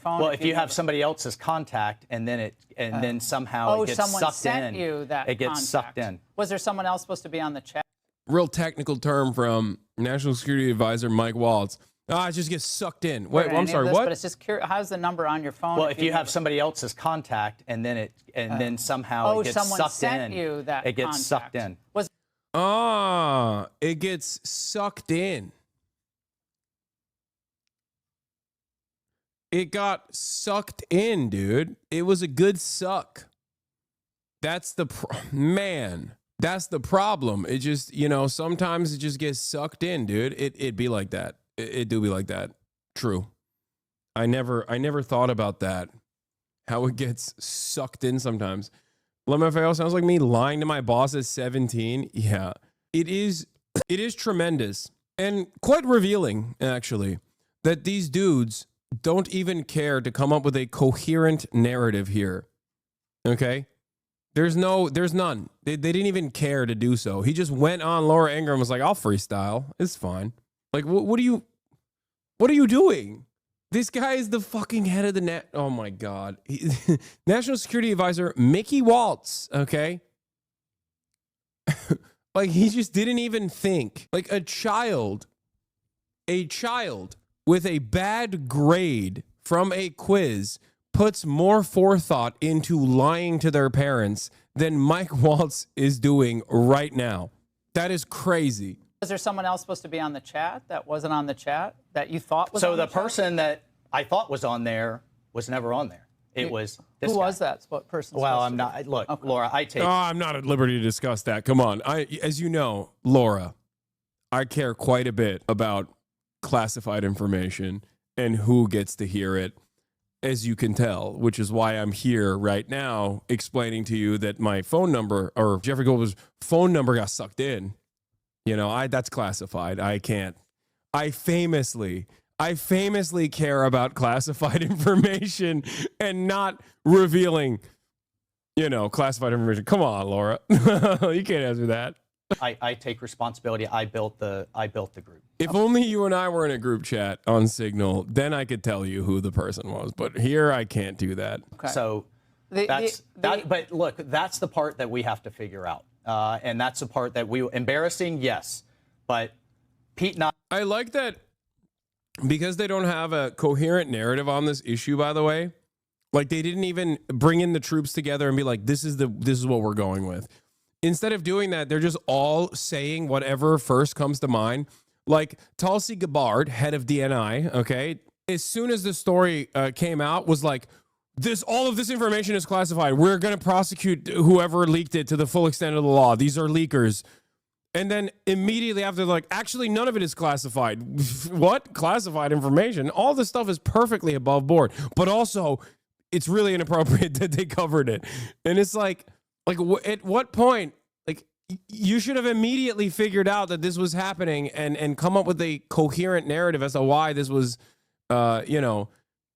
Well, if you have somebody else's contact and then then somehow it gets someone sucked sent in, you that it gets contact. sucked in. Was there someone else supposed to be on the chat? Real technical term from National Security Advisor Mike Waltz. It just gets sucked in. Wait, I'm sorry, what? But it's just curious. How's the number on your phone? Well, if you have somebody else's contact and then then somehow it gets someone sucked sent in, you that it gets sucked in. It gets sucked in. It got sucked in, dude. It was a good suck. That's the man. That's the problem. It just, sometimes it just gets sucked in, dude. It be like that. It do be like that. True. I never thought about that. How it gets sucked in sometimes. LMFAO sounds like me lying to my boss at 17. Yeah. It is tremendous and quite revealing, actually, that these dudes don't even care to come up with a coherent narrative here. Okay? There's none. They didn't even care to do so. He just went on Laura Ingraham and was like, I'll freestyle. It's fine. Like, what are you doing? This guy is the fucking head of the oh my God. National Security Advisor Mickey Waltz, okay? Like, he just didn't even think. Like, a child with a bad grade from a quiz puts more forethought into lying to their parents than Mike Waltz is doing right now. That is crazy. Was there someone else supposed to be on the chat that wasn't on the chat that you thought was on the chat? So the person that I thought was on there was never on there. It was this Who guy. was that? What person? Well, I'm not. Look, okay. Laura, I'm not at liberty to discuss that. Come on. As you know, Laura, I care quite a bit about classified information and who gets to hear it, as you can tell, which is why I'm here right now explaining to you that my phone number, or Jeffrey Goldberg's phone number, got sucked in. That's classified. I can't. I famously care about classified information and not revealing, classified information. Come on, Laura. You can't answer that. I take responsibility. I built the group. If only you and I were in a group chat on Signal, then I could tell you who the person was. But here I can't do that. Okay. So but look, that's the part that we have to figure out. And that's the part that embarrassing, yes. But Pete and I like that because they don't have a coherent narrative on this issue, by the way. Like, they didn't even bring in the troops together and be like, this is what we're going with. Instead of doing that, they're just all saying whatever first comes to mind. Like, Tulsi Gabbard, head of DNI, okay, as soon as the story came out, was like, all of this information is classified. We're going to prosecute whoever leaked it to the full extent of the law. These are leakers. And then immediately after, like, actually, none of it is classified. What? Classified information? All this stuff is perfectly above board. But also, it's really inappropriate that they covered it. And it's like at what point, like, you should have immediately figured out that this was happening and come up with a coherent narrative as to why this was,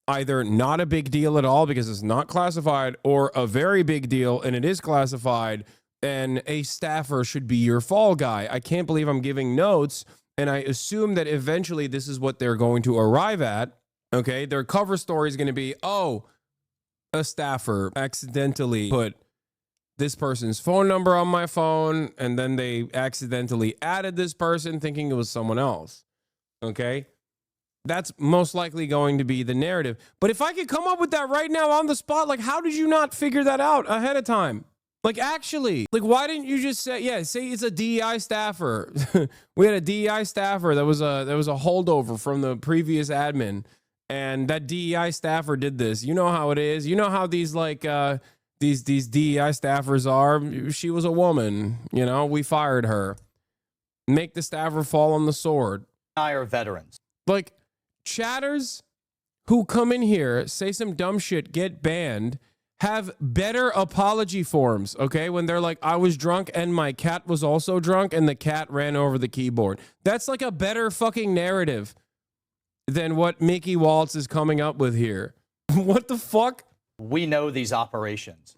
either not a big deal at all because it's not classified, or a very big deal and it is classified, and a staffer should be your fall guy. I can't believe I'm giving notes, and I assume that eventually this is what they're going to arrive at. Okay, their cover story is going to be, a staffer accidentally put this person's phone number on my phone, and then they accidentally added this person thinking it was someone else. Okay? That's most likely going to be the narrative. But if I could come up with that right now on the spot, like, how did you not figure that out ahead of time? Like, actually, like, why didn't you just say, yeah, say it's a DEI staffer. We had a DEI staffer that was a holdover from the previous admin, and that DEI staffer did this. You know how it is. You know how these like these DEI staffers are. She was a woman. You know, we fired her. Make the staffer fall on the sword. I are veterans. Like, chatters who come in here, say some dumb shit, get banned, have better apology forms, okay? When they're like, I was drunk and my cat was also drunk and the cat ran over the keyboard. That's like a better fucking narrative than what Mickey Waltz is coming up with here. What the fuck? We know these operations.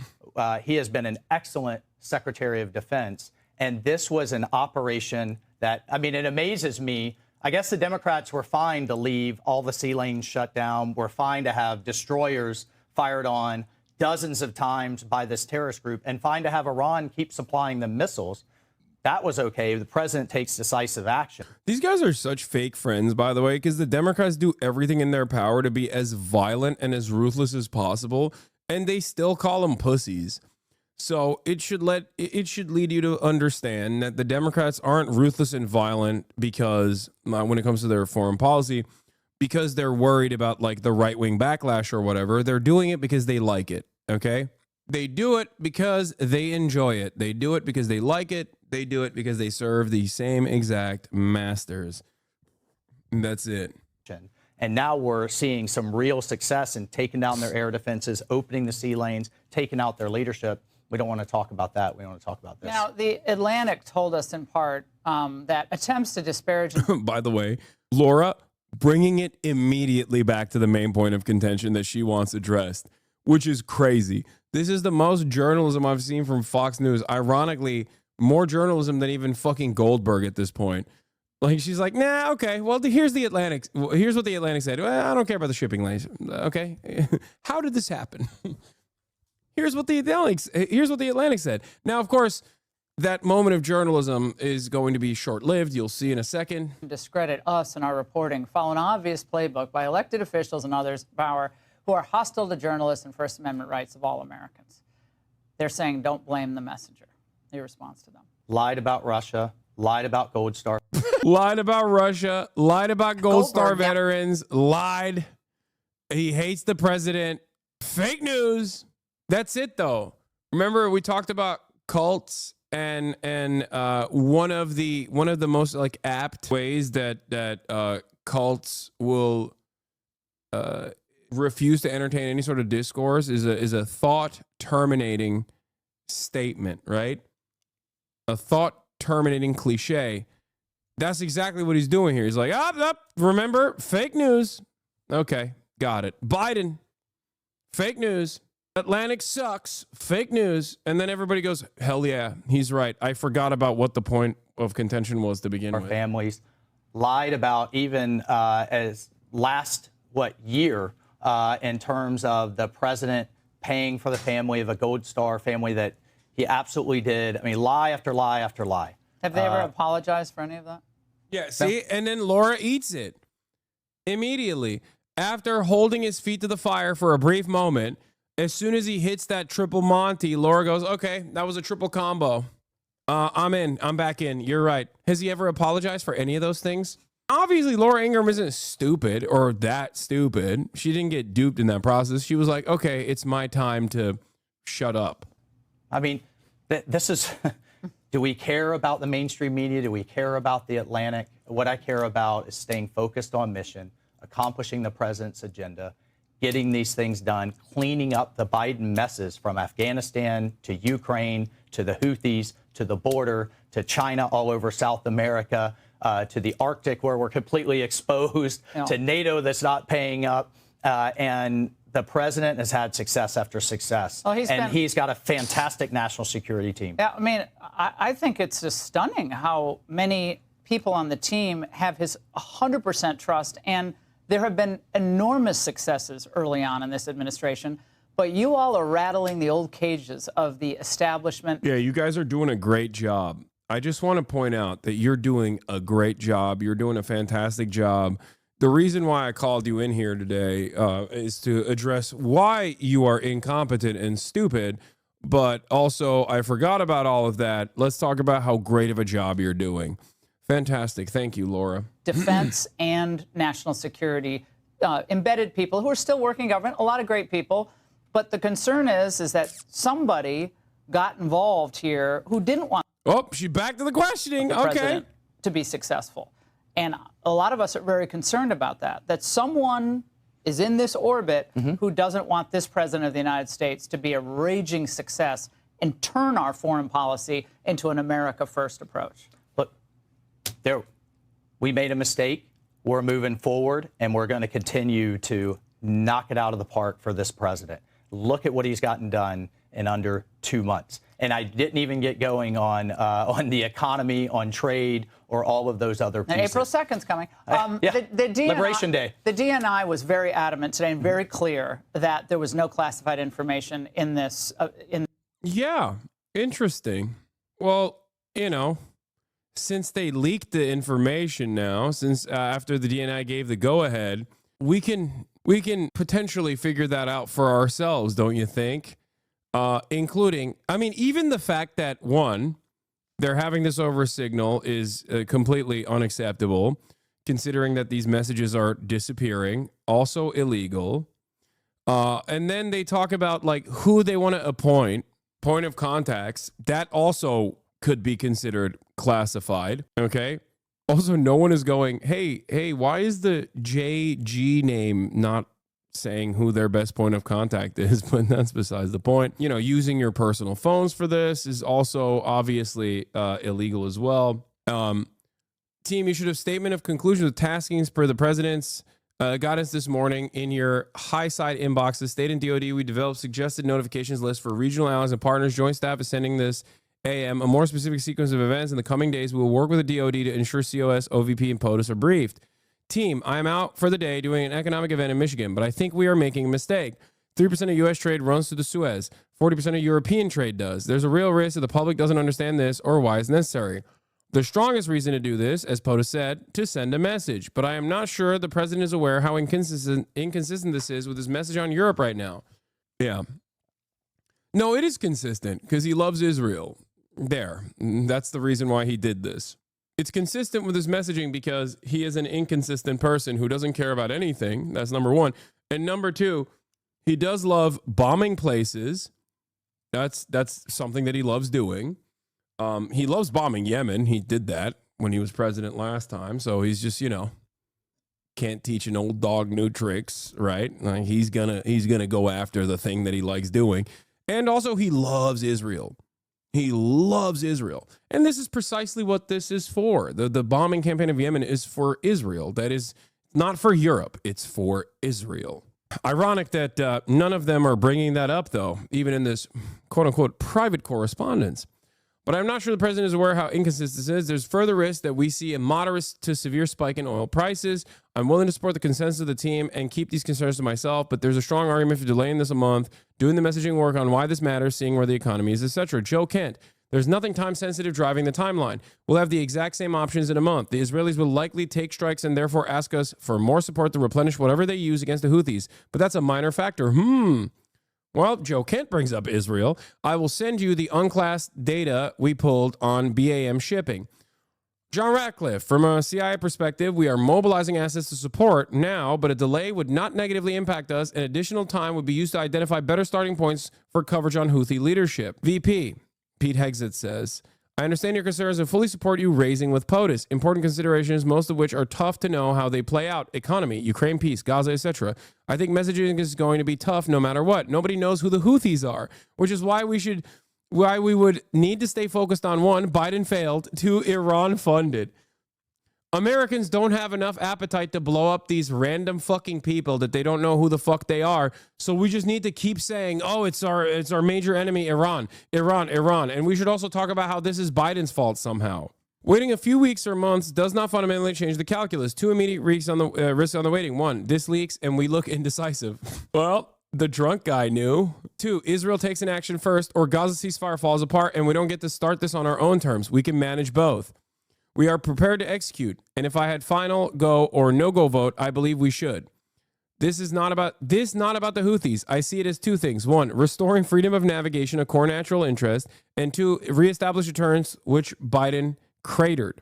He has been an excellent Secretary of Defense, and this was an operation that, I mean, it amazes me. I guess the Democrats were fine to leave all the sea lanes shut down. We're fine to have destroyers fired on dozens of times by this terrorist group, and fine to have Iran keep supplying them missiles. That was okay. The president takes decisive action. These guys are such fake friends, by the way, because the Democrats do everything in their power to be as violent and as ruthless as possible, and they still call them pussies. So it should lead you to understand that the Democrats aren't ruthless and violent because when it comes to their foreign policy, because they're worried about like the right-wing backlash or whatever. They're doing it because they like it, okay? They do it because they enjoy it. They do it because they like it. They do it because they serve the same exact masters. And that's it. And now we're seeing some real success in taking down their air defenses, opening the sea lanes, taking out their leadership. We don't want to talk about that. We want to talk about this. Now, the Atlantic told us in part that attempts to disparage... By the way, Laura bringing it immediately back to the main point of contention that she wants addressed, which is crazy. This is the most journalism I've seen from Fox News. Ironically, more journalism than even fucking Goldberg at this point. Like, she's like, nah, okay, well, here's the Atlantic. Here's what the Atlantic said. Well, I don't care about the shipping lanes. Okay. How did this happen? Here's what the Atlantic said. Now, of course, that moment of journalism is going to be short-lived. You'll see in a second. Discredit us and our reporting, follow an obvious playbook by elected officials and others in power who are hostile to journalists and First Amendment rights of all Americans. They're saying, don't blame the messenger. Your response to them? Lied about Russia, lied about Gold Star. Lied about Russia, lied about Gold Star veterans, lied. He hates the president. Fake news. That's it, though. Remember, we talked about cults. And one of the most like apt ways that cults will refuse to entertain any sort of discourse is a thought terminating statement, right? A thought terminating cliche. That's exactly what he's doing here. He's like, remember, fake news. Okay, got it. Biden, fake news. Atlantic sucks, fake news, and then everybody goes, hell yeah, he's right. I forgot about what the point of contention was to begin with. Our families lied about even as last, year in terms of the president paying for the family of a Gold Star family that he absolutely did. I mean, lie after lie after lie. Have they ever apologized for any of that? Yeah, see? And then Laura eats it immediately. After holding his feet to the fire for a brief moment, as soon as he hits that triple Monty, Laura goes, okay, that was a triple combo. I'm in. I'm back in. You're right. Has he ever apologized for any of those things? Obviously, Laura Ingraham isn't stupid or that stupid. She didn't get duped in that process. She was like, okay, it's my time to shut up. I mean, this is, do we care about the mainstream media? Do we care about the Atlantic? What I care about is staying focused on mission, accomplishing the president's agenda, getting these things done, cleaning up the Biden messes from Afghanistan to Ukraine to the Houthis to the border to China all over South America to the Arctic where we're completely exposed to NATO that's not paying up. And the president has had success after success. Well, he's got a fantastic national security team. Yeah, I mean, I think it's just stunning how many people on the team have his 100% trust, and there have been enormous successes early on in this administration, but you all are rattling the old cages of the establishment. Yeah, you guys are doing a great job. I just want to point out that you're doing a great job. You're doing a fantastic job The reason why I called you in here today is to address why you are incompetent and stupid, but also I forgot about all of that. Let's talk about how great of a job you're doing. Fantastic. Thank you, Laura. Defense and national security, embedded people who are still working in government, a lot of great people. But the concern is that somebody got involved here who didn't want she's back to the questioning. the president to be successful. And a lot of us are very concerned about that someone is in this orbit who doesn't want this president of the United States to be a raging success and turn our foreign policy into an America First approach. Look, we made a mistake. We're moving forward, and we're going to continue to knock it out of the park for this president. Look at what he's gotten done in under 2 months. And I didn't even get going on the economy, on trade, or all of those other pieces. And April 2nd's coming. The DNI, Liberation Day. The DNI was very adamant today and very clear that there was no classified information in this. Yeah, interesting. Well, since they leaked the information now, since after the DNI gave the go-ahead, we can potentially figure that out for ourselves, don't you think? Including, even the fact that, one, they're having this over Signal is completely unacceptable, considering that these messages are disappearing, also illegal. And then they talk about who they want to appoint, point of contacts. That also could be considered classified. Okay. Also, no one is going, hey, why is the JG name not saying who their best point of contact is? But that's besides the point. Using your personal phones for this is also obviously illegal as well. Team, you should have statement of conclusion with taskings per the president's guidance this morning in your high side inbox. The state and DOD, we developed suggested notifications list for regional allies and partners. Joint staff is sending this AM a more specific sequence of events in the coming days. We will work with the DOD to ensure COS, OVP, and POTUS are briefed. Team, I am out for the day doing an economic event in Michigan, but I think we are making a mistake. 3% of U.S. trade runs through the Suez. 40% of European trade does. There's a real risk that the public doesn't understand this or why it's necessary. The strongest reason to do this, as POTUS said, to send a message. But I am not sure the president is aware how inconsistent this is with his message on Europe right now. Yeah. No, it is consistent because he loves Israel. That's the reason why he did this. It's consistent with his messaging because he is an inconsistent person who doesn't care about anything. That's number one. And number two, he does love bombing places. That's something that he loves doing. He loves bombing Yemen. He did that when he was president last time. So he's just, can't teach an old dog new tricks, right? He's gonna go after the thing that he likes doing. And also he loves Israel. He loves Israel. And this is precisely what this is for. The bombing campaign of Yemen is for Israel. That is not for Europe. It's for Israel. Ironic that none of them are bringing that up, though, even in this quote-unquote private correspondence. But I'm not sure the president is aware how inconsistent this is. There's further risk that we see a moderate to severe spike in oil prices. I'm willing to support the consensus of the team and keep these concerns to myself, but there's a strong argument for delaying this a month, doing the messaging work on why this matters, seeing where the economy is, etc. Joe Kent, there's nothing time-sensitive driving the timeline. We'll have the exact same options in a month. The Israelis will likely take strikes and therefore ask us for more support to replenish whatever they use against the Houthis, but that's a minor factor. Well, Joe Kent brings up Israel. I will send you the unclassed data we pulled on BAM shipping. John Ratcliffe, from a CIA perspective, we are mobilizing assets to support now, but a delay would not negatively impact us, and additional time would be used to identify better starting points for coverage on Houthi leadership. VP, Pete Hegseth says, I understand your concerns and fully support you raising with POTUS. Important considerations, most of which are tough to know how they play out. Economy, Ukraine peace, Gaza, etc. I think messaging is going to be tough no matter what. Nobody knows who the Houthis are, which is why we would need to stay focused on 1, Biden failed, 2, Iran funded. Americans don't have enough appetite to blow up these random fucking people that they don't know who the fuck they are. So we just need to keep saying, oh, it's our major enemy, Iran. And we should also talk about how this is Biden's fault somehow. Waiting a few weeks or months does not fundamentally change the calculus. 2 immediate risks on the waiting. 1, this leaks and we look indecisive. Well, the drunk guy knew. 2, Israel takes an action first or Gaza ceasefire falls apart and we don't get to start this on our own terms. We can manage both. We are prepared to execute, and if I had final go or no-go vote, I believe we should. This is not about the Houthis. I see it as two things. One, restoring freedom of navigation, a core natural interest, and two, reestablish deterrence, which Biden cratered.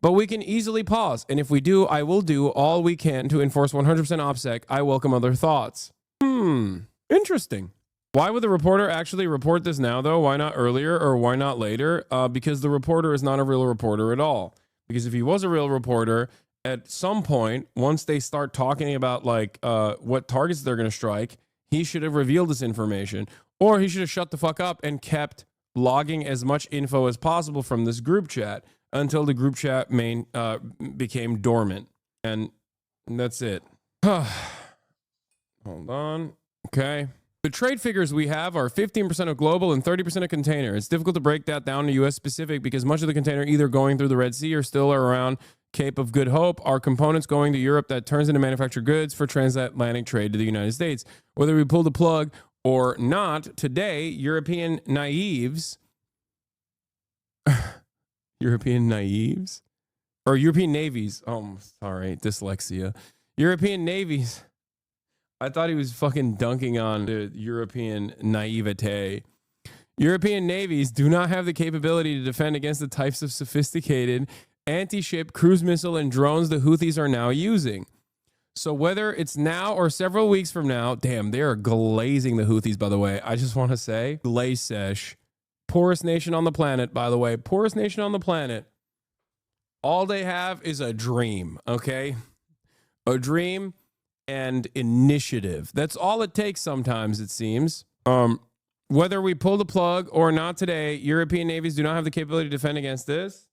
But we can easily pause, and if we do, I will do all we can to enforce 100% OPSEC. I welcome other thoughts. Interesting. Why would the reporter actually report this now, though? Why not earlier, or why not later? Because the reporter is not a real reporter at all. Because if he was a real reporter, at some point, once they start talking about like what targets they're going to strike, he should have revealed this information, or he should have shut the fuck up and kept logging as much info as possible from this group chat until the group chat became dormant. And that's it. Hold on. Okay. The trade figures we have are 15% of global and 30% of container. It's difficult to break that down to U.S. specific because much of the container either going through the Red Sea or still around Cape of Good Hope are components going to Europe that turns into manufactured goods for transatlantic trade to the United States. Whether we pull the plug or not, today, European navies, European navies, oh, sorry, dyslexia. European navies. I thought he was fucking dunking on the European naivete. European navies do not have the capability to defend against the types of sophisticated anti-ship, cruise missile, and drones the Houthis are now using. So whether it's now or several weeks from now, damn, they are glazing the Houthis, by the way. I just want to say, glaze sesh. Poorest nation on the planet, by the way. Poorest nation on the planet. All they have is a dream, okay? A dream and initiative. That's all it takes sometimes, it seems. Whether we pull the plug or not today, European navies do not have the capability to defend against this.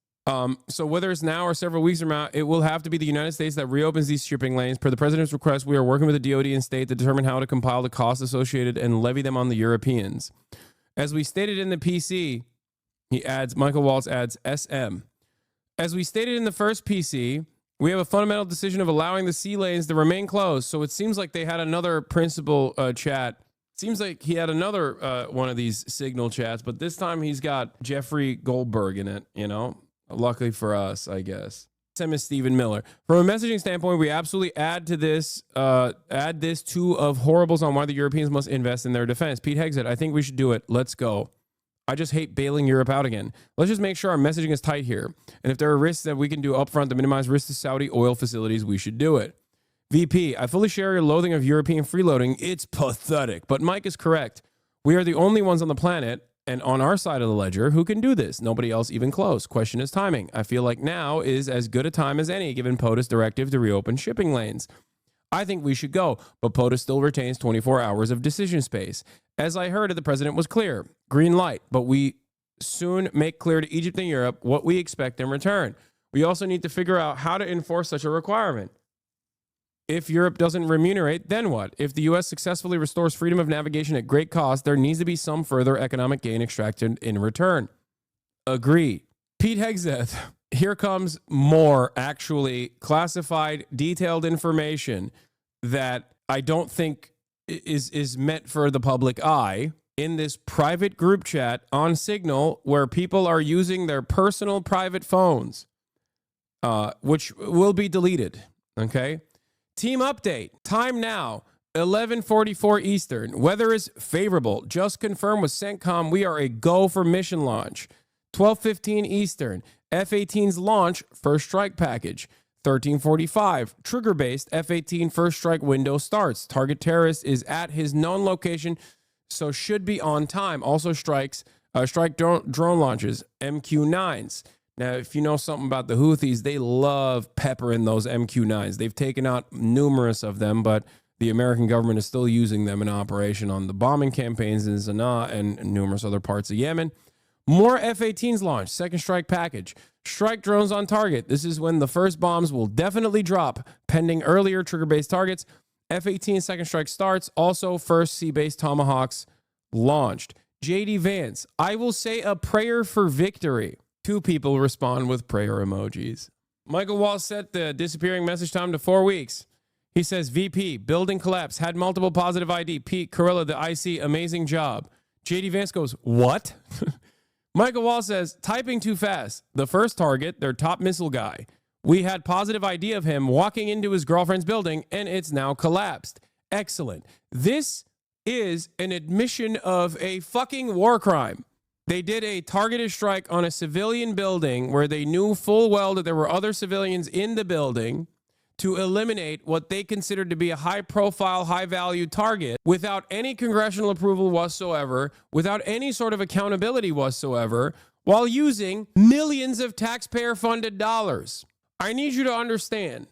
So whether it's now or several weeks from now, it will have to be the United States that reopens these shipping lanes. Per the president's request, we are working with the DoD and state to determine how to compile the costs associated and levy them on the Europeans. As we stated in the PC, Michael Waltz adds SM. As we stated in the first PC, we have a fundamental decision of allowing the sea lanes to remain closed. So it seems like they had another principal chat. Seems like he had another one of these signal chats, but this time he's got Jeffrey Goldberg in it, you know? Luckily for us, I guess. SM is Stephen Miller. From a messaging standpoint, we absolutely add this two of horribles on why the Europeans must invest in their defense. Pete Hegseth, I think we should do it. Let's go. I just hate bailing Europe out again. Let's just make sure our messaging is tight here. And if there are risks that we can do upfront to minimize risks to Saudi oil facilities, we should do it. VP, I fully share your loathing of European freeloading. It's pathetic. But Mike is correct. We are the only ones on the planet and on our side of the ledger who can do this. Nobody else even close. Question is timing. I feel like now is as good a time as any given POTUS directive to reopen shipping lanes. I think we should go, but POTUS still retains 24 hours of decision space. As I heard it, the president was clear. Green light, but we soon make clear to Egypt and Europe what we expect in return. We also need to figure out how to enforce such a requirement. If Europe doesn't remunerate, then what? If the U.S. successfully restores freedom of navigation at great cost, there needs to be some further economic gain extracted in return. Agree. Pete Hegseth, here comes more actually classified, detailed information that I don't think is meant for the public eye in this private group chat on Signal where people are using their personal private phones, which will be deleted, okay? Team update. Time now, 11:44 Eastern. Weather is favorable. Just confirmed with CENTCOM we are a go for mission launch. 12:15 Eastern. F-18's launch, first strike package. 13:45. Trigger-based F-18 first strike window starts. Target terrorist is at his known location, so should be on time. Also strike drone launches. MQ-9s. Now, if you know something about the Houthis, they love peppering those MQ-9s. They've taken out numerous of them, but the American government is still using them in operation on the bombing campaigns in Sanaa and numerous other parts of Yemen. More F-18s launched, second strike package. Strike drones on target. This is when the first bombs will definitely drop, pending earlier trigger-based targets. F-18 second strike starts. Also, first sea-based Tomahawks launched. J.D. Vance, I will say a prayer for victory. 2 people respond with prayer emojis. Michael Waltz set the disappearing message time to 4 weeks. He says, VP, building collapse, had multiple positive ID. Pete, Corella, the IC, amazing job. JD Vance goes, what? Michael Wall says, typing too fast. The first target, their top missile guy. We had positive idea of him walking into his girlfriend's building, and it's now collapsed. Excellent. This is an admission of a fucking war crime. They did a targeted strike on a civilian building where they knew full well that there were other civilians in the building to eliminate what they considered to be a high-profile, high-value target without any congressional approval whatsoever, without any sort of accountability whatsoever, while using millions of taxpayer-funded dollars. I need you to understand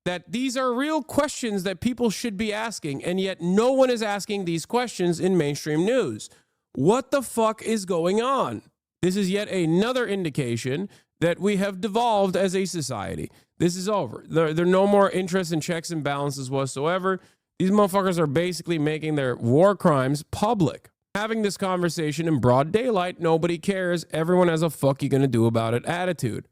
that these are real questions that people should be asking, and yet no one is asking these questions in mainstream news. What the fuck is going on? This is yet another indication that we have devolved as a society. This is over. There are no more interest in checks and balances whatsoever. These motherfuckers are basically making their war crimes public. Having this conversation in broad daylight, nobody cares. Everyone has a fuck you gonna do about it attitude.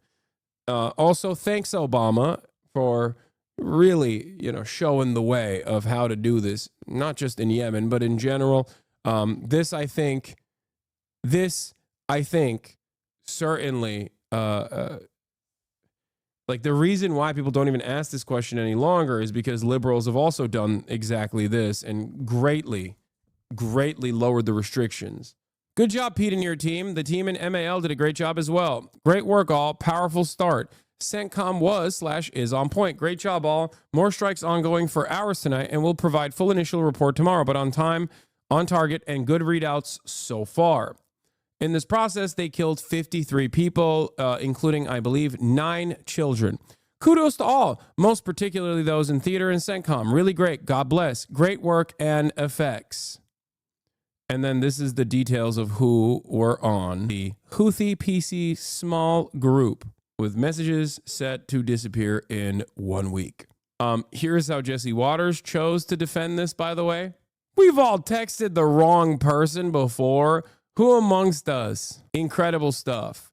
Also, thanks, Obama, for really, showing the way of how to do this, not just in Yemen, but in general. This, I think, certainly, like the reason why people don't even ask this question any longer is because liberals have also done exactly this and greatly lowered the restrictions. Good job, Pete, and your team. The team in MAL did a great job as well. Great work, all. Powerful start. CENTCOM was/is on point. Great job, all. More strikes ongoing for hours tonight, and we'll provide full initial report tomorrow, but on time, on target, and good readouts so far. In this process, they killed 53 people, including, I believe, 9 children. Kudos to all, most particularly those in theater and CENTCOM. Really great. God bless. Great work and effects. And then this is the details of who were on the Houthi PC small group with messages set to disappear in 1 week. Here's how Jesse Waters chose to defend this, by the way. We've all texted the wrong person before. Who amongst us? Incredible stuff.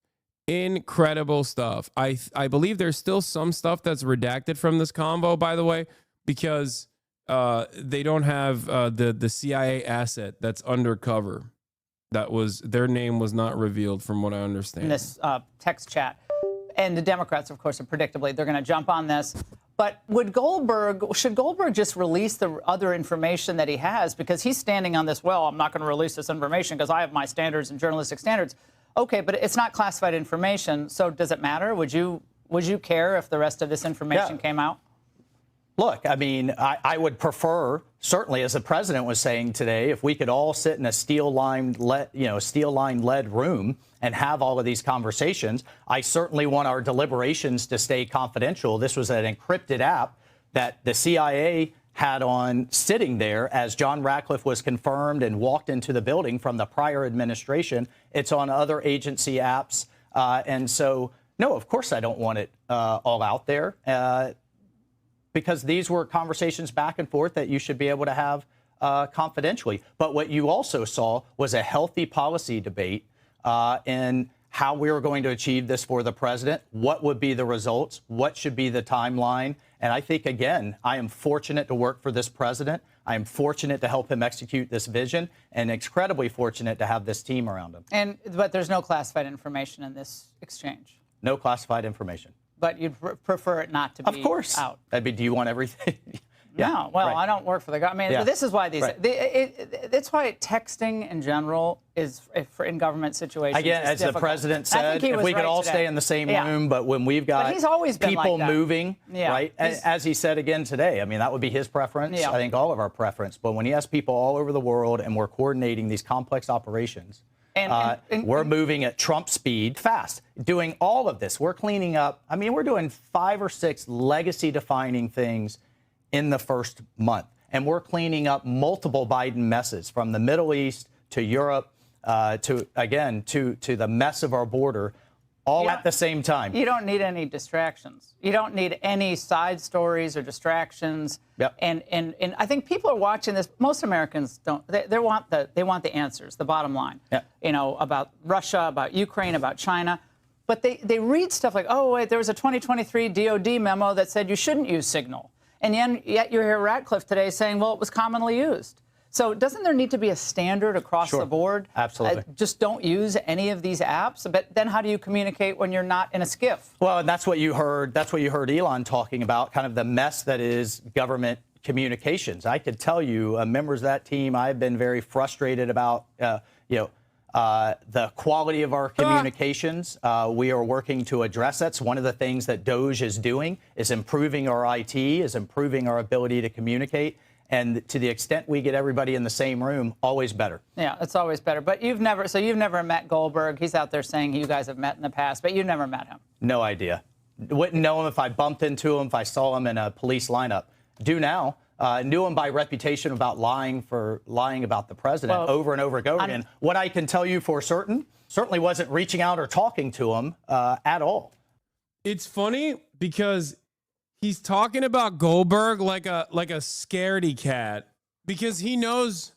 Incredible stuff. I believe there's still some stuff that's redacted from this convo, by the way, because they don't have the CIA asset that's undercover. That was, their name was not revealed from what I understand. In this text chat. And the Democrats, of course, are predictably, they're going to jump on this. But should Goldberg just release the other information that he has? Because he's standing on this, well, I'm not going to release this information because I have my standards and journalistic standards. Okay, but it's not classified information. So does it matter? Would you care if the rest of this information came out? Look, I mean, I would prefer, certainly, as the president was saying today, if we could all sit in a steel-lined lead room and have all of these conversations. I certainly want our deliberations to stay confidential. This was an encrypted app that the CIA had on sitting there as John Ratcliffe was confirmed and walked into the building from the prior administration. It's on other agency apps. And so, no, of course I don't want it all out there. Because these were conversations back and forth that you should be able to have confidentially. But what you also saw was a healthy policy debate in how we were going to achieve this for the president, what would be the results, what should be the timeline. And I think, again, I am fortunate to work for this president. I am fortunate to help him execute this vision and incredibly fortunate to have this team around him. But there's no classified information in this exchange. No classified information. But you'd prefer it not to be out. Of course. That'd be, do you want everything? No, well, right. I don't work for the government. I mean, this is why that's why texting in general is, in government situations, again, as difficult. The president said, if we could all stay in the same room, but when we've got he's always been people like that. moving, right? As he said again today, I mean, that would be his preference. I think all of our preference. But when he has people all over the world and we're coordinating these complex operations, we're moving at Trump speed, fast, doing all of this. We're cleaning up. I mean, we're doing 5 or 6 legacy-defining things in the first month. And we're cleaning up multiple Biden messes from the Middle East to Europe to the mess of our border, all at the same time. You don't need any distractions. You don't need any side stories or distractions. Yep. And I think people are watching this. Most Americans don't. They want the answers, the bottom line. Yep. You know, about Russia, about Ukraine, about China. But they read stuff like, oh, wait, there was a 2023 DOD memo that said you shouldn't use Signal. And yet you hear Ratcliffe today saying, well, it was commonly used. So doesn't there need to be a standard across the board? Absolutely. Just don't use any of these apps. But then how do you communicate when you're not in a skiff? Well, and that's what you heard. That's what you heard Elon talking about, kind of the mess that is government communications. I could tell you, members of that team, I've been very frustrated about, the quality of our communications. We are working to address that. So one of the things that DOJ is doing is improving our IT, is improving our ability to communicate. And to the extent we get everybody in the same room, always better. Yeah, it's always better. But you've never met Goldberg. He's out there saying you guys have met in the past, but you've never met him. No idea. Wouldn't know him if I bumped into him, if I saw him in a police lineup. Do now. Knew him by reputation about lying about the president over and over again. What I can tell you for certain, certainly wasn't reaching out or talking to him at all. It's funny because he's talking about Goldberg like a scaredy cat, because he knows,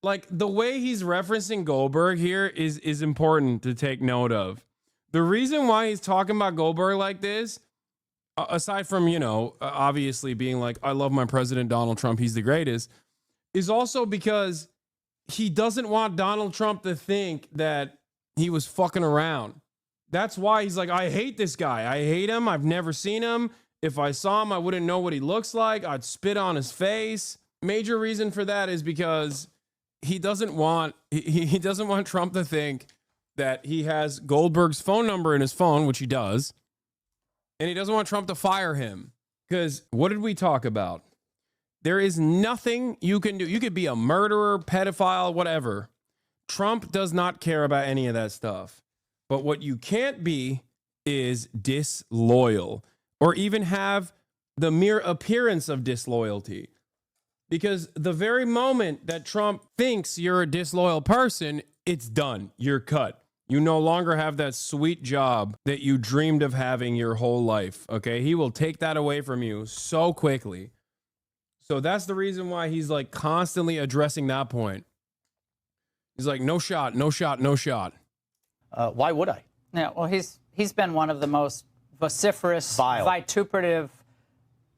like, the way he's referencing Goldberg here is important to take note of. The reason why he's talking about Goldberg like this, aside from, obviously being like, I love my president, Donald Trump, he's the greatest, is also because he doesn't want Donald Trump to think that he was fucking around. That's why he's like, I hate this guy. I hate him. I've never seen him. If I saw him, I wouldn't know what he looks like. I'd spit on his face. Major reason for that is because he doesn't want Trump to think that he has Goldberg's phone number in his phone, which he does. And he doesn't want Trump to fire him. Because what did we talk about? There is nothing you can do. You could be a murderer, pedophile, whatever. Trump does not care about any of that stuff. But what you can't be is disloyal, or even have the mere appearance of disloyalty. Because the very moment that Trump thinks you're a disloyal person, it's done. You're cut. You no longer have that sweet job that you dreamed of having your whole life, okay? He will take that away from you so quickly. So that's the reason why he's like constantly addressing that point. He's like, no shot, no shot, no shot. Why would I? Yeah, well, he's been one of the most vociferous, vituperative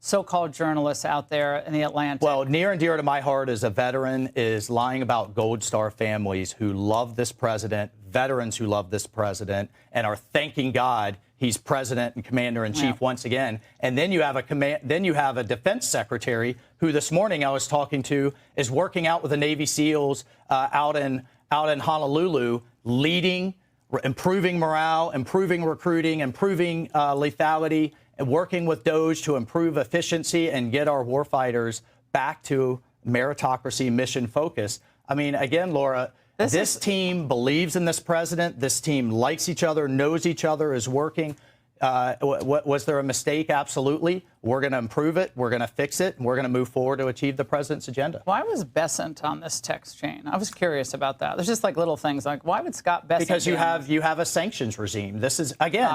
so-called journalists out there in the Atlantic. Well, near and dear to my heart as a veteran is lying about Gold Star families who love this president, veterans who love this president, and are thanking God he's president and commander-in-chief once again. And then you have a defense secretary who this morning I was talking to is working out with the Navy SEALs out in Honolulu, leading, improving morale, improving recruiting, improving lethality, and working with DOJ to improve efficiency and get our warfighters back to meritocracy mission focus. I mean, again, Laura, this team believes in this president. This team likes each other, knows each other, is working. Was there a mistake? Absolutely. We're going to improve it. We're going to fix it. And we're going to move forward to achieve the president's agenda. Why was Bessent on this text chain? I was curious about that. There's just like little things like, why would Scott Bessent? Because you have a sanctions regime. This is, again,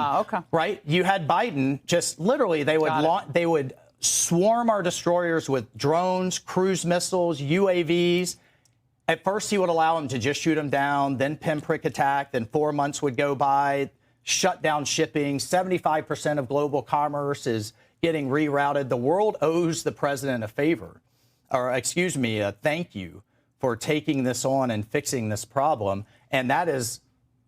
right? You had Biden just literally, they would swarm our destroyers with drones, cruise missiles, UAVs. At first, he would allow them to just shoot them down, then pinprick attack, then 4 months would go by, shut down shipping. 75% of global commerce is getting rerouted. The world owes the president a favor, or excuse me, a thank you for taking this on and fixing this problem. And that is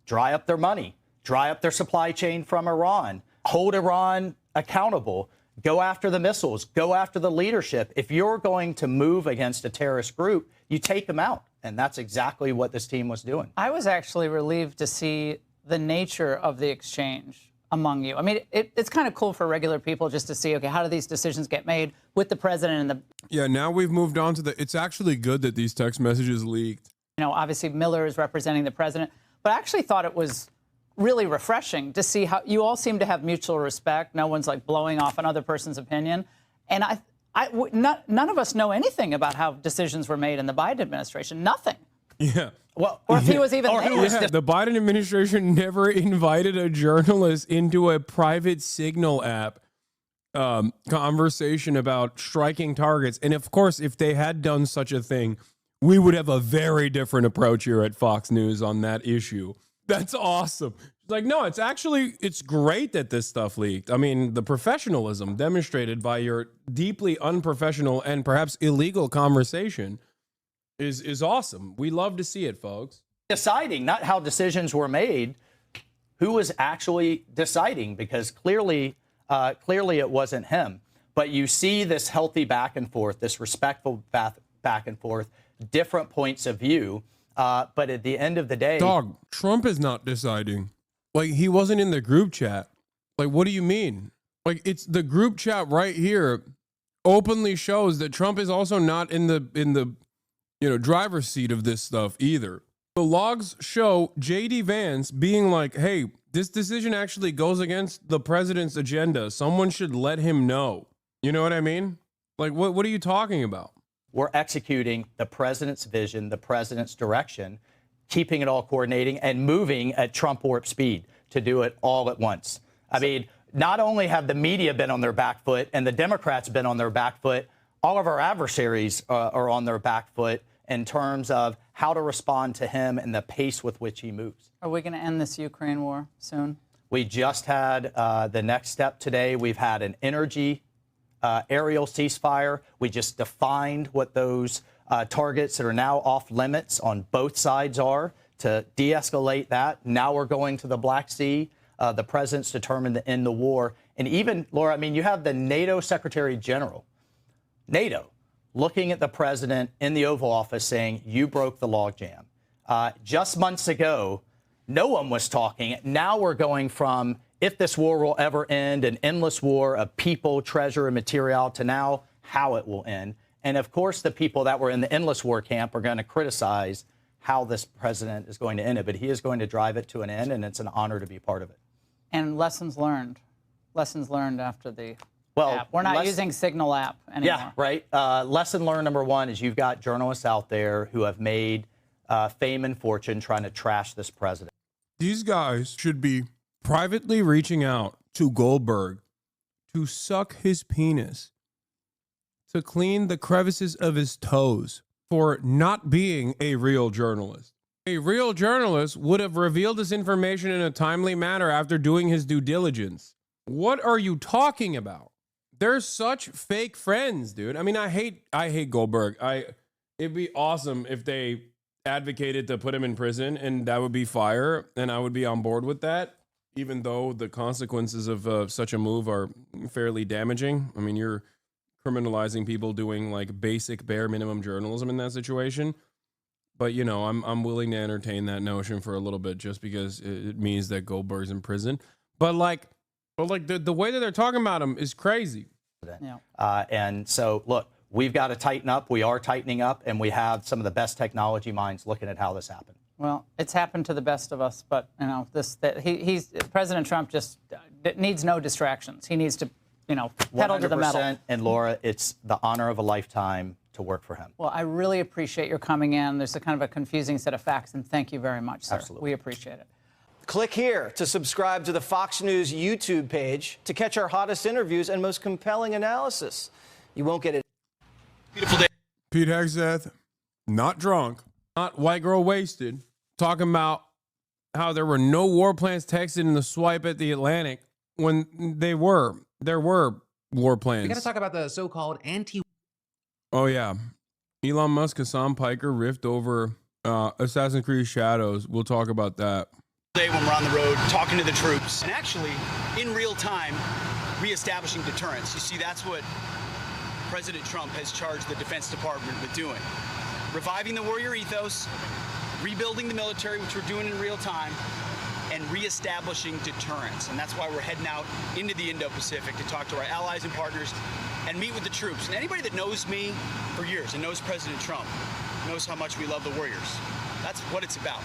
dry up their money, dry up their supply chain from Iran, hold Iran accountable, go after the missiles, go after the leadership. If you're going to move against a terrorist group, you take them out. And that's exactly what this team was doing. I was actually relieved to see the nature of the exchange among you. I mean, it's kind of cool for regular people just to see, okay, how do these decisions get made with the president and the... Yeah, now we've moved on to it's actually good that these text messages leaked. Obviously Miller is representing the president, but I actually thought it was really refreshing to see how you all seem to have mutual respect. No one's like blowing off another person's opinion. And none of us know anything about how decisions were made in the Biden administration. Nothing. Yeah. Well, or if he was even there. The Biden administration never invited a journalist into a private Signal app conversation about striking targets. And of course, if they had done such a thing, we would have a very different approach here at Fox News on that issue. That's awesome. Like, no, it's great that this stuff leaked. I mean, the professionalism demonstrated by your deeply unprofessional and perhaps illegal conversation is awesome. We love to see it, folks. Deciding, not how decisions were made, who was actually deciding, because clearly it wasn't him. But you see this healthy back and forth, this respectful back and forth, different points of view. But at the end of the day, dog, Trump is not deciding. Like, he wasn't in the group chat. Like, what do you mean? Like, it's the group chat right here openly shows that Trump is also not in the driver's seat of this stuff either. The logs show JD Vance being like, hey, this decision actually goes against the president's agenda. Someone should let him know. You know what I mean? Like, what are you talking about? We're executing the president's vision, the president's direction, keeping it all coordinating and moving at Trump warp speed to do it all at once. I mean, not only have the media been on their back foot and the Democrats been on their back foot, all of our adversaries are on their back foot in terms of how to respond to him and the pace with which he moves. Are we going to end this Ukraine war soon? We just had the next step today. We've had an energy aerial ceasefire. We just defined what those targets that are now off limits on both sides are to de-escalate that. Now we're going to the Black Sea. The president's determined to end the war. And even, Laura, I mean, you have the NATO Secretary General, NATO, looking at the president in the Oval Office saying, you broke the logjam. Just months ago, no one was talking. Now we're going from, if this war will ever end, an endless war of people, treasure, and material, to now how it will end. And of course, the people that were in the endless war camp are going to criticize how this president is going to end it. But he is going to drive it to an end, and it's an honor to be part of it. And lessons learned after the app. We're not using Signal app anymore. Yeah, right. Lesson learned number one is you've got journalists out there who have made fame and fortune trying to trash this president. These guys should be privately reaching out to Goldberg to suck his penis, to clean the crevices of his toes for not being a real journalist. A real journalist would have revealed this information in a timely manner after doing his due diligence. What are you talking about? They're such fake friends, dude. I mean, I hate Goldberg. It'd be awesome if they advocated to put him in prison, and that would be fire, and I would be on board with that, even though the consequences of such a move are fairly damaging. I mean, you're criminalizing people doing like basic bare minimum journalism in that situation. But, you know, I'm willing to entertain that notion for a little bit just because it means that Goldberg's in prison. But the way that they're talking about him is crazy. Yeah. And so, look, we've got to tighten up. We are tightening up, and we have some of the best technology minds looking at how this happened. Well, it's happened to the best of us, but you know, President Trump just needs no distractions. He needs to, pedal to the metal. And Laura, it's the honor of a lifetime to work for him. Well, I really appreciate your coming in. There's a kind of a confusing set of facts, and thank you very much, sir. Absolutely. We appreciate it. Click here to subscribe to the Fox News YouTube page to catch our hottest interviews and most compelling analysis. You won't get it. Beautiful day. Pete Hegseth, not drunk, not white girl wasted, talking about how there were no war plans texted in the swipe at the Atlantic when there were war plans. We got to talk about the so-called anti. Oh yeah, Elon Musk, Hassan Piker rift over Assassin's Creed Shadows. We'll talk about that. When we're on the road talking to the troops and actually in real time reestablishing deterrence. You see, that's what President Trump has charged the Defense Department with doing. Reviving the warrior ethos, rebuilding the military, which we're doing in real time, and reestablishing deterrence. And that's why we're heading out into the Indo-Pacific to talk to our allies and partners and meet with the troops. And anybody that knows me for years and knows President Trump knows how much we love the warriors. That's what it's about.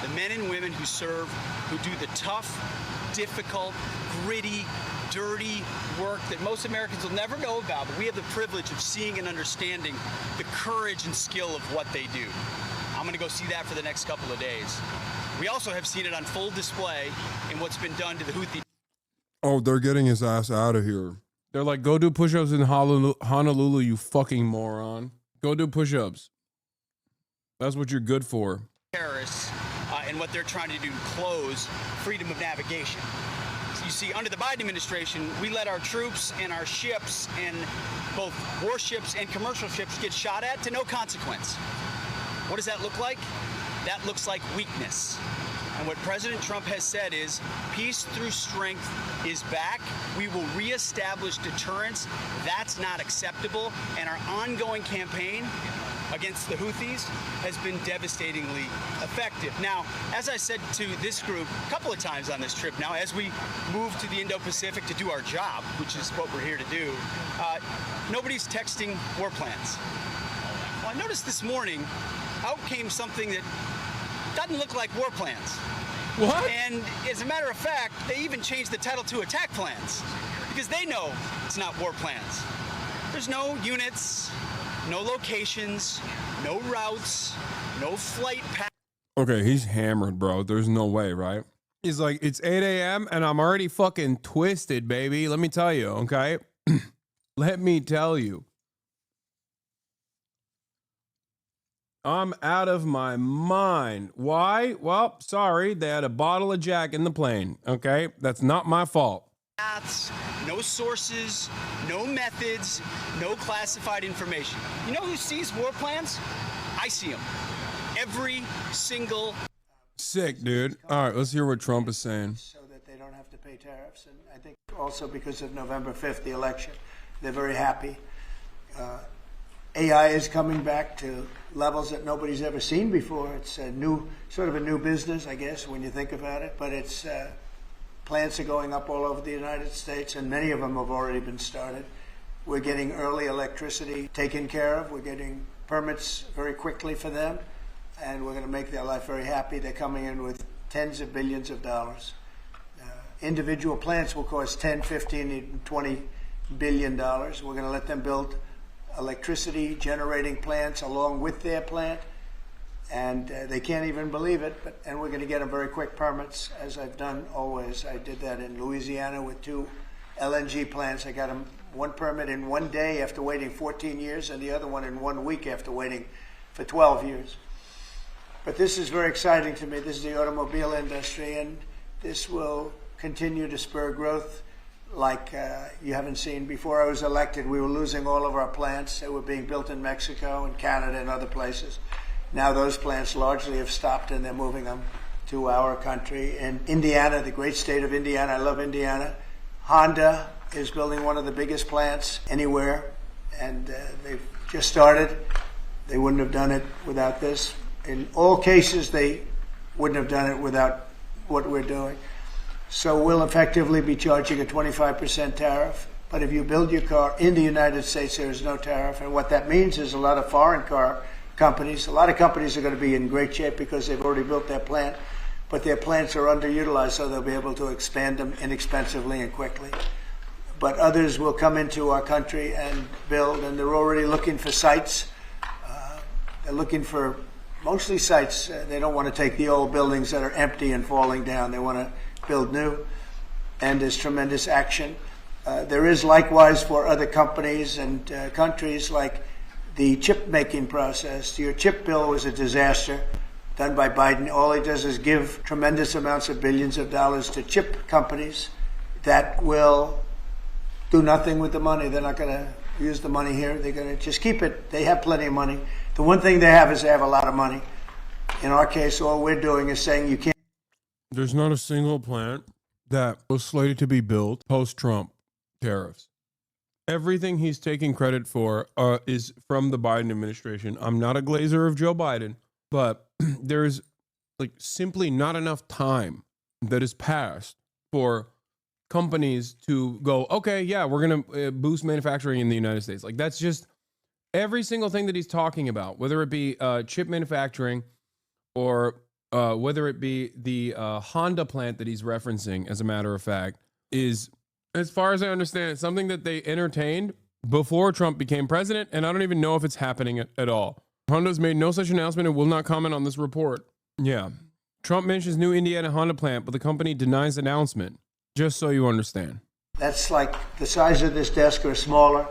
The men and women who serve, who do the tough, difficult, gritty, dirty work that most Americans will never know about, but we have the privilege of seeing and understanding the courage and skill of what they do. I'm going to go see that for the next couple of days. We also have seen it on full display in what's been done to the Houthi. Oh, they're getting his ass out of here. They're like, go do push-ups in Honolulu, you fucking moron. Go do push-ups. That's what you're good for. Terrorists and what they're trying to do to close freedom of navigation. So you see, under the Biden administration, we let our troops and our ships and both warships and commercial ships get shot at to no consequence. What does that look like? That looks like weakness. And what President Trump has said is peace through strength is back. We will reestablish deterrence. That's not acceptable. And our ongoing campaign against the Houthis has been devastatingly effective. Now, as I said to this group a couple of times on this trip now, as we move to the Indo-Pacific to do our job, which is what we're here to do, nobody's texting war plans. Well, I noticed this morning out came something that doesn't look like war plans. What? And as a matter of fact, they even changed the title to attack plans because they know it's not war plans. There's no units, no locations, no routes, no flight paths. Okay, he's hammered, bro. There's no way, right? He's like, it's 8 a.m. and I'm already fucking twisted, baby. Let me tell you, okay? Let me tell you. I'm out of my mind. Why? Well, sorry, they had a bottle of Jack in the plane, okay? That's not my fault. No sources, no methods, no classified information. You know who sees war plans? I see them. Every single. Sick, dude. All right, let's hear what Trump is saying. So that they don't have to pay tariffs. And I think also because of November 5th, the election, they're very happy. AI is coming back to levels that nobody's ever seen before. It's a new, sort of a new business, I guess, when you think about it. But it's plants are going up all over the United States, and many of them have already been started. We're getting early electricity taken care of. We're getting permits very quickly for them, and we're going to make their life very happy. They're coming in with tens of billions of dollars. Individual plants will cost 10, 15, even 20 billion dollars. We're going to let them build electricity generating plants along with their plant, and they can't even believe it, and we're going to get them very quick permits, as I've done always. I did that in Louisiana with 2 LNG plants. I got them one permit in 1 day after waiting 14 years and the other one in 1 week after waiting for 12 years. But this is very exciting to me. This is the automobile industry, and this will continue to spur growth like you haven't seen. Before I was elected, we were losing all of our plants. They were being built in Mexico and Canada and other places. Now those plants largely have stopped, and they're moving them to our country. In Indiana, the great state of Indiana, I love Indiana, Honda is building one of the biggest plants anywhere, and they've just started. They wouldn't have done it without this. In all cases, they wouldn't have done it without what we're doing. So we'll effectively be charging a 25% tariff. But if you build your car in the United States, there is no tariff. And what that means is a lot of foreign car companies, a lot of companies are going to be in great shape because they've already built their plant, but their plants are underutilized, so they'll be able to expand them inexpensively and quickly. But others will come into our country and build, and they're already looking for sites. They're looking for mostly sites. They don't want to take the old buildings that are empty and falling down. They want to build new, and there's tremendous action. There is likewise for other companies and countries, like the chip making process. Your chip bill was a disaster done by Biden. All he does is give tremendous amounts of billions of dollars to chip companies that will do nothing with the money. They're not going to use the money here. They're going to just keep it. They have plenty of money. The one thing they have is they have a lot of money. In our case, all we're doing is saying you can't. There's not a single plant that was slated to be built post-Trump tariffs. Everything he's taking credit for is from the Biden administration. I'm not a glazer of Joe Biden, but there's like simply not enough time that has passed for companies to go, okay, yeah, we're going to boost manufacturing in the United States. Like, that's just every single thing that he's talking about, whether it be chip manufacturing or whether it be the Honda plant that he's referencing, as a matter of fact, is, as far as I understand, it's something that they entertained before Trump became president, and I don't even know if it's happening at all. Honda's made no such announcement and will not comment on this report. Yeah. Trump mentions new Indiana Honda plant, but the company denies announcement, just so you understand. That's like the size of this desk or smaller,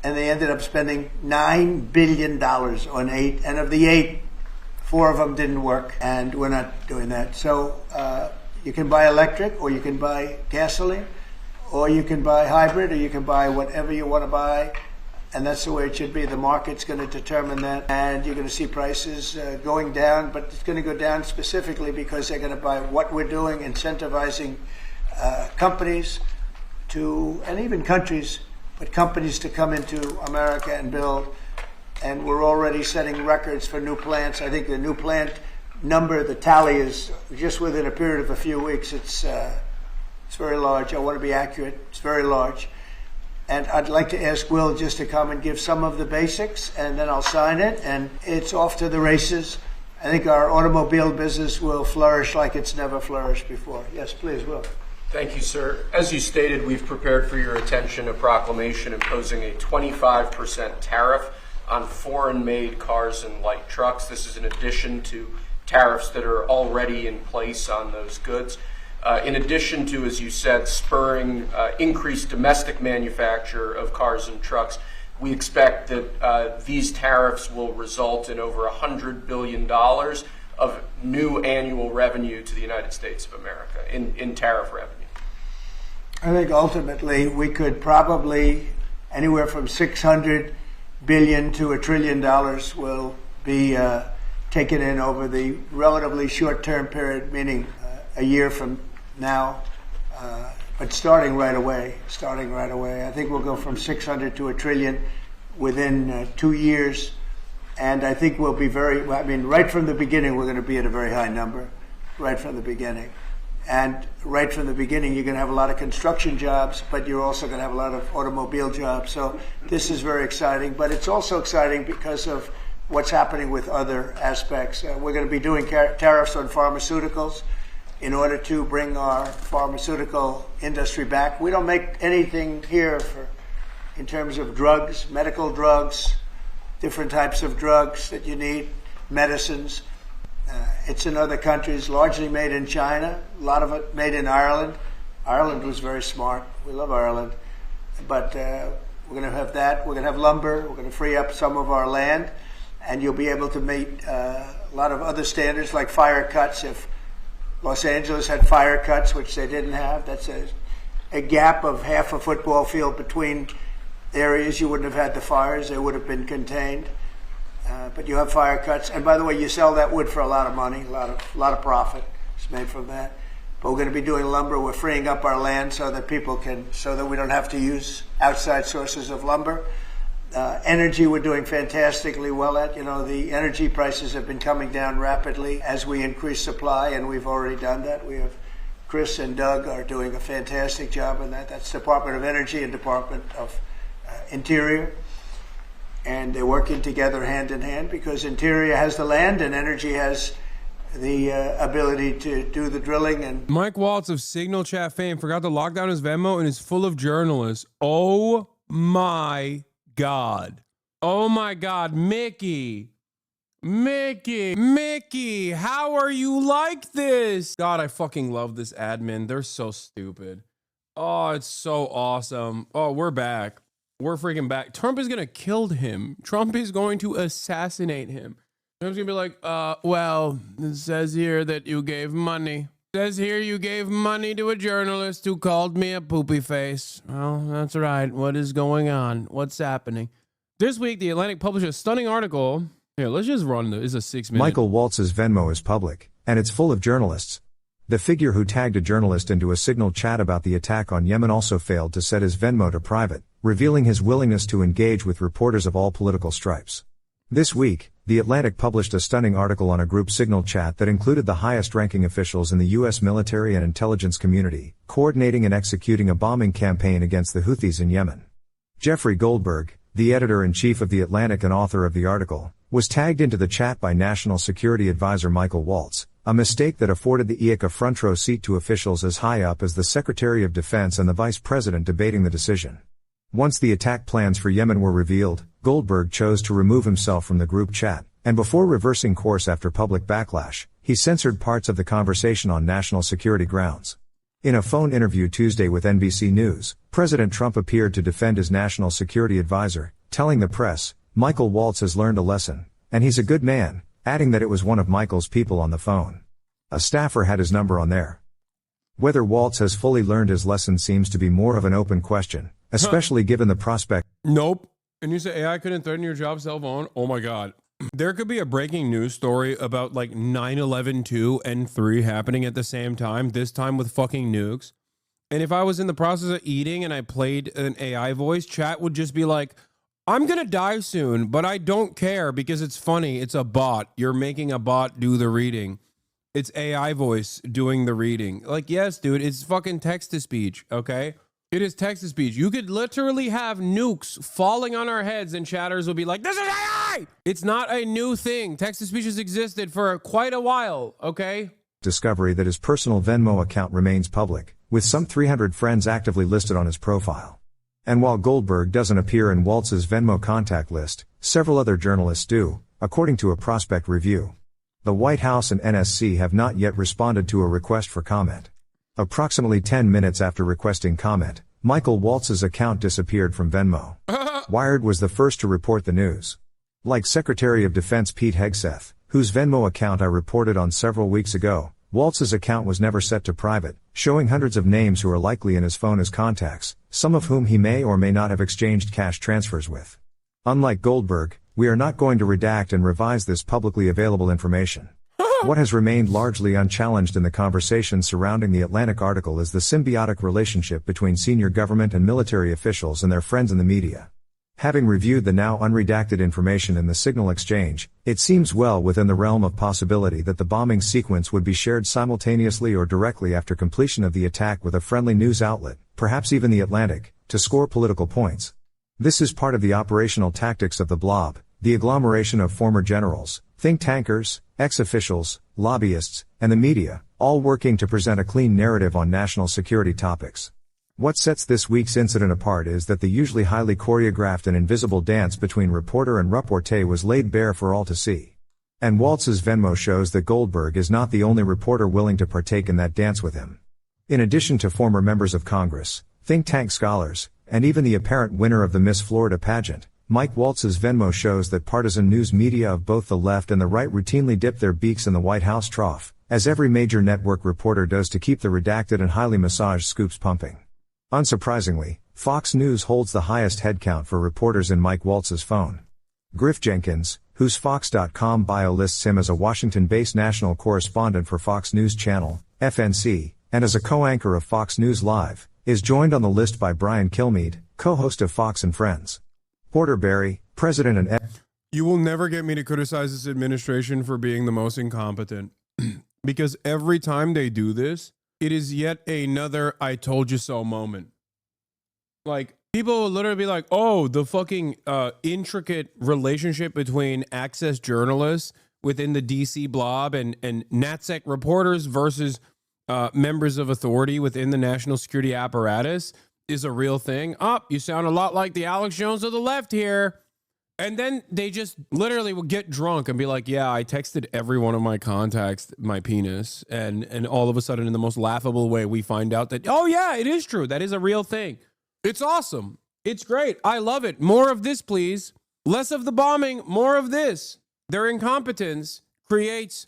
and they ended up spending $9 billion on 8, and of the 8, 4 of them didn't work, and we're not doing that. So you can buy electric, or you can buy gasoline, or you can buy hybrid, or you can buy whatever you want to buy, and that's the way it should be. The market's going to determine that, and you're going to see prices going down, but it's going to go down specifically because they're going to buy what we're doing, incentivizing companies to, and even countries, but companies to come into America and build. And we're already setting records for new plants. I think the new plant number, the tally is just within a period of a few weeks. It's very large. I want to be accurate. It's very large. And I'd like to ask Will just to come and give some of the basics, and then I'll sign it, and it's off to the races. I think our automobile business will flourish like it's never flourished before. Yes, please, Will. Thank you, sir. As you stated, we've prepared for your attention a proclamation imposing a 25% tariff on foreign-made cars and light trucks. This is in addition to tariffs that are already in place on those goods. In addition to, as you said, spurring increased domestic manufacture of cars and trucks, we expect that these tariffs will result in over $100 billion of new annual revenue to the United States of America in tariff revenue. I think ultimately we could probably anywhere from $600 billion to $1 trillion will be taken in over the relatively short-term period, meaning a year from now, but starting right away. I think we'll go from 600 to $1 trillion within 2 years, and I think we'll be right from the beginning, we're going to be at a very high number, right from the beginning. And right from the beginning, you're going to have a lot of construction jobs, but you're also going to have a lot of automobile jobs. So this is very exciting, but it's also exciting because of what's happening with other aspects. We're going to be doing tariffs on pharmaceuticals in order to bring our pharmaceutical industry back. We don't make anything here in terms of drugs, medical drugs, different types of drugs that you need, medicines. It's in other countries, largely made in China, a lot of it made in Ireland. Ireland was very smart. We love Ireland. But we're going to have that. We're going to have lumber. We're going to free up some of our land. And you'll be able to meet a lot of other standards like fire cuts. If Los Angeles had fire cuts, which they didn't have, that's a gap of half a football field between areas. You wouldn't have had the fires. They would have been contained. But you have fire cuts, and by the way, you sell that wood for a lot of money, a lot of profit is made from that. But we're going to be doing lumber. We're freeing up our land so that we don't have to use outside sources of lumber. Energy, we're doing fantastically well at. The energy prices have been coming down rapidly as we increase supply, and we've already done that. We have Chris and Doug are doing a fantastic job in that. That's Department of Energy and Department of Interior. And they're working together hand in hand because Interior has the land and Energy has the ability to do the drilling. And Mike Waltz of Signal Chat fame forgot to lock down his Venmo and is full of journalists. Oh my God. Oh my God. Mickey, how are you like this? God, I fucking love this admin. They're so stupid. Oh, it's so awesome. Oh, we're back. We're freaking back. Trump is going to kill him. Trump is going to assassinate him. Trump's going to be like, well, it says here that you gave money. It says here you gave money to a journalist who called me a poopy face. Well, that's right. What is going on? What's happening? This week, The Atlantic published a stunning article. Here, let's just run this. It's a 6-minute. Michael Waltz's Venmo is public, and it's full of journalists. The figure who tagged a journalist into a Signal chat about the attack on Yemen also failed to set his Venmo to private, revealing his willingness to engage with reporters of all political stripes. This week, The Atlantic published a stunning article on a group Signal chat that included the highest-ranking officials in the U.S. military and intelligence community, coordinating and executing a bombing campaign against the Houthis in Yemen. Jeffrey Goldberg, the editor-in-chief of The Atlantic and author of the article, was tagged into the chat by National Security Advisor Michael Waltz, a mistake that afforded the IAC a front-row seat to officials as high up as the Secretary of Defense and the Vice President debating the decision. Once the attack plans for Yemen were revealed, Goldberg chose to remove himself from the group chat, and before reversing course after public backlash, he censored parts of the conversation on national security grounds. In a phone interview Tuesday with NBC News, President Trump appeared to defend his national security advisor, telling the press, Michael Waltz has learned a lesson, and he's a good man, adding that it was one of Michael's people on the phone. A staffer had his number on there. Whether Waltz has fully learned his lesson seems to be more of an open question, especially given the prospect. Nope. And you say AI couldn't threaten your job cell phone? Oh my God. There could be a breaking news story about like 9/11/2 and 3 happening at the same time, this time with fucking nukes. And if I was in the process of eating and I played an AI voice, chat would just be like, I'm going to die soon, but I don't care because it's funny. It's a bot. You're making a bot do the reading. It's AI voice doing the reading. Like, yes, dude, it's fucking text to speech, okay? It is text to speech. You could literally have nukes falling on our heads and chatters will be like, this is AI! It's not a new thing. Text to speech has existed for quite a while, okay? Discovery that his personal Venmo account remains public, with some 300 friends actively listed on his profile. And while Goldberg doesn't appear in Waltz's Venmo contact list, several other journalists do, according to a prospect review. The White House and NSC have not yet responded to a request for comment. Approximately 10 minutes after requesting comment, Michael Waltz's account disappeared from Venmo. Wired was the first to report the news. Like Secretary of Defense Pete Hegseth, whose Venmo account I reported on several weeks ago, Waltz's account was never set to private, showing hundreds of names who are likely in his phone as contacts, some of whom he may or may not have exchanged cash transfers with. Unlike Goldberg, we are not going to redact and revise this publicly available information. What has remained largely unchallenged in the conversation surrounding the Atlantic article is the symbiotic relationship between senior government and military officials and their friends in the media. Having reviewed the now unredacted information in the signal exchange, it seems well within the realm of possibility that the bombing sequence would be shared simultaneously or directly after completion of the attack with a friendly news outlet, perhaps even the Atlantic, to score political points. This is part of the operational tactics of the blob, the agglomeration of former generals, think tankers, ex-officials, lobbyists, and the media, all working to present a clean narrative on national security topics. What sets this week's incident apart is that the usually highly choreographed and invisible dance between reporter and reporter was laid bare for all to see. And Waltz's Venmo shows that Goldberg is not the only reporter willing to partake in that dance with him. In addition to former members of Congress, think tank scholars, and even the apparent winner of the Miss Florida pageant, Mike Waltz's Venmo shows that partisan news media of both the left and the right routinely dip their beaks in the White House trough, as every major network reporter does to keep the redacted and highly massaged scoops pumping. Unsurprisingly, Fox News holds the highest headcount for reporters in Mike Waltz's phone. Griff Jenkins, whose Fox.com bio lists him as a Washington-based national correspondent for Fox News Channel, FNC, and as a co-anchor of Fox News Live, is joined on the list by Brian Kilmeade, co-host of Fox and Friends. Porter Berry, president and You will never get me to criticize this administration for being the most incompetent. Because every time they do this, it is yet another I told you so moment. Like, people will literally be like, oh, the fucking intricate relationship between access journalists within the DC blob and NatSec reporters versus members of authority within the national security apparatus is a real thing. You sound a lot like the Alex Jones of the left here. And then they just literally will get drunk and be like, yeah, I texted every one of my contacts my penis. And all of a sudden, in the most laughable way, we find out that, oh, yeah, it is true. That is a real thing. It's awesome. It's great. I love it. More of this, please. Less of the bombing, more of this. Their incompetence creates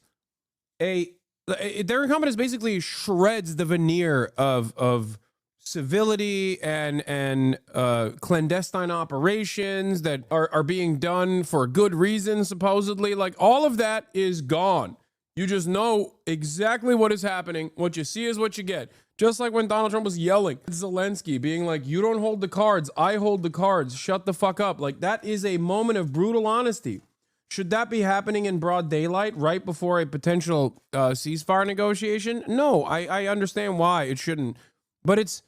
their incompetence basically shreds the veneer of civility and clandestine operations that are being done for good reasons, supposedly. Like, all of that is gone. You just know exactly what is happening. What you see is what you get. Just like when Donald Trump was yelling at Zelensky, being like, you don't hold the cards, I hold the cards, shut the fuck up. Like, that is a moment of brutal honesty. Should that be happening in broad daylight right before a potential ceasefire negotiation? No, I understand why it shouldn't. But it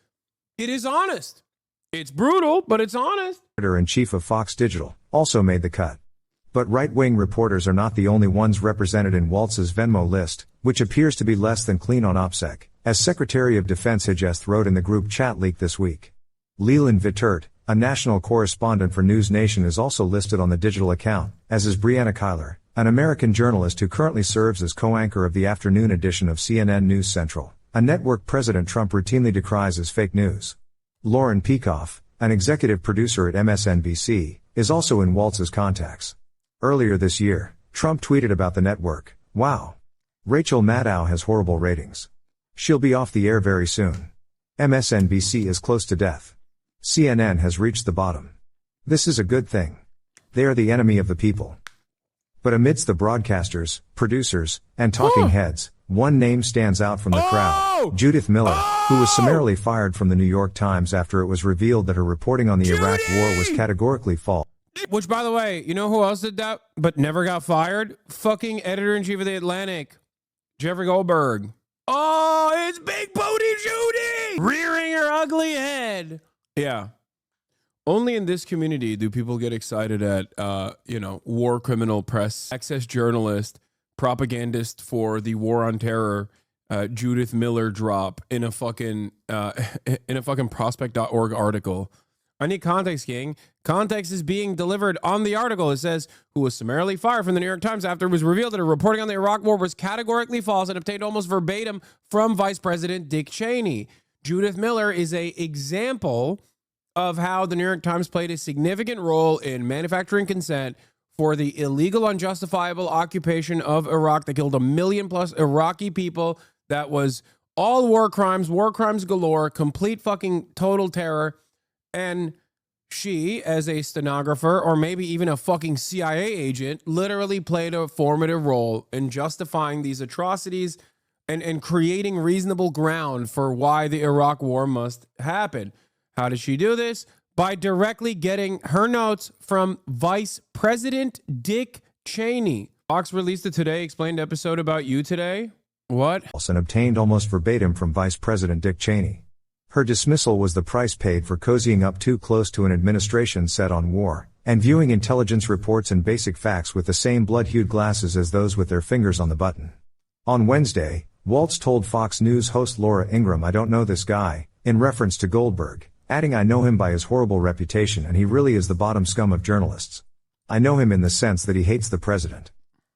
is honest. It's brutal, but it's honest. Editor-in-chief of Fox Digital, also made the cut. But right-wing reporters are not the only ones represented in Waltz's Venmo list, which appears to be less than clean on OPSEC, as Secretary of Defense Hegseth wrote in the group chat leak this week. Leland Vittert, a national correspondent for News Nation, is also listed on the digital account, as is Brianna Keilar, an American journalist who currently serves as co-anchor of the afternoon edition of CNN News Central, a network President Trump routinely decries as fake news. Lauren Peikoff, an executive producer at MSNBC, is also in Waltz's contacts. Earlier this year, Trump tweeted about the network, "Wow. Rachel Maddow has horrible ratings. She'll be off the air very soon. MSNBC is close to death. CNN has reached the bottom." This is a good thing. They are the enemy of the people. But amidst the broadcasters, producers, and talking heads, one name stands out from the crowd. Judith Miller, who was summarily fired from the New York Times after it was revealed that her reporting on the Iraq War was categorically false. Which, by the way, you know who else did that but never got fired? Fucking editor-in-chief of The Atlantic, Jeffrey Goldberg. Oh, it's Big Booty Judy! Rearing her ugly head. Yeah. Only in this community do people get excited at, war criminal press, excess journalist, propagandist for the war on terror, Judith Miller drop in a fucking prospect.org article. I need context, King. Context is being delivered on the article. It says, who was summarily fired from the New York Times after it was revealed that her reporting on the Iraq War was categorically false and obtained almost verbatim from Vice President Dick Cheney. Judith Miller is an example of how the New York Times played a significant role in manufacturing consent for the illegal, unjustifiable occupation of Iraq that killed 1 million plus Iraqi people. That was all war crimes galore, complete fucking total terror. And she, as a stenographer or maybe even a fucking CIA agent, literally played a formative role in justifying these atrocities and creating reasonable ground for why the Iraq War must happen. How did she do this? By directly getting her notes from Vice President Dick Cheney. Fox released a Today Explained episode about you today. What? And obtained almost verbatim from Vice President Dick Cheney. Her dismissal was the price paid for cozying up too close to an administration set on war, and viewing intelligence reports and basic facts with the same blood-hued glasses as those with their fingers on the button. On Wednesday, Waltz told Fox News host Laura Ingraham, "I don't know this guy," in reference to Goldberg, adding, "I know him by his horrible reputation and he really is the bottom scum of journalists. I know him in the sense that he hates the president.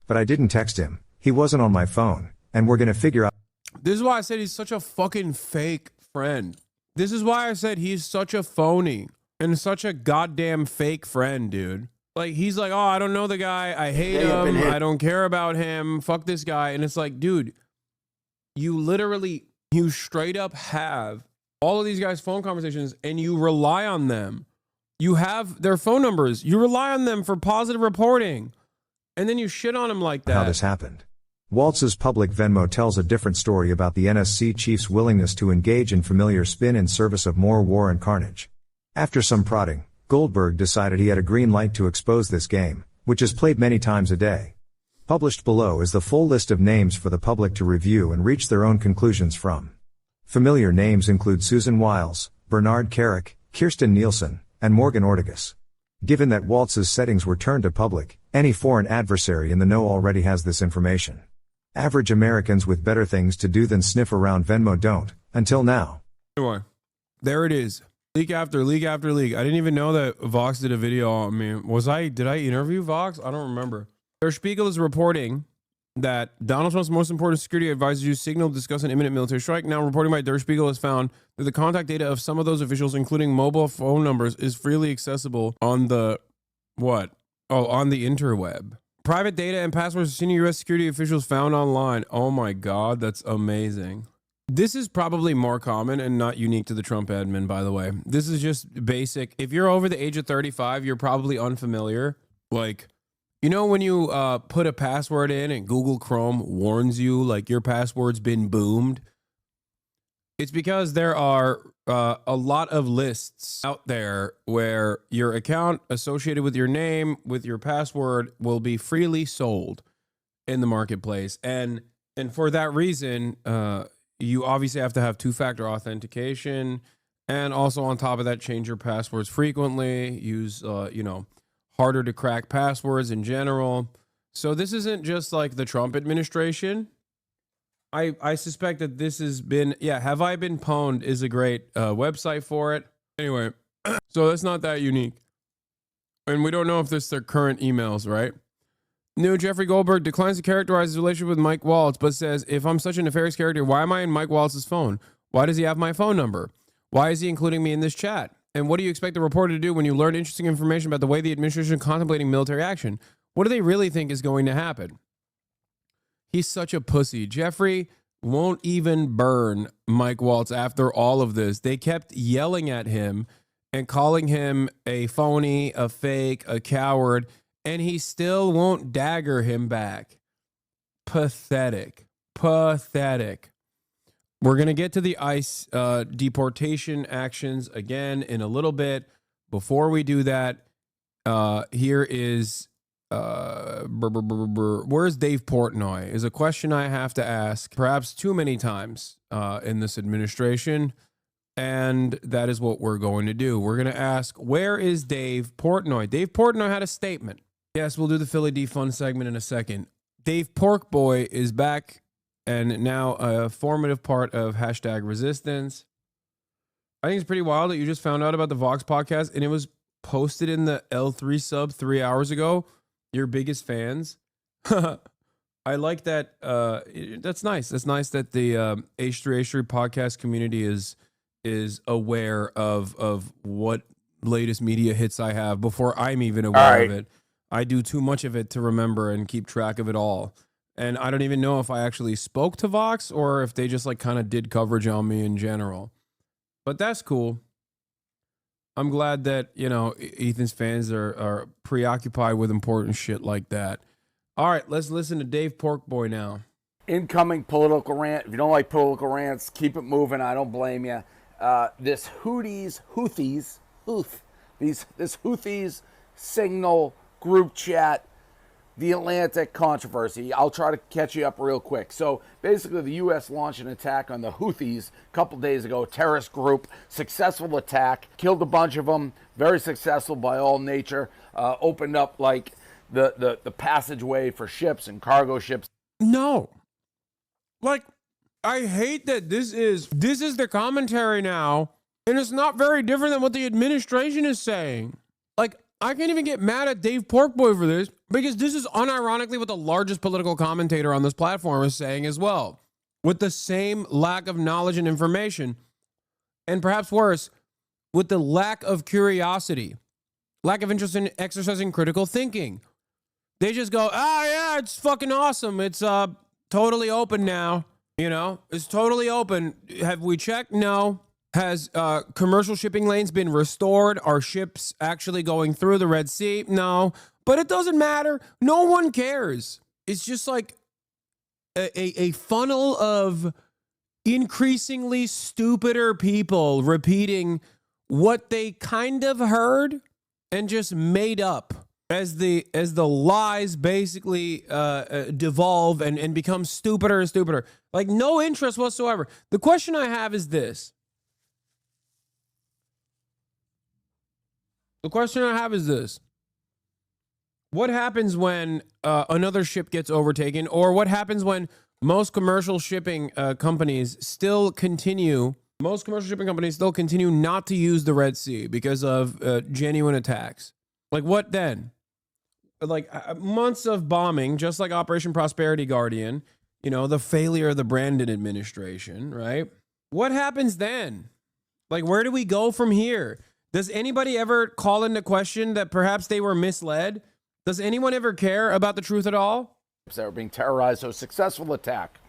But I didn't text him, he wasn't on my phone, and we're gonna figure out." This is why I said he's such a fucking fake friend. This is why I said he's such a phony and such a goddamn fake friend, dude. Like, he's like, oh, I don't know the guy. I hate him. I don't care about him. Fuck this guy. And it's like, dude, you straight up have all of these guys' phone conversations and you rely on them. You have their phone numbers. You rely on them for positive reporting. And then you shit on them like that. How this happened. Waltz's public Venmo tells a different story about the NSC chief's willingness to engage in familiar spin in service of more war and carnage. After some prodding, Goldberg decided he had a green light to expose this game, which is played many times a day. Published below is the full list of names for the public to review and reach their own conclusions from. Familiar names include Susan Wiles, Bernard Carrick, Kirsten Nielsen, and Morgan Ortigas. Given that Waltz's settings were turned to public, any foreign adversary in the know already has this information. Average Americans with better things to do than sniff around Venmo don't, until now. Anyway, there it is. Leak after leak after leak. I didn't even know that Vox did a video on me. Did I interview Vox? I don't remember. Der Spiegel is reporting that Donald Trump's most important security advisors use Signal to discuss an imminent military strike. Now, reporting by Der Spiegel has found that the contact data of some of those officials, including mobile phone numbers, is freely accessible on the, on the interweb. Private data and passwords of senior U.S. security officials found online. Oh my God, that's amazing. This is probably more common and not unique to the Trump admin, by the way. This is just basic. If you're over the age of 35, you're probably unfamiliar. Like, you know when you put a password in and Google Chrome warns you like your password's been boomed? It's because there are a lot of lists out there where your account associated with your name, with your password, will be freely sold in the marketplace. And for that reason, you obviously have to have two-factor authentication. And also on top of that, change your passwords frequently, use, harder to crack passwords in general. So this isn't just like the Trump administration. I suspect that this has been, Have I Been Pwned is a great website for it. Anyway, so that's not that unique. And we don't know if this is their current emails, right? New Jeffrey Goldberg declines to characterize his relationship with Mike Waltz, but says, if I'm such a nefarious character, why am I in Mike Waltz's phone? Why does he have my phone number? Why is he including me in this chat? And what do you expect the reporter to do when you learn interesting information about the way the administration is contemplating military action? What do they really think is going to happen? He's such a pussy. Jeffrey won't even burn Mike Waltz after all of this. They kept yelling at him and calling him a phony, a fake, a coward, and he still won't dagger him back. Pathetic. Pathetic. We're going to get to the ICE deportation actions again in a little bit. Before we do that, here is where's Dave Portnoy is a question I have to ask perhaps too many times in this administration. And that is what we're going to do. We're going to ask, where is Dave Portnoy? Dave Portnoy had a statement. Yes, we'll do the Philly Defund segment in a second. Dave Porkboy is back and now a formative part of hashtag resistance. I think it's pretty wild that you just found out about the Vox podcast and it was posted in the L3 sub 3 hours ago. Your biggest fans. I like that. That's nice. That's nice that the H3H3 podcast community is aware of what latest media hits I have before I'm even aware of it. I do too much of it to remember and keep track of it all. And I don't even know if I actually spoke to Vox or if they just like kind of did coverage on me in general. But that's cool. I'm glad that, you know, Ethan's fans are preoccupied with important shit like that. All right, let's listen to Dave Porkboy now. Incoming political rant. If you don't like political rants, keep it moving. I don't blame you. This Houthis signal group chat, the Atlantic controversy. I'll try to catch you up real quick. So basically the U.S. launched an attack on the Houthis a couple days ago, a terrorist group, successful attack, killed a bunch of them, very successful by all nature, opened up like the passageway for ships and cargo ships. No. Like, I hate that this is the commentary now, and it's not very different than what the administration is saying. Like, I can't even get mad at Dave Porkboy for this, because this is unironically what the largest political commentator on this platform is saying as well, with the same lack of knowledge and information, and perhaps worse, with the lack of curiosity, lack of interest in exercising critical thinking. They just go, yeah, it's fucking awesome. It's totally open now. You know, it's totally open. Have we checked? No. Has commercial shipping lanes been restored? Are ships actually going through the Red Sea? No. But it doesn't matter. No one cares. It's just like a funnel of increasingly stupider people repeating what they kind of heard and just made up as the lies basically devolve and become stupider and stupider. Like, no interest whatsoever. The question I have is this. What happens when another ship gets overtaken, or what happens when most commercial shipping companies still continue not to use the Red Sea because of genuine attacks? Like, what then? Like, months of bombing, just like Operation Prosperity Guardian, you know, the failure of the Brandon administration, right? What happens then? Like, where do we go from here? Does anybody ever call into question that perhaps they were misled? Does anyone ever care about the truth at all? That were being terrorized, so successful attack.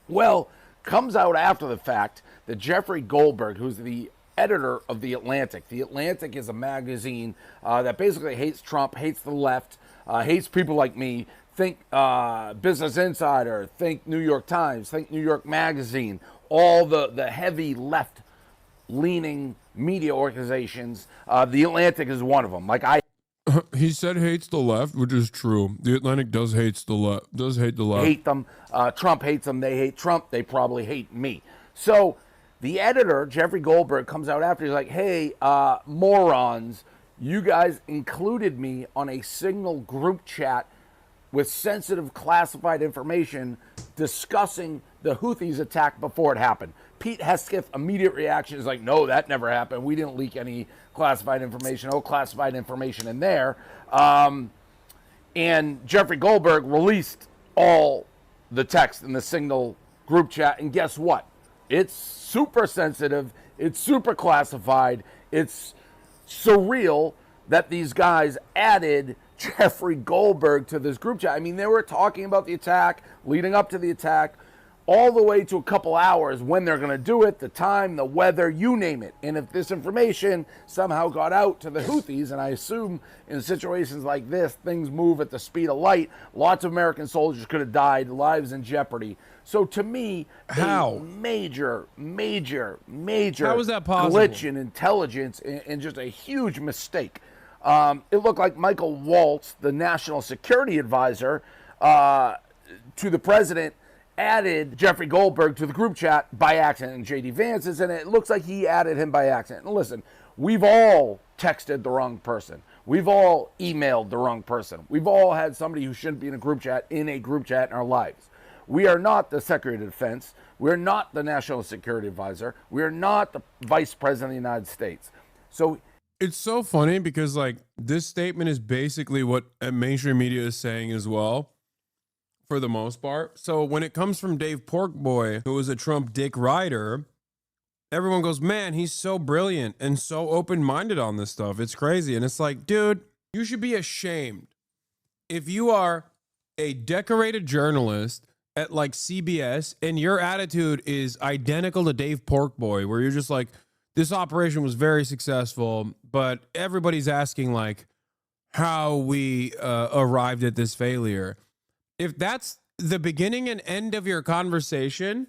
Well, comes out after the fact that Jeffrey Goldberg, who's the editor of The Atlantic. The Atlantic is a magazine that basically hates Trump, hates the left, hates people like me. Think Business Insider, think New York Times, think New York Magazine, all the heavy left-leaning media organizations. The Atlantic is one of them. He said hates the left, which is true. The Atlantic does hate the left. Hate them. Trump hates them. They hate Trump. They probably hate me. So the editor, Jeffrey Goldberg, comes out after. He's like, hey, morons, you guys included me on a Signal group chat with sensitive classified information discussing the Houthis attack before it happened. Pete Hegseth, immediate reaction is like, no, that never happened. We didn't leak any classified information. No classified information in there. And Jeffrey Goldberg released all the text in the Signal group chat. And guess what? It's super sensitive. It's super classified. It's surreal that these guys added Jeffrey Goldberg to this group chat. I mean, they were talking about the attack, leading up to the attack, all the way to a couple hours when they're going to do it, the time, the weather, you name it. And if this information somehow got out to the Houthis, and I assume in situations like this, things move at the speed of light, lots of American soldiers could have died, lives in jeopardy. So to me, how? A major How is that possible? glitch in intelligence and just a huge mistake. It looked like Michael Waltz, the national security advisor to the president, added Jeffrey Goldberg to the group chat by accident, and J.D. Vance is in it. It looks like he added him by accident. And listen, we've all texted the wrong person. We've all emailed the wrong person. We've all had somebody who shouldn't be in a group chat in our lives. We are not the Secretary of Defense. We're not the National Security Advisor. We're not the Vice President of the United States. So it's so funny because like this statement is basically what mainstream media is saying as well, for the most part. So when it comes from Dave Porkboy, who was a Trump dick rider, everyone goes, man, he's so brilliant and so open-minded on this stuff. It's crazy. And it's like, dude, you should be ashamed if you are a decorated journalist at like CBS and your attitude is identical to Dave Porkboy, where you're just like, this operation was very successful, but everybody's asking like how we arrived at this failure. If that's the beginning and end of your conversation,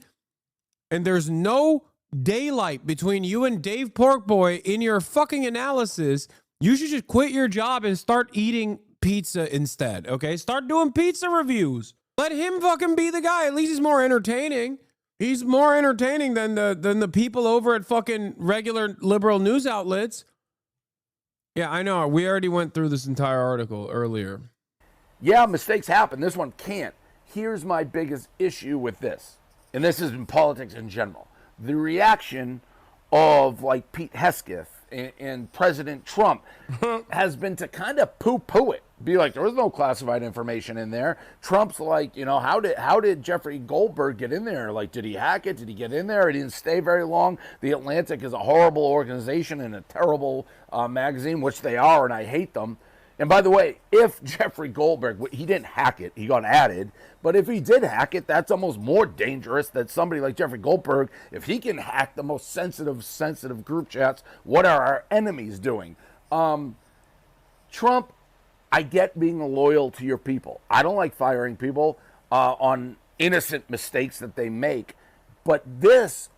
and there's no daylight between you and Dave Porkboy in your fucking analysis, you should just quit your job and start eating pizza instead, okay? Start doing pizza reviews. Let him fucking be the guy. At least he's more entertaining. He's more entertaining than the people over at fucking regular liberal news outlets. Yeah, I know. We already went through this entire article earlier. Yeah, mistakes happen. This one can't. Here's my biggest issue with this, and this is in politics in general. The reaction of like Pete Hegseth and President Trump has been to kind of poo-poo it. Be like, there was no classified information in there. Trump's like, you know, how did Jeffrey Goldberg get in there? Like, did he hack it? Did he get in there? He didn't stay very long. The Atlantic is a horrible organization and a terrible magazine, which they are, and I hate them. And by the way, if Jeffrey Goldberg, he didn't hack it, he got added, but if he did hack it, that's almost more dangerous than somebody like Jeffrey Goldberg. If he can hack the most sensitive group chats, what are our enemies doing? Trump, I get being loyal to your people. I don't like firing people on innocent mistakes that they make, but this,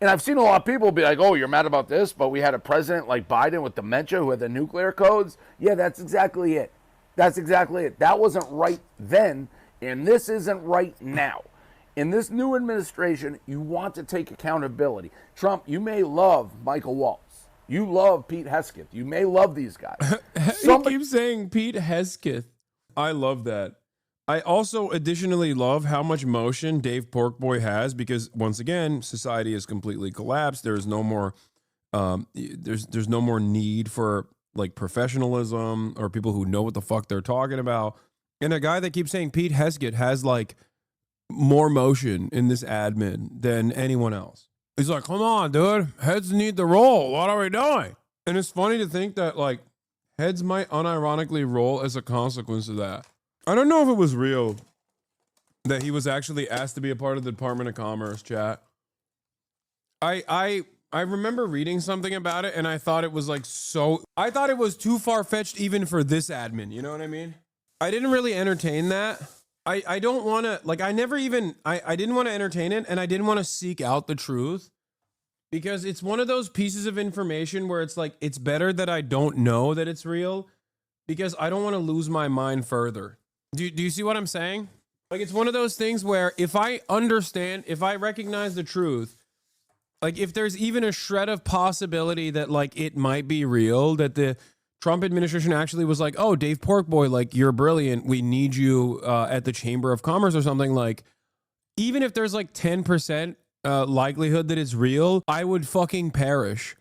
and I've seen a lot of people be like, oh, you're mad about this, but we had a president like Biden with dementia who had the nuclear codes. Yeah, that's exactly it. That's exactly it. That wasn't right then, and this isn't right now. In this new administration, you want to take accountability. Trump, you may love Michael Waltz. You love Pete Hegseth. You may love these guys. You keep saying Pete Hegseth. I love that. I also additionally love how much motion Dave Porkboy has because once again, society has completely collapsed. There's no more, there's no more need for like professionalism or people who know what the fuck they're talking about. And a guy that keeps saying Pete Hegseth has like more motion in this admin than anyone else. He's like, come on, dude, heads need the roll. What are we doing? And it's funny to think that like heads might unironically roll as a consequence of that. I don't know if it was real that he was actually asked to be a part of the Department of Commerce chat. I remember reading something about it and I thought it was like I thought it was too far-fetched even for this admin, you know what I mean? I didn't really entertain that. I don't want to, like, I didn't want to entertain it and I didn't want to seek out the truth because it's one of those pieces of information where it's like, it's better that I don't know that it's real because I don't want to lose my mind further. Do you see what I'm saying? Like, it's one of those things where if I understand, if I recognize the truth, like if there's even a shred of possibility that like it might be real, that the Trump administration actually was like, oh, Dave Porkboy, like you're brilliant. We need you at the Chamber of Commerce or something. Like, even if there's like 10% likelihood that it's real, I would fucking perish.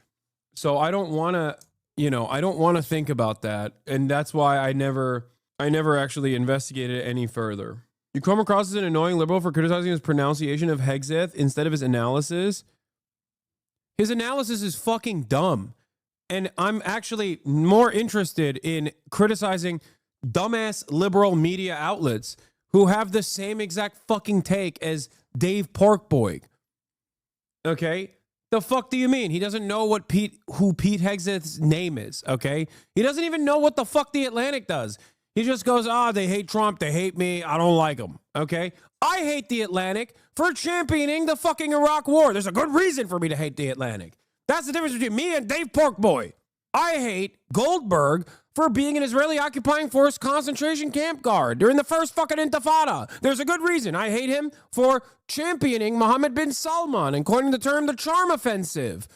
So I don't want to, I don't want to think about that. And that's why I never actually investigated it any further. You come across as an annoying liberal for criticizing his pronunciation of Hegseth instead of his analysis. His analysis is fucking dumb. And I'm actually more interested in criticizing dumbass liberal media outlets who have the same exact fucking take as Dave Porkboy. Okay? The fuck do you mean? He doesn't know who Pete Hegseth's name is, okay? He doesn't even know what the fuck The Atlantic does. He just goes, they hate Trump, they hate me, I don't like them, okay? I hate The Atlantic for championing the fucking Iraq war. There's a good reason for me to hate The Atlantic. That's the difference between me and Dave Porkboy. I hate Goldberg for being an Israeli occupying force concentration camp guard during the first fucking intifada. There's a good reason. I hate him for championing Mohammed bin Salman and coining the term the charm offensive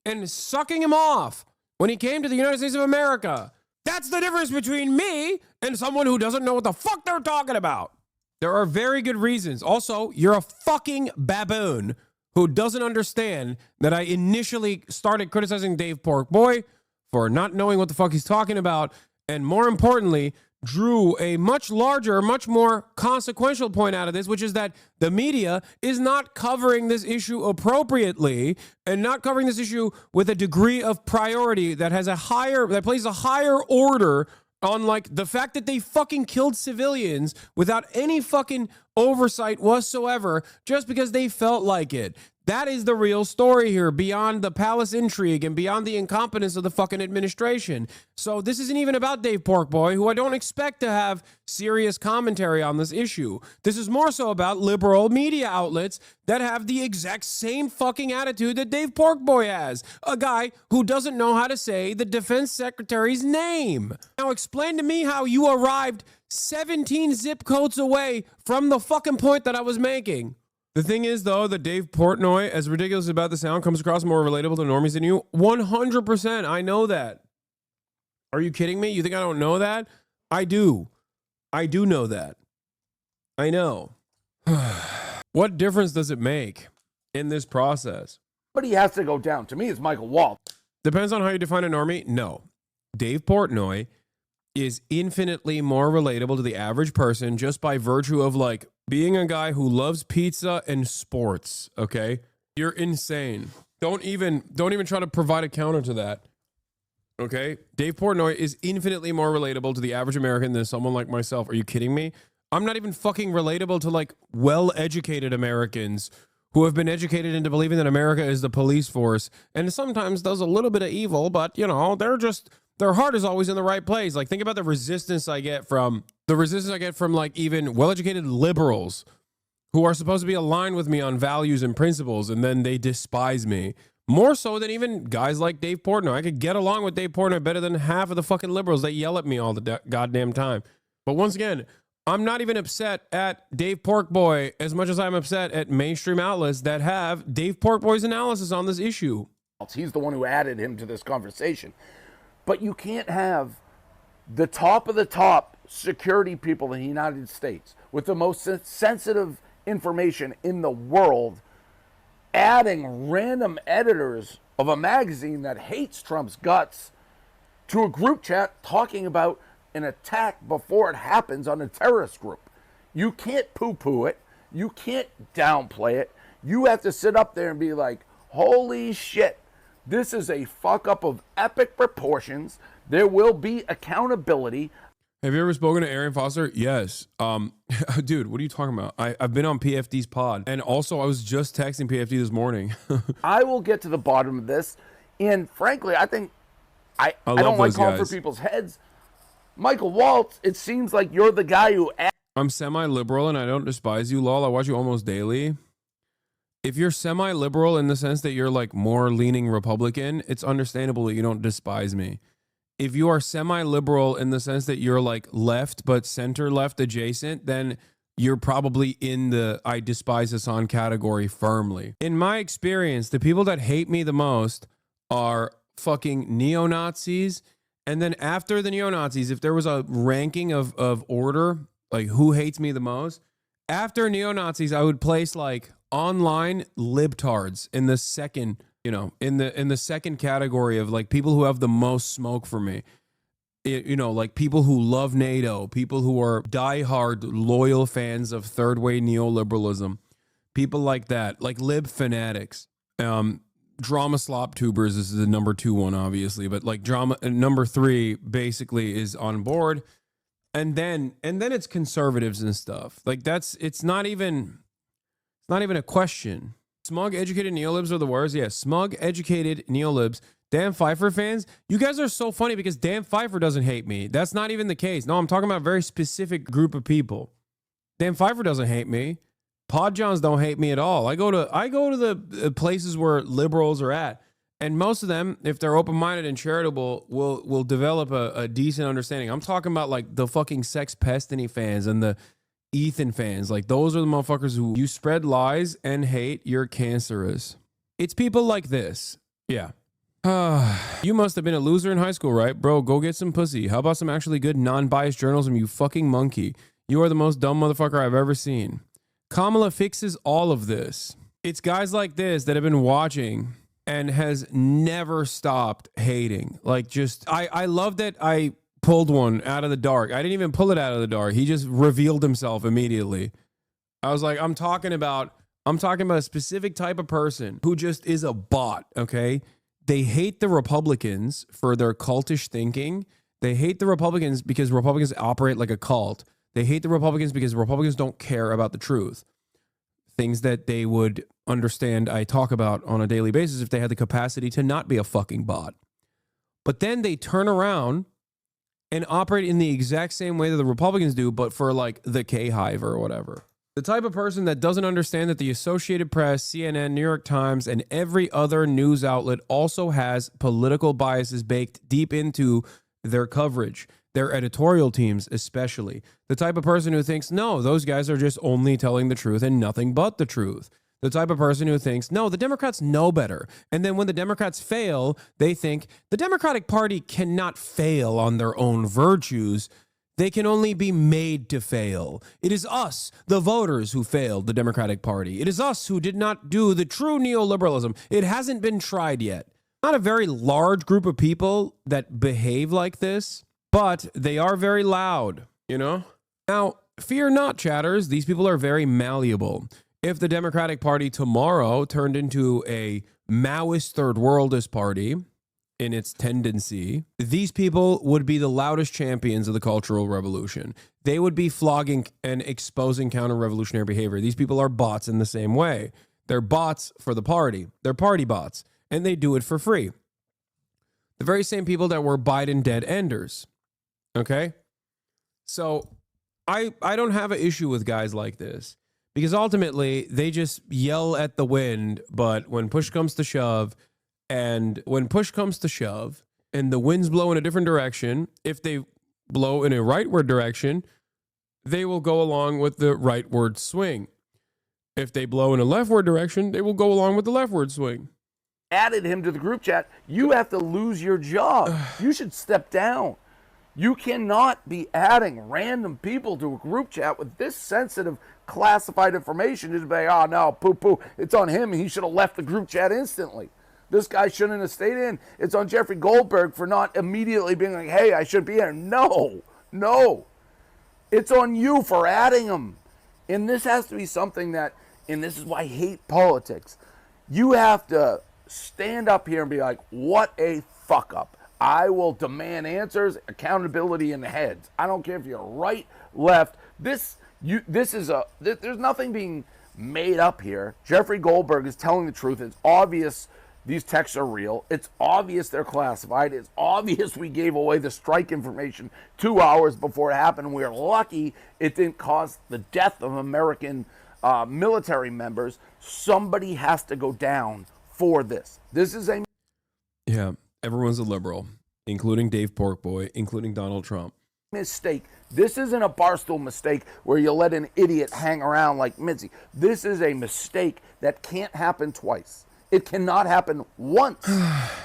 and sucking him off when he came to the United States of America. That's the difference between me and someone who doesn't know what the fuck they're talking about. There are very good reasons. Also, you're a fucking baboon who doesn't understand that I initially started criticizing Dave Porkboy for not knowing what the fuck he's talking about, and more importantly, drew a much larger, much more consequential point out of this, which is that the media is not covering this issue appropriately and not covering this issue with a degree of priority that plays a higher order on, like, the fact that they fucking killed civilians without any fucking oversight whatsoever just because they felt like it. That is the real story here, beyond the palace intrigue and beyond the incompetence of the fucking administration. So this isn't even about Dave Porkboy, who I don't expect to have serious commentary on this issue. This is more so about liberal media outlets that have the exact same fucking attitude that Dave Porkboy has. A guy who doesn't know how to say the defense secretary's name. Now explain to me how you arrived 17 zip codes away from the fucking point that I was making. The thing is, though, that Dave Portnoy, as ridiculous as about the sound, comes across more relatable to normies than you. 100%. I know that. Are you kidding me? You think I don't know that? I do. I do know that. I know. What difference does it make in this process? But he has to go down. To me, it's Michael Waltz. Depends on how you define a normie. No. Dave Portnoy is infinitely more relatable to the average person just by virtue of, like, being a guy who loves pizza and sports, okay? You're insane. Don't even try to provide a counter to that, okay? Dave Portnoy is infinitely more relatable to the average American than someone like myself. Are you kidding me? I'm not even fucking relatable to, like, well-educated Americans who have been educated into believing that America is the police force and sometimes does a little bit of evil, but, you know, their heart is always in the right place. Like, think about the resistance I get from like even well-educated liberals who are supposed to be aligned with me on values and principles, and then they despise me more so than even guys like Dave Portnoy. I could get along with Dave Portnoy better than half of the fucking liberals that yell at me all the goddamn time. But once again, I'm not even upset at Dave Porkboy as much as I'm upset at mainstream outlets that have Dave Porkboy's analysis on this issue. He's the one who added him to this conversation. But you can't have the top of the top security people in the United States with the most sensitive information in the world adding random editors of a magazine that hates Trump's guts to a group chat talking about an attack before it happens on a terrorist group. You can't poo-poo it. You can't downplay it. You have to sit up there and be like, holy shit. This is a fuck up of epic proportions. There will be accountability. Have you ever spoken to Arian Foster? Yes. Dude, what are you talking about? I've been on PFD's pod. And also, I was just texting PFD this morning. I will get to the bottom of this. And frankly, I think I don't like calling for people's heads. Michael Waltz, it seems like you're the guy who... I'm semi-liberal and I don't despise you, lol. I watch you almost daily. If you're semi-liberal in the sense that you're, like, more leaning Republican, it's understandable that you don't despise me. If you are semi-liberal in the sense that you're, like, left but center-left adjacent, then you're probably in the I despise Hassan category firmly. In my experience, the people that hate me the most are fucking neo-Nazis. And then after the neo-Nazis, if there was a ranking of order, like who hates me the most, after neo-Nazis, I would place, like, online libtards in the second, in the second category of, like, people who have the most smoke for me. Like people who love NATO, people who are diehard loyal fans of third way neoliberalism, people like that, like lib fanatics. Drama slop tubers is the number 2 one, obviously, but like drama number 3 basically is on board. And then it's conservatives and stuff. Like it's not even It's not even a question. Smug, educated neolibs are the worst. Yeah, smug, educated neolibs. Dan Pfeiffer fans, you guys are so funny because Dan Pfeiffer doesn't hate me. That's not even the case. No, I'm talking about a very specific group of people. Dan Pfeiffer doesn't hate me. Pod Johns don't hate me at all. I go to the places where liberals are at, and most of them, if they're open-minded and charitable, will develop a decent understanding. I'm talking about like the fucking Sex Pestiny fans and the Ethan fans. Like those are the motherfuckers who you spread lies and hate. You're cancerous. It's people like this. Yeah. You must have been a loser in high school, right? Bro, go get some pussy. How about some actually good non-biased journalism, you fucking monkey? You are the most dumb motherfucker I've ever seen. Kamala fixes all of this. It's guys like this that have been watching and has never stopped hating. Like just, I love that I pulled one out of the dark. I didn't even pull it out of the dark. He just revealed himself immediately. I was like, I'm talking about a specific type of person who just is a bot, okay? They hate the Republicans for their cultish thinking. They hate the Republicans because Republicans operate like a cult. They hate the Republicans because Republicans don't care about the truth. Things that they would understand I talk about on a daily basis if they had the capacity to not be a fucking bot. But then they turn around and operate in the exact same way that the Republicans do, but for like the K-Hive or whatever. The type of person that doesn't understand that the Associated Press, CNN, New York Times, and every other news outlet also has political biases baked deep into their coverage, their editorial teams especially. The type of person who thinks, no, those guys are just only telling the truth and nothing but the truth. The type of person who thinks, no, the Democrats know better. And then when the Democrats fail, they think the Democratic Party cannot fail on their own virtues. They can only be made to fail. It is us, the voters, who failed the Democratic Party. It is us who did not do the true neoliberalism. It hasn't been tried yet. Not a very large group of people that behave like this, but they are very loud, you know? Now, fear not, chatters. These people are very malleable. If the Democratic Party tomorrow turned into a Maoist third worldist party, in its tendency, these people would be the loudest champions of the Cultural Revolution. They would be flogging and exposing counter-revolutionary behavior. These people are bots in the same way. They're bots for the party. They're party bots, and they do it for free. The very same people that were Biden dead enders. Okay? So I don't have an issue with guys like this because ultimately they just yell at the wind, but when push comes to shove, and the winds blow in a different direction, if they blow in a rightward direction, they will go along with the rightward swing. If they blow in a leftward direction, they will go along with the leftward swing. Added him to the group chat. You have to lose your job. You should step down. You cannot be adding random people to a group chat with this sensitive, classified information. Just be like, oh no, poo-poo. It's on him. He should have left the group chat instantly. This guy shouldn't have stayed in. It's on Jeffrey Goldberg for not immediately being like, hey, I should be here. No. It's on you for adding him. And this has to be something that, and this is why I hate politics. You have to stand up here and be like, what a fuck up. I will demand answers, accountability in the heads. I don't care if you're right, left. There's nothing being made up here. Jeffrey Goldberg is telling the truth. It's obvious these texts are real. It's obvious they're classified. It's obvious we gave away the strike information 2 hours before it happened. We're lucky it didn't cause the death of American military members. Somebody has to go down for this. This is a... Yeah, everyone's a liberal, including Dave Porkboy, including Donald Trump. Mistake. This isn't a Barstool mistake where you let an idiot hang around like Mitzi. This is a mistake that can't happen twice. It cannot happen once.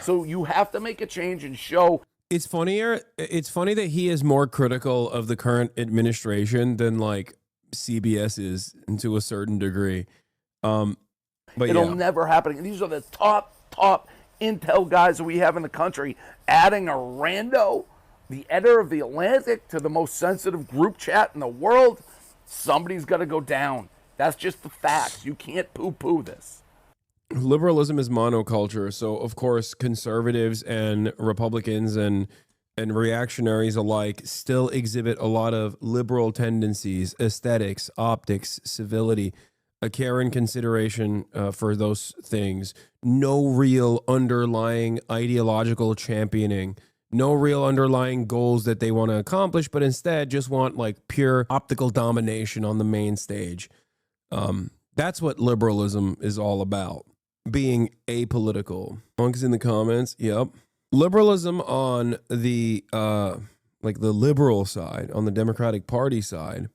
So you have to make a change and show. It's funny that he is more critical of the current administration than like CBS is to a certain degree. But it'll never happen. These are the top intel guys that we have in the country. Adding a rando, the editor of The Atlantic, to the most sensitive group chat in the world, somebody's got to go down. That's just the facts. You can't poo-poo this. Liberalism is monoculture, so of course conservatives and Republicans and reactionaries alike still exhibit a lot of liberal tendencies, aesthetics, optics, civility. a care and consideration for those things, no real underlying ideological championing, no real underlying goals that they want to accomplish, but instead just want like pure optical domination on the main stage. That's what liberalism is all about, being apolitical. Monk's in the comments. Yep. Liberalism on the like the liberal side, on the Democratic Party side,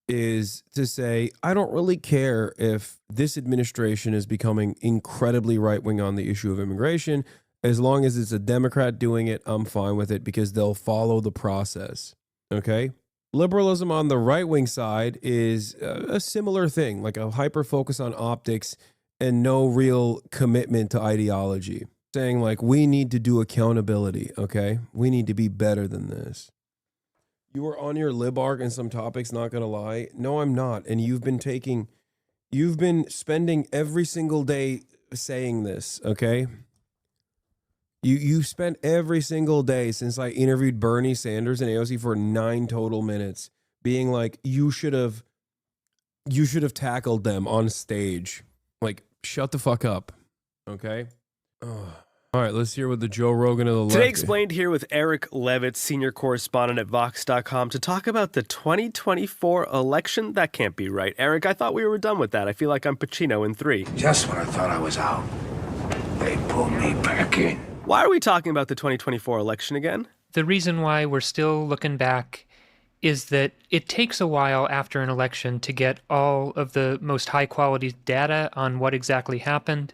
is to say, I don't really care if this administration is becoming incredibly right-wing on the issue of immigration. As long as it's a Democrat doing it, I'm fine with it because they'll follow the process. Okay? Liberalism on the right-wing side is a similar thing, like a hyper-focus on optics and no real commitment to ideology. Saying like, we need to do accountability, okay? We need to be better than this. You were on your lib arc and some topics, not gonna lie. No, I'm not. And you've been spending every single day saying this, okay? You spent every single day since I interviewed Bernie Sanders and AOC for 9 total minutes being like, you should have tackled them on stage. Like, shut the fuck up, okay? All right, let's hear what the Joe Rogan of the left. Today Explained here with Eric Levitt, senior correspondent at Vox.com, to talk about the 2024 election. That can't be right. Eric, I thought we were done with that. I feel like I'm Pacino in 3. Just when I thought I was out, they pulled me back in. Why are we talking about the 2024 election again? The reason why we're still looking back is that it takes a while after an election to get all of the most high-quality data on what exactly happened.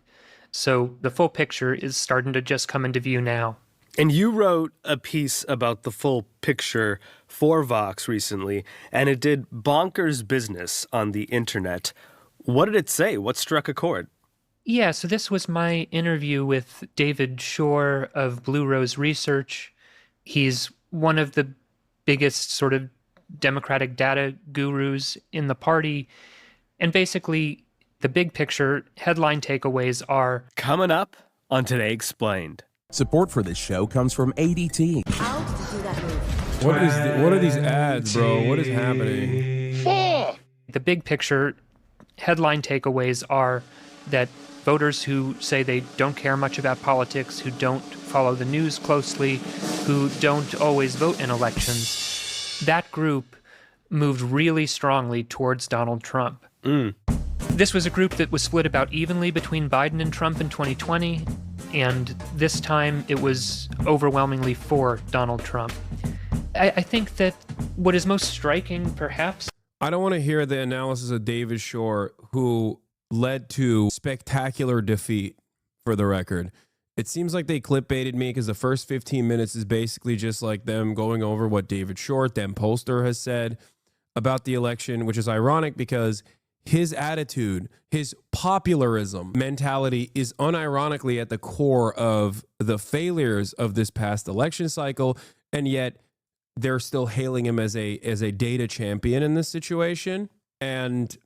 So the full picture is starting to just come into view now. And you wrote a piece about the full picture for Vox recently, and it did bonkers business on the internet. What did it say? What struck a chord? Yeah, so this was my interview with David Shore of Blue Rose Research. He's one of the biggest sort of Democratic data gurus in the party. And basically, the big picture headline takeaways are coming up on Today Explained. Support for this show comes from ADT. What are these ads, bro? What is happening? The big picture headline takeaways are that voters who say they don't care much about politics, who don't follow the news closely, who don't always vote in elections, that group moved really strongly towards Donald Trump. This was a group that was split about evenly between Biden and Trump in 2020, and this time it was overwhelmingly for Donald Trump. I think that what is most striking, perhaps... I don't want to hear the analysis of David Shore, who led to spectacular defeat, for the record. It seems like they clickbaited me because the first 15 minutes is basically just like them going over what David Shore, Dan Poster, has said about the election, which is ironic because his attitude, his popularism mentality is unironically at the core of the failures of this past election cycle, and yet they're still hailing him as a data champion in this situation. And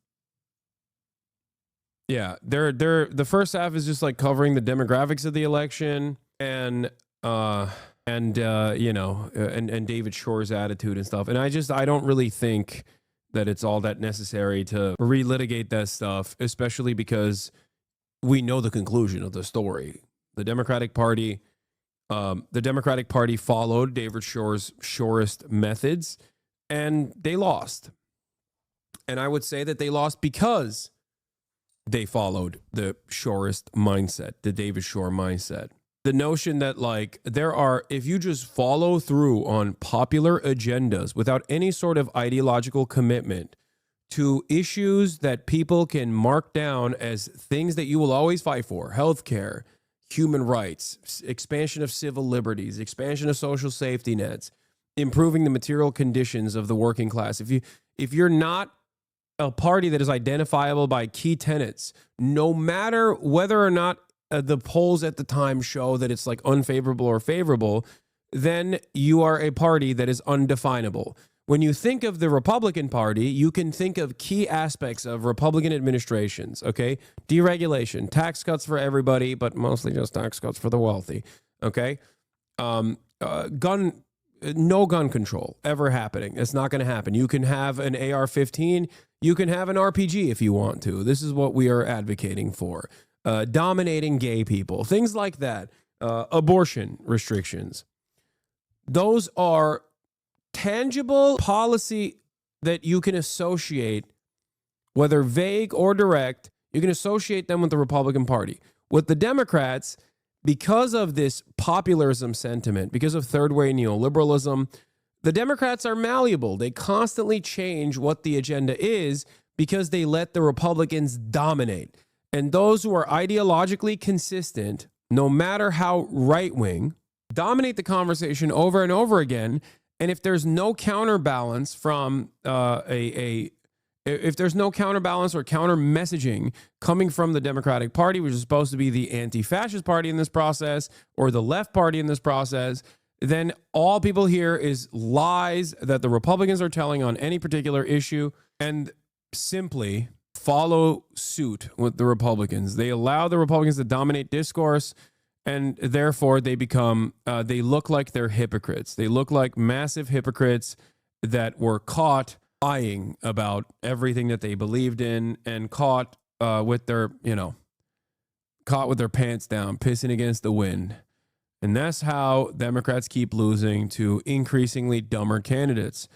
yeah, they're the first half is just like covering the demographics of the election and David Shore's attitude and stuff. And I don't really think that it's all that necessary to relitigate that stuff, especially because we know the conclusion of the story. The Democratic Party followed David Shore's Shorist methods, and they lost. And I would say that they lost because they followed the Shorist mindset, the David Shore mindset. The notion that if you just follow through on popular agendas without any sort of ideological commitment to issues that people can mark down as things that you will always fight for, healthcare, human rights, expansion of civil liberties, expansion of social safety nets, improving the material conditions of the working class. If you're not a party that is identifiable by key tenets, no matter whether or not the polls at the time show that it's like unfavorable or favorable, then you are a party that is undefinable. When you think of the Republican Party, you can think of key aspects of Republican administrations, okay? Deregulation, tax cuts for everybody, but mostly just tax cuts for the wealthy, okay? Gun no gun control ever happening. It's not going to happen. You can have an AR-15. You can have an RPG if you want to. This is what we are advocating for. Dominating gay people, things like that. Abortion restrictions. Those are tangible policy that you can associate, whether vague or direct, you can associate them with the Republican Party. With the Democrats, because of this popularism sentiment, because of third-way neoliberalism, the Democrats are malleable. They constantly change what the agenda is because they let the Republicans dominate. And those who are ideologically consistent, no matter how right-wing, dominate the conversation over and over again. And if there's no counterbalance from if there's no counterbalance or counter messaging coming from the Democratic Party, which is supposed to be the anti-fascist party in this process, or the left party in this process, then all people hear is lies that the Republicans are telling on any particular issue and simply follow suit with the Republicans. They allow the Republicans to dominate discourse, and therefore they become, they look like they're hypocrites. They look like massive hypocrites that were caught lying about everything that they believed in and caught with their, caught with their pants down, pissing against the wind. And that's how Democrats keep losing to increasingly dumber candidates.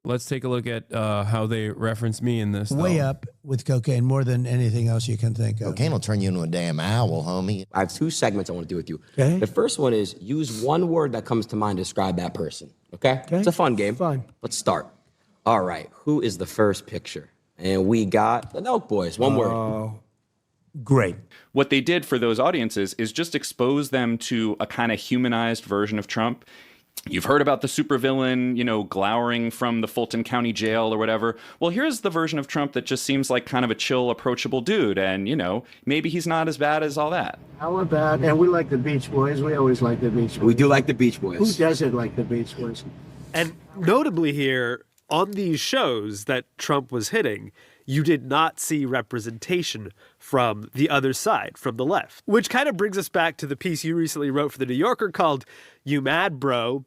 Let's take a look at how they reference me in this. Way up with cocaine, more than anything else you can think of. Cocaine will turn you into a damn owl, homie. I have 2 segments I want to do with you. Okay. The first one is use one word that comes to mind to describe that person. Okay? It's a fun game. Fine. Let's start. All right. Who is the first picture? And we got the Nelk Boys. One word. Great. What they did for those audiences is just expose them to a kind of humanized version of Trump. You've heard about the supervillain, glowering from the Fulton County jail or whatever. Well, here's the version of Trump that just seems like kind of a chill, approachable dude. And, maybe he's not as bad as all that. How about, and we like the Beach Boys. We always like the Beach Boys. We do like the Beach Boys. Who doesn't like the Beach Boys? And notably here, on these shows that Trump was hitting, you did not see representation from the other side, from the left. Which kind of brings us back to the piece you recently wrote for The New Yorker called "You Mad, Bro?"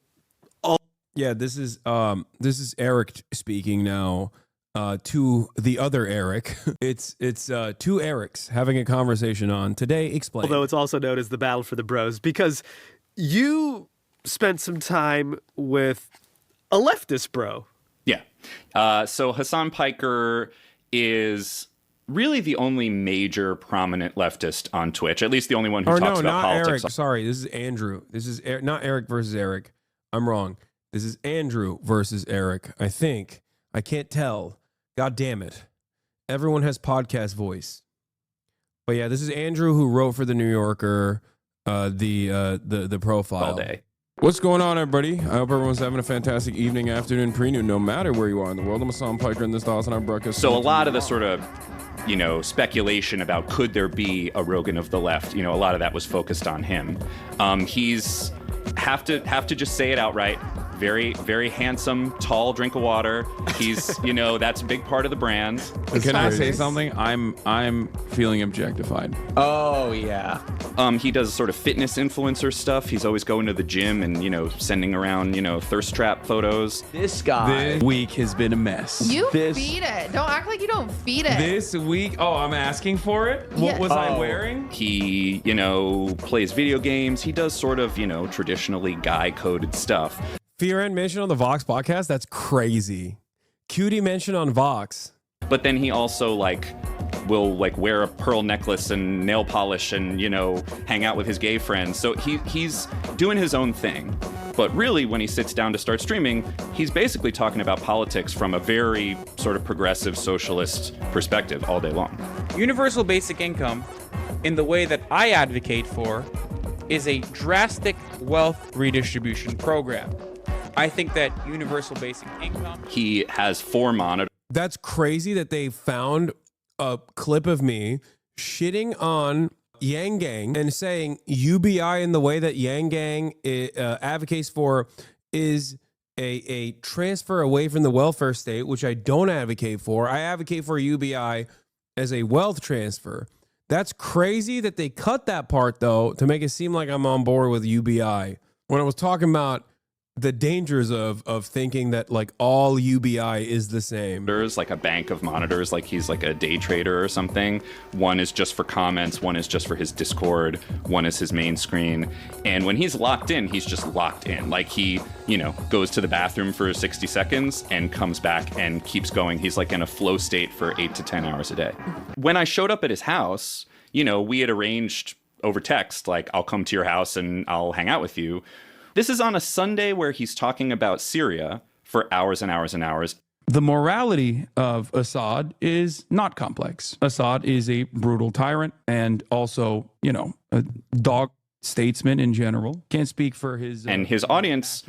Yeah, this is Eric speaking now to the other Eric. It's 2 Erics having a conversation on Today Explained. Although it's also known as the Battle for the Bros, because you spent some time with a leftist bro. Yeah. So Hassan Piker is really the only major prominent leftist on Twitch, at least the only one who talks about politics. Eric. Sorry, this is Andrew. This is not Eric versus Eric. I'm wrong. This is Andrew versus Eric, I think. I can't tell. God damn it. Everyone has podcast voice. But yeah, this is Andrew who wrote for The New Yorker, the profile. All day. What's going on, everybody? I hope everyone's having a fantastic evening, afternoon, pre-noon, no matter where you are in the world. I'm Hassan Piker, and this is our broadcast. So a lot of the sort of, speculation about could there be a Rogan of the left, a lot of that was focused on him. He's have to just say it outright. Very, very handsome, tall drink of water. He's, that's a big part of the brand. Can I say something? I'm feeling objectified. Oh, yeah. He does sort of fitness influencer stuff. He's always going to the gym and, sending around, thirst trap photos. This guy. This week has been a mess. You feed it. Don't act like you don't feed it. This week, I'm asking for it? What was I wearing? He, plays video games. He does sort of, traditionally guy-coded stuff. Fear and mention on the Vox podcast? That's crazy. Cutie mention on Vox. But then he also will wear a pearl necklace and nail polish and, hang out with his gay friends. So he's doing his own thing. But really, when he sits down to start streaming, he's basically talking about politics from a very sort of progressive socialist perspective all day long. Universal basic income, in the way that I advocate for, is a drastic wealth redistribution program. I think that universal basic income. He has 4 monitors. That's crazy that they found a clip of me shitting on Yang Gang and saying UBI in the way that Yang Gang advocates for is a transfer away from the welfare state, which I don't advocate for. I advocate for UBI as a wealth transfer. That's crazy that they cut that part, though, to make it seem like I'm on board with UBI. When I was talking about the dangers of thinking that like all UBI is the same. There's like a bank of monitors, like he's like a day trader or something. One is just for comments, one is just for his Discord, one is his main screen. And when he's locked in, he's just locked in. Like he, goes to the bathroom for 60 seconds and comes back and keeps going. He's like in a flow state for 8 to 10 hours a day. When I showed up at his house, we had arranged over text, like, I'll come to your house and I'll hang out with you. This is on a Sunday where he's talking about Syria for hours and hours and hours. The morality of Assad is not complex. Assad is a brutal tyrant and also, a dog statesman in general. Can't speak for his... and his audience,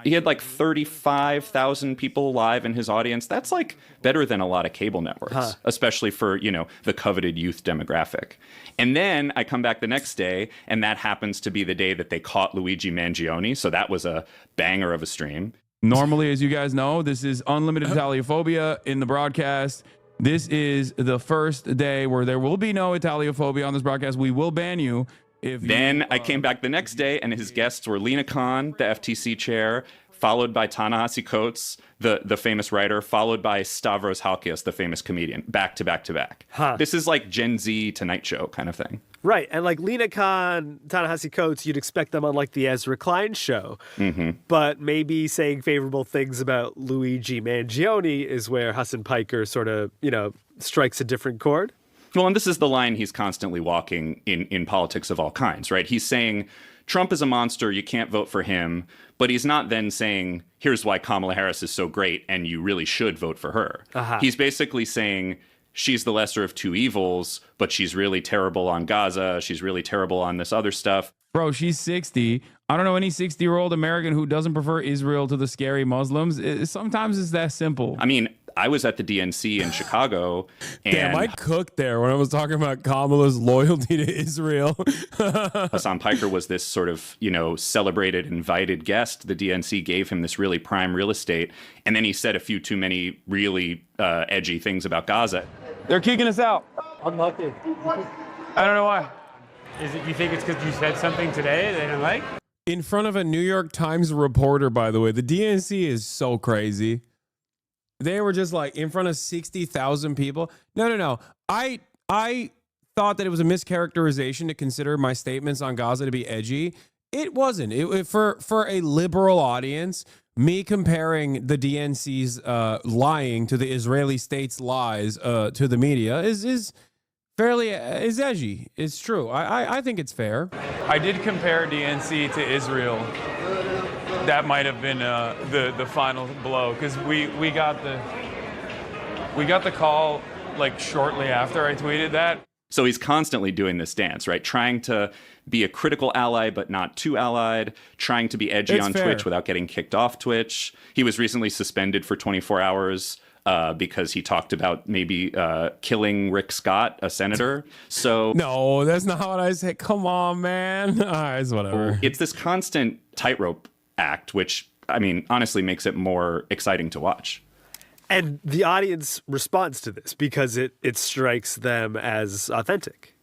he had like 35,000 people live in his audience. That's like better than a lot of cable networks, especially for, the coveted youth demographic. And then I come back the next day, and that happens to be the day that they caught Luigi Mangione. So that was a banger of a stream. Normally, as you guys know, this is unlimited Italiophobia in the broadcast. This is the first day where there will be no Italiophobia on this broadcast. We will ban you. Then I came back the next day, and his guests were Lina Khan, the FTC chair, followed by Ta-Nehisi Coates, the famous writer, followed by Stavros Halkias, the famous comedian, back to back to back. This is like Gen Z Tonight Show kind of thing. Right, and like Lina Khan, Ta-Nehisi Coates, you'd expect them on like the Ezra Klein show. But maybe saying favorable things about Luigi Mangione is where Hassan Piker sort of, strikes a different chord. Well, and this is the line he's constantly walking in politics of all kinds, right? He's saying Trump is a monster, you can't vote for him, but he's not then saying, here's why Kamala Harris is so great and you really should vote for her. He's basically saying she's the lesser of two evils, but she's really terrible on Gaza, she's really terrible on this other stuff. Bro, she's 60. I don't know any 60-year-old American who doesn't prefer Israel to the scary Muslims. Sometimes it's that simple. I mean, I was at the DNC in Chicago. And damn, I cooked there when I was talking about Kamala's loyalty to Israel. Hassan Piker was this sort of, celebrated, invited guest. The DNC gave him this really prime real estate. And then he said a few too many really edgy things about Gaza. They're kicking us out. Unlucky. I don't know why. You think it's because you said something today they didn't like? In front of a New York Times reporter, by the way. The DNC is so crazy. They were just like in front of 60,000 people. No. I thought that it was a mischaracterization to consider my statements on Gaza to be edgy. It wasn't. For a liberal audience, me comparing the DNC's lying to the Israeli state's lies to the media is fairly is edgy. It's true. I think it's fair. I did compare DNC to Israel. That might have been the final blow because we got the call like shortly after I tweeted that. So he's constantly doing this dance, right? Trying to be a critical ally, but not too allied. Trying to be edgy on Twitch without getting kicked off Twitch. He was recently suspended for 24 hours because he talked about maybe killing Rick Scott, a senator. So no, that's not what I said. Come on, man. All right, it's whatever. It's this constant tightrope act, which, I mean, honestly makes it more exciting to watch. And the audience responds to this because it strikes them as authentic.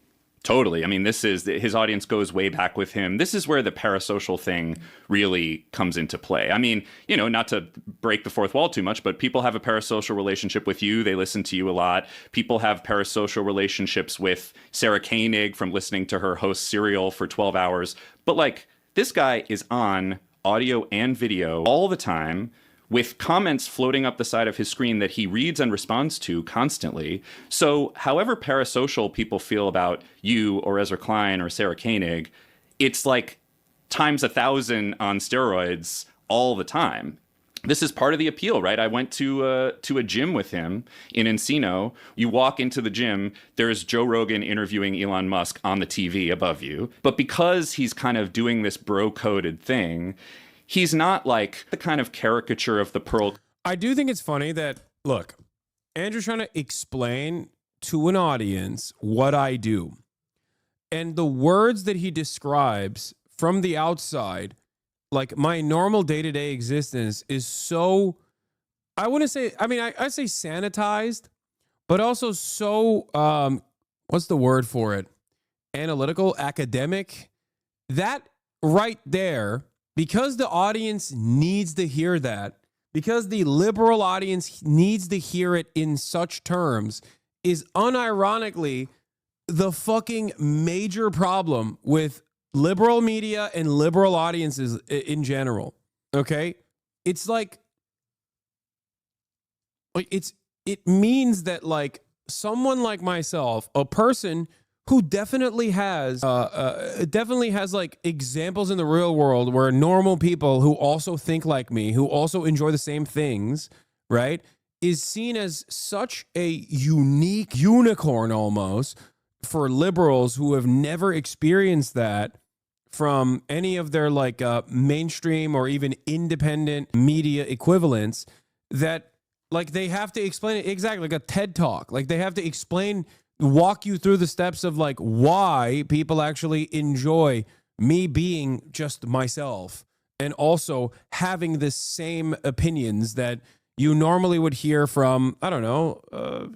Totally. I mean, his audience goes way back with him. This is where the parasocial thing really comes into play. I mean, not to break the fourth wall too much, but people have a parasocial relationship with you. They listen to you a lot. People have parasocial relationships with Sarah Koenig from listening to her host Serial for 12 hours. But like, this guy is on audio and video all the time with comments floating up the side of his screen that he reads and responds to constantly. So however parasocial people feel about you or Ezra Klein or Sarah Koenig, it's like times 1,000 on steroids all the time. This is part of the appeal, right? I went to a gym with him in Encino. You walk into the gym, there's Joe Rogan interviewing Elon Musk on the TV above you. But because he's kind of doing this bro-coded thing, he's not like the kind of caricature of the Pearl. I do think it's funny that, look, Andrew's trying to explain to an audience what I do. And the words that he describes from the outside, like my normal day-to-day existence, is so, I wouldn't say, I mean, I say sanitized, but also so, what's the word for it? Analytical, academic. That right there, because the audience needs to hear that, because the liberal audience needs to hear it in such terms, is unironically the fucking major problem with liberal media and liberal audiences in general. Okay? It's like it means that like someone like myself, a person who definitely has like examples in the real world where normal people who also think like me, who also enjoy the same things, right, is seen as such a unique unicorn almost for liberals who have never experienced that from any of their like mainstream or even independent media equivalents, that like they have to explain it exactly like a TED talk. Like they have to walk you through the steps of like why people actually enjoy me being just myself and also having the same opinions that you normally would hear from, I don't know,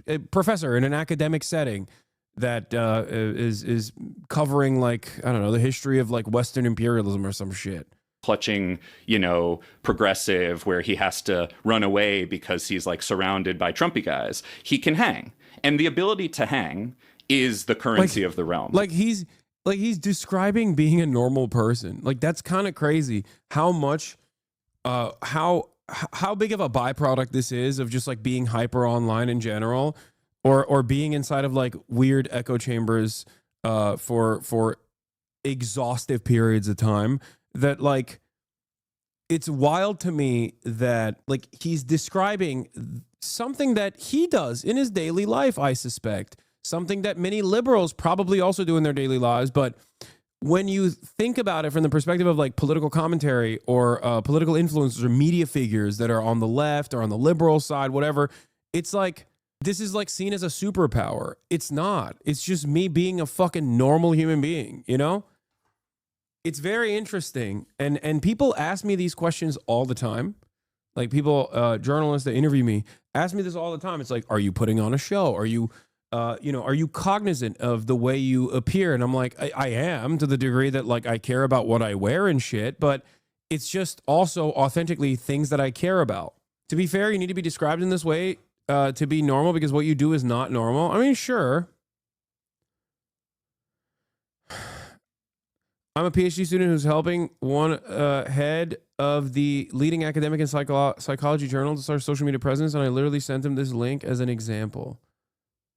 a professor in an academic setting that is covering like, I don't know, the history of like Western imperialism or some shit. Clutching, progressive where he has to run away because he's like surrounded by Trumpy guys. He can hang. And the ability to hang is the currency of the realm. Like he's describing being a normal person. Like that's kind of crazy how much how big of a byproduct this is of just like being hyper online in general, or being inside of like weird echo chambers for exhaustive periods of time. That like it's wild to me that like he's describing something that he does in his daily life, I suspect, something that many liberals probably also do in their daily lives. But when you think about it from the perspective of like political commentary or political influencers or media figures that are on the left or on the liberal side, whatever, it's like this is like seen as a superpower. It's not. It's just me being a fucking normal human being, you know? It's very interesting. And people ask me these questions all the time. Like people, journalists that interview me ask me this all the time. It's like, are you putting on a show? Are you, are you cognizant of the way you appear? And I'm like, I am, to the degree that like I care about what I wear and shit, but it's just also authentically things that I care about. To be fair, you need to be described in this way to be normal, because what you do is not normal. I mean, sure. I'm a PhD student who's helping one head of the leading academic and psychology journal to start social media presence, and I literally sent him this link as an example.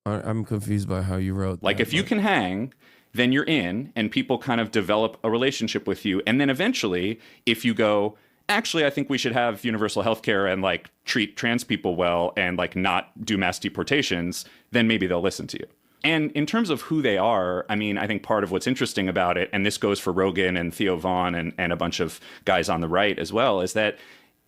I'm confused by how you wrote that. Like if you can hang, then you're in, and people kind of develop a relationship with you. And then eventually, if you go, actually, I think we should have universal health care and like treat trans people well and like not do mass deportations, then maybe they'll listen to you. And in terms of who they are, I mean, I think part of what's interesting about it, and this goes for Rogan and Theo Vaughn and a bunch of guys on the right as well, is that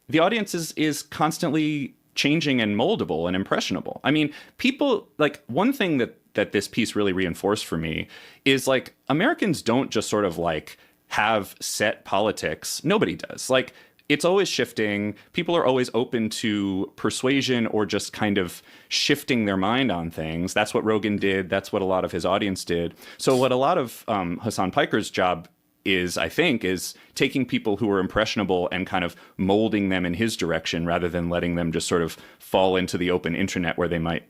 the audience is constantly changing and moldable and impressionable. I mean, people, like, one thing that this piece really reinforced for me is like Americans don't just sort of like have set politics. Nobody does. Like, it's always shifting. People are always open to persuasion or just kind of shifting their mind on things. That's what Rogan did. That's what a lot of his audience did. So what a lot of Hassan Piker's job is, I think, is taking people who are impressionable and kind of molding them in his direction rather than letting them just sort of fall into the open internet where they might,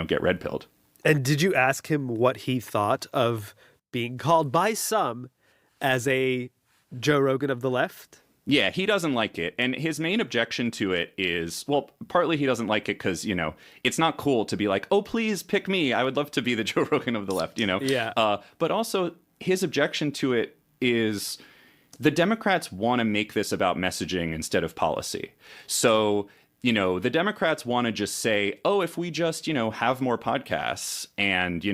get red-pilled. And did you ask him what he thought of being called by some as a Joe Rogan of the left? Yeah, he doesn't like it. And his main objection to it is, well, partly he doesn't like it because, it's not cool to be like, oh, please pick me. I would love to be the Joe Rogan of the left, Yeah. But also his objection to it is the Democrats want to make this about messaging instead of policy. So, the Democrats want to just say, oh, if we just, have more podcasts and,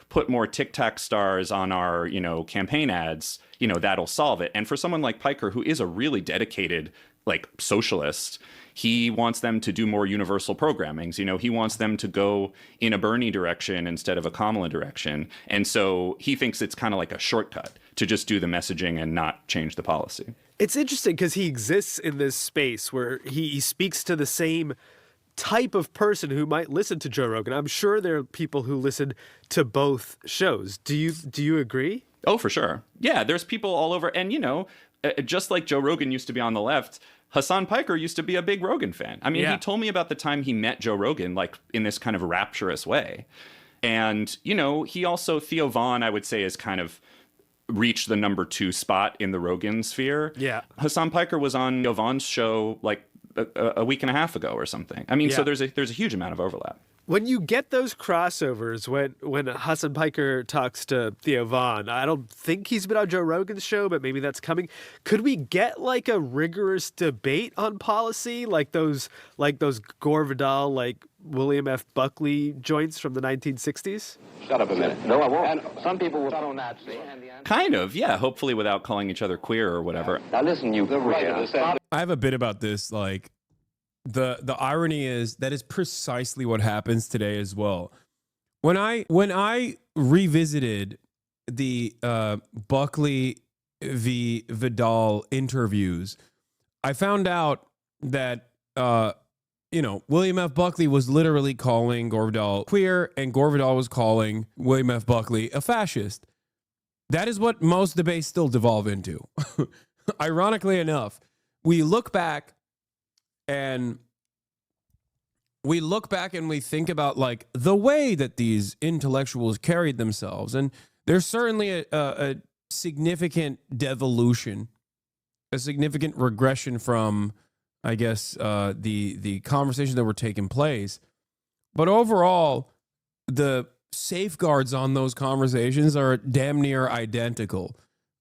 put more TikTok stars on our, campaign ads, that'll solve it. And for someone like Piker, who is a really dedicated, like, socialist, he wants them to do more universal programmings. He wants them to go in a Bernie direction instead of a Kamala direction. And so he thinks it's kind of like a shortcut to just do the messaging and not change the policy. It's interesting because he exists in this space where he speaks to the same type of person who might listen to Joe Rogan. I'm sure there are people who listen to both shows. Do you agree? Oh, for sure. Yeah, there's people all over. And, just like Joe Rogan used to be on the left, Hassan Piker used to be a big Rogan fan. I mean, he told me about the time he met Joe Rogan, like in this kind of rapturous way. And, you know, he also, Theo Von, I would say, is kind of reached the number 2 spot in the Rogan sphere. Yeah. Hassan Piker was on Theo Von's show like a week and a half ago or something. I mean, so there's a huge amount of overlap. When you get those crossovers, when Hassan Piker talks to Theo Von, I don't think he's been on Joe Rogan's show, but maybe that's coming. Could we get like a rigorous debate on policy, like those Gore Vidal, like William F. Buckley joints from the 1960s? Shut up a minute. No, I won't. And some people will on that. Kind of, yeah. Hopefully without calling each other queer or whatever. Now listen, you I have a bit about this, like, the irony is that is precisely what happens today as well. When I revisited the Buckley v. Vidal interviews, I found out that William F. Buckley was literally calling Gore Vidal queer, and Gore Vidal was calling William F. Buckley a fascist. That is what most debates still devolve into. Ironically enough, we look back and we think about like the way that these intellectuals carried themselves. And there's certainly a significant devolution, a significant regression from, I guess, the conversations that were taking place. But overall, the safeguards on those conversations are damn near identical.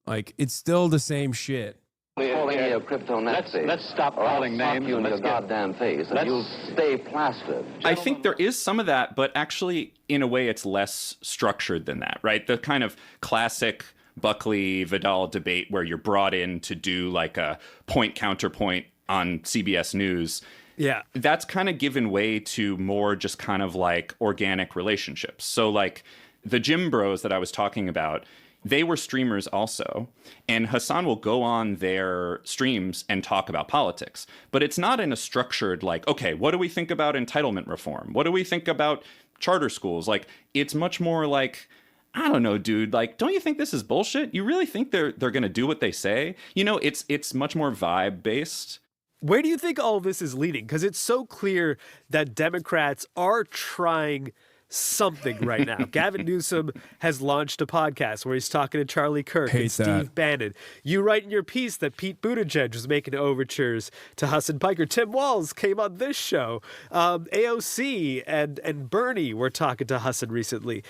Like, it's still the same shit. Let's stop calling names in your goddamn face, and you'll stay plastered. I think there is some of that, but actually, in a way, it's less structured than that, right? The kind of classic Buckley-Vidal debate where you're brought in to do like a point-counterpoint on CBS News. Yeah. That's kind of given way to more just kind of like organic relationships. So like the gym bros that I was talking about, they were streamers also, and Hassan will go on their streams and talk about politics. But it's not in a structured, like, okay, what do we think about entitlement reform? What do we think about charter schools? Like, it's much more like, I don't know, dude, like, don't you think this is bullshit? You really think they're going to do what they say? You know, it's much more vibe-based. Where do you think all of this is leading? Because it's so clear that Democrats are trying something right now. Gavin Newsom has launched a podcast where he's talking to Charlie Kirk and Steve Bannon. You write in your piece that Pete Buttigieg was making overtures to Hassan Piker. Tim Walz came on this show. AOC and Bernie were talking to Hassan recently.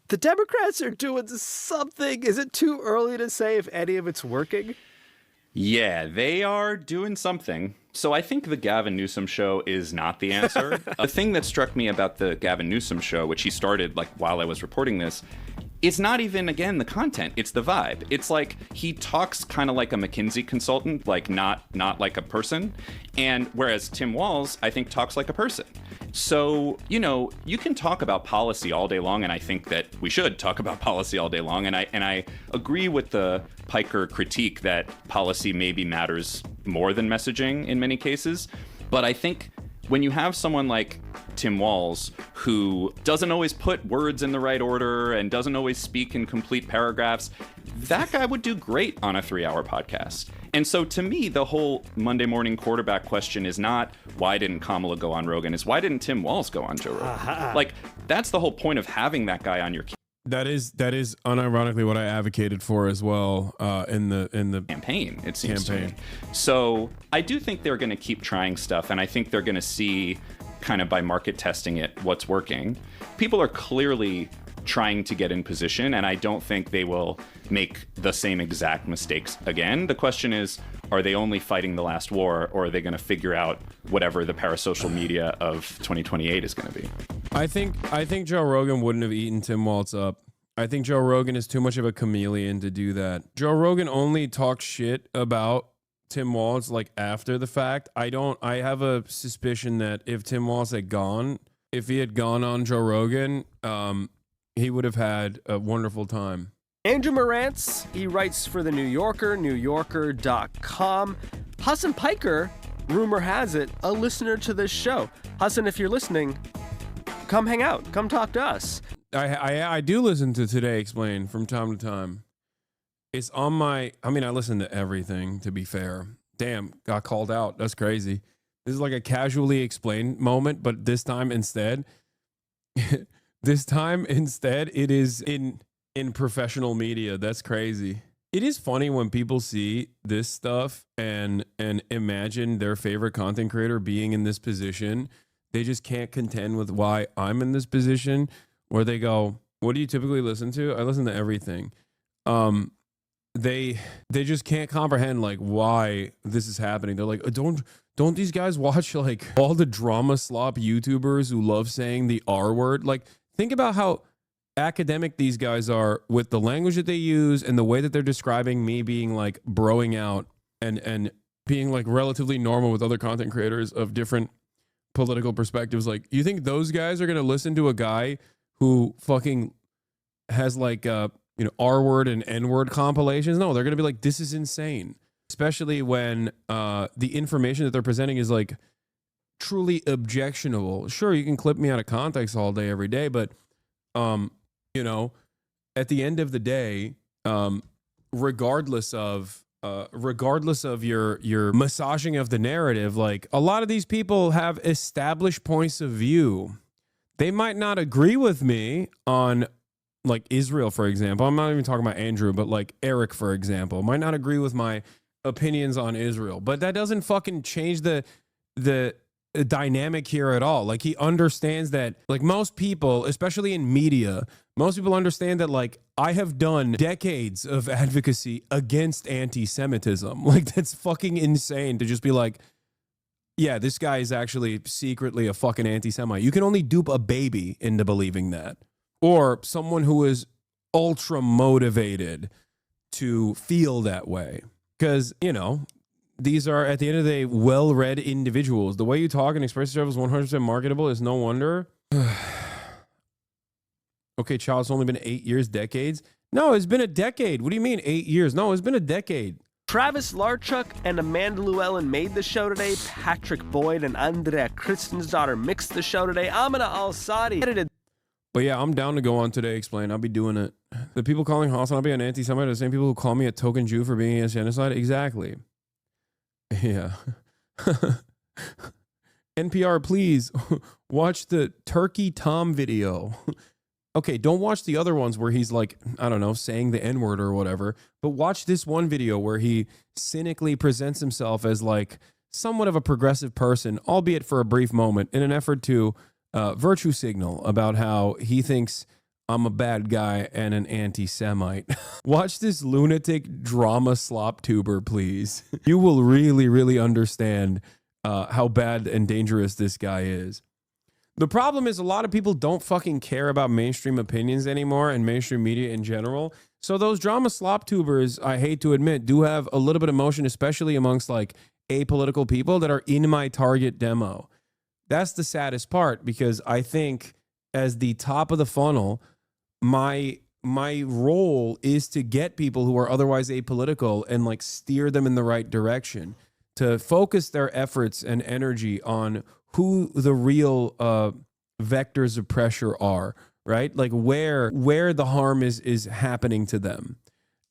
The Democrats are doing something. Is it too early to say if any of it's working? Yeah, they are doing something. So I think the Gavin Newsom show is not the answer. The thing that struck me about the Gavin Newsom show, which he started like while I was reporting this, it's not even, again, the content. It's the vibe. It's like he talks kind of like a McKinsey consultant, like not like a person. And whereas Tim Walz, I think, talks like a person. So, you know, you can talk about policy all day long, and I think that we should talk about policy all day long. And I agree with the Piker critique that policy maybe matters more than messaging in many cases. But I think when you have someone like Tim Walz, who doesn't always put words in the right order and doesn't always speak in complete paragraphs, that guy would do great on a 3-hour podcast. And so to me, the whole Monday morning quarterback question is not why didn't Kamala go on Rogan, is why didn't Tim Walz go on Joe Rogan? Like, that's the whole point of having that guy on your That is unironically what I advocated for as well in the campaign. It seems to me. So I do think they're going to keep trying stuff, and I think they're going to see, kind of by market testing it, what's working. People are clearly trying to get in position, and I don't think they will make the same exact mistakes again. The question is, are they only fighting the last war, or are they going to figure out whatever the parasocial media of 2028 is going to be? I think Joe Rogan wouldn't have eaten Tim Walz up. I think Joe Rogan is too much of a chameleon to do that. Joe Rogan only talks shit about Tim Walz like after the fact. I have a suspicion that if Tim Walz had gone, if he had gone on Joe Rogan, he would have had a wonderful time. Andrew Marantz, he writes for The New Yorker, NewYorker.com. Hassan Piker, rumor has it, a listener to this show. Hassan, if you're listening, come hang out. Come talk to us. I do listen to Today Explained from time to time. It's on my, I mean, I listen to everything, to be fair. Damn, got called out. That's crazy. This is like a casually explained moment, but this time instead, it is in professional media. That's crazy. It is funny when people see this stuff and imagine their favorite content creator being in this position. They just can't contend with why I'm in this position, where they go, what do you typically listen to? I listen to everything. They just can't comprehend like why this is happening. They're like, don't these guys watch like all the drama slop YouTubers who love saying the R word? Like, think about how academic these guys are with the language that they use and the way that they're describing me being like broing out and being like relatively normal with other content creators of different political perspectives. Like, you think those guys are going to listen to a guy who fucking has like R word and N word compilations? No, they're going to be like, this is insane. Especially when the information that they're presenting is like truly objectionable. Sure, you can clip me out of context all day, every day, but at the end of the day, regardless of your massaging of the narrative, like, a lot of these people have established points of view. They might not agree with me on like Israel, for example. I'm not even talking about Andrew, but like Eric, for example, might not agree with my opinions on Israel, but that doesn't fucking change the dynamic here at all. Like, he understands that, like, most people, especially in media, most people understand that, like, I have done decades of advocacy against anti-Semitism. Like, that's fucking insane to just be like, yeah, this guy is actually secretly a fucking anti-Semite. You can only dupe a baby into believing that, or someone who is ultra motivated to feel that way. Because, these are, at the end of the day, well-read individuals. The way you talk and express yourself is 100% marketable. Is no wonder. Okay, child, it's only been 8 years, decades? No, it's been a decade. What do you mean 8 years? No, it's been a decade. Travis Larchuk and Amanda Llewellyn made the show today. Patrick Boyd and Andrea Kristen's daughter mixed the show today. Amina Al-Sadi edited. But yeah, I'm down to go on Today Explain. I'll be doing it. The people calling Hasanabi an anti-Semite are the same people who call me a token Jew for being against genocide? Exactly. Yeah. NPR, please watch the Turkey Tom video. Okay, don't watch the other ones where he's like, I don't know, saying the N-word or whatever, but watch this one video where he cynically presents himself as like somewhat of a progressive person, albeit for a brief moment, in an effort to virtue signal about how he thinks I'm a bad guy and an anti-Semite. Watch this lunatic drama slop tuber, please. You will really, really understand how bad and dangerous this guy is. The problem is a lot of people don't fucking care about mainstream opinions anymore and mainstream media in general. So those drama slop tubers, I hate to admit, do have a little bit of emotion, especially amongst like apolitical people that are in my target demo. That's the saddest part, because I think as the top of the funnel, my role is to get people who are otherwise apolitical and like steer them in the right direction, to focus their efforts and energy on who the real vectors of pressure are, right? Like where the harm is happening to them.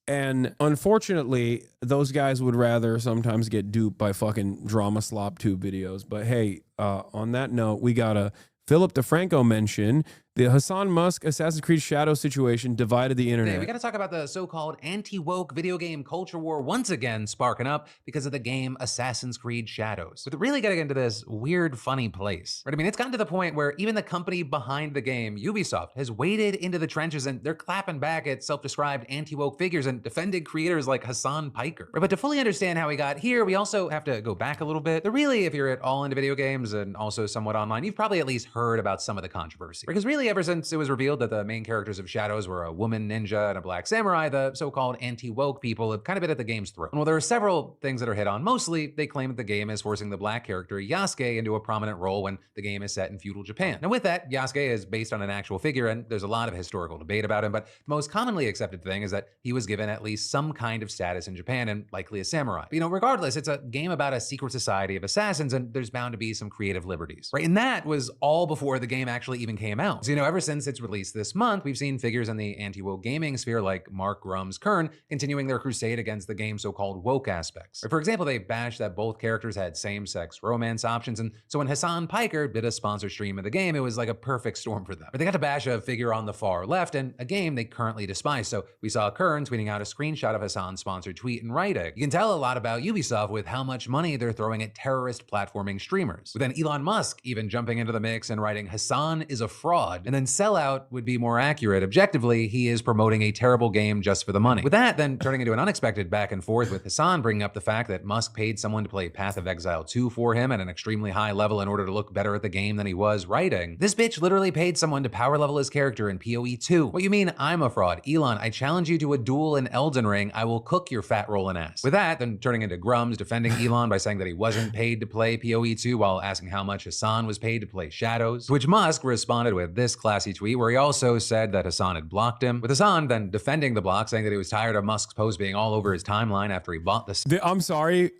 And unfortunately, those guys would rather sometimes get duped by fucking drama slop tube videos. But hey, on that note, we got a Philip DeFranco mention. The Hassan Musk Assassin's Creed Shadow situation divided the internet. Hey, we got to talk about the so-called anti-woke video game culture war once again sparking up because of the game Assassin's Creed Shadows. With really getting into this weird, funny place. Right? I mean, it's gotten to the point where even the company behind the game, Ubisoft, has waded into the trenches and they're clapping back at self-described anti-woke figures and defended creators like Hassan Piker. Right? But to fully understand how we got here, we also have to go back a little bit. But really, if you're at all into video games and also somewhat online, you've probably at least heard about some of the controversy. Because really, ever since it was revealed that the main characters of Shadows were a woman ninja and a black samurai, the so-called anti-woke people have kind of been at the game's throat. And while there are several things that are hit on, mostly they claim that the game is forcing the black character Yasuke into a prominent role when the game is set in feudal Japan. Now with that, Yasuke is based on an actual figure and there's a lot of historical debate about him, but the most commonly accepted thing is that he was given at least some kind of status in Japan and likely a samurai. But, regardless, it's a game about a secret society of assassins and there's bound to be some creative liberties, right? And that was all before the game actually even came out. So, So, ever since its release this month, we've seen figures in the anti-woke gaming sphere like Mark Grum's Kern continuing their crusade against the game's so-called woke aspects. For example, they bashed that both characters had same-sex romance options, and so when Hassan Piker did a sponsor stream of the game, it was like a perfect storm for them. But they got to bash a figure on the far left and a game they currently despise. So we saw Kern tweeting out a screenshot of Hassan's sponsored tweet and writing, "You can tell a lot about Ubisoft with how much money they're throwing at terrorist platforming streamers." With then Elon Musk even jumping into the mix and writing, "Hassan is a fraud," and then sellout would be more accurate. Objectively, he is promoting a terrible game just for the money. With that, then turning into an unexpected back and forth with Hassan bringing up the fact that Musk paid someone to play Path of Exile 2 for him at an extremely high level in order to look better at the game than he was writing. This bitch literally paid someone to power level his character in PoE 2. What you mean I'm a fraud? Elon, I challenge you to a duel in Elden Ring. I will cook your fat rolling ass. With that, then turning into Grums defending Elon by saying that he wasn't paid to play PoE 2 while asking how much Hassan was paid to play Shadows. To which Musk responded with this classy tweet where he also said that Hassan had blocked him, with Hassan then defending the block, saying that he was tired of Musk's post being all over his timeline after he bought the I'm sorry.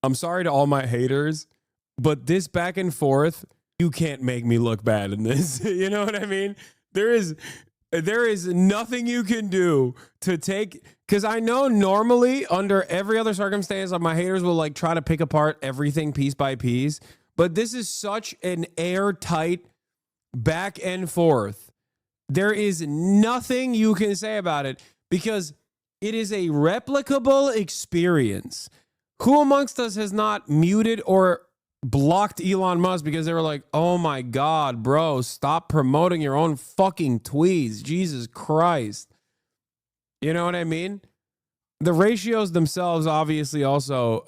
I'm sorry to all my haters, but this back and forth, you can't make me look bad in this. You know what I mean? There is nothing you can do to take, because I know normally under every other circumstance, my haters will like try to pick apart everything piece by piece, but this is such an airtight back and forth. There is nothing you can say about it because it is a replicable experience. Who amongst us has not muted or blocked Elon Musk because they were like, "Oh my God, bro, stop promoting your own fucking tweets. Jesus Christ." You know what I mean? The ratios themselves obviously also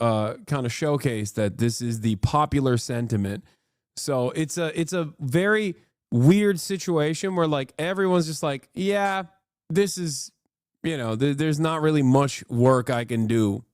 kind of showcase that this is the popular sentiment. So it's a very weird situation where like everyone's just like, yeah, this is, there's not really much work I can do.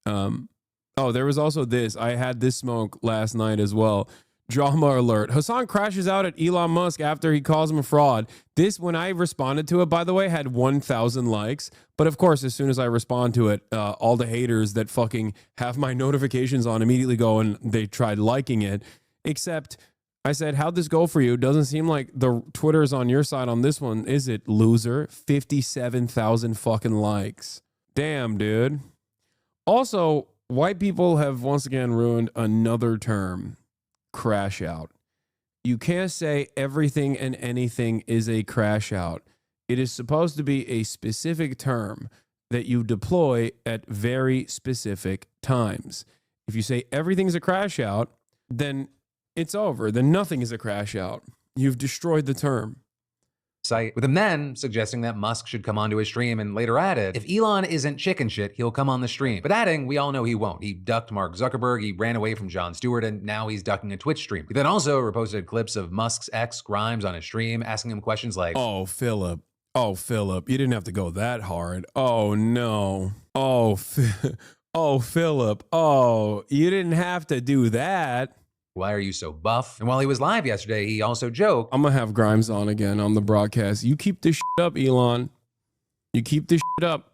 Oh, there was also this. I had this smoke last night as well. Drama alert. Hassan crashes out at Elon Musk after he calls him a fraud. This, when I responded to it, by the way, had 1,000 likes. But of course, as soon as I respond to it, all the haters that fucking have my notifications on immediately go and they tried liking it. Except I said, how'd this go for you? Doesn't seem like the Twitter's on your side on this one, is it, loser? 57,000 fucking likes. Damn, dude. Also, white people have once again ruined another term, crash out. You can't say everything and anything is a crash out. It is supposed to be a specific term that you deploy at very specific times. If you say everything's a crash out, then it's over. Then nothing is a crash out. You've destroyed the term. Site, with him then suggesting that Musk should come onto his stream and later added, "If Elon isn't chicken shit, he'll come on the stream." But adding, we all know he won't. He ducked Mark Zuckerberg, he ran away from Jon Stewart, and now he's ducking a Twitch stream. He then also reposted clips of Musk's ex, Grimes, on his stream, asking him questions like, Oh, Philip, you didn't have to go that hard. Oh, no. Oh, Philip, you didn't have to do that. "Why are you so buff?" And while he was live yesterday, he also joked, I'm going to have Grimes on again on the broadcast. You keep this shit up, Elon. You keep this shit up.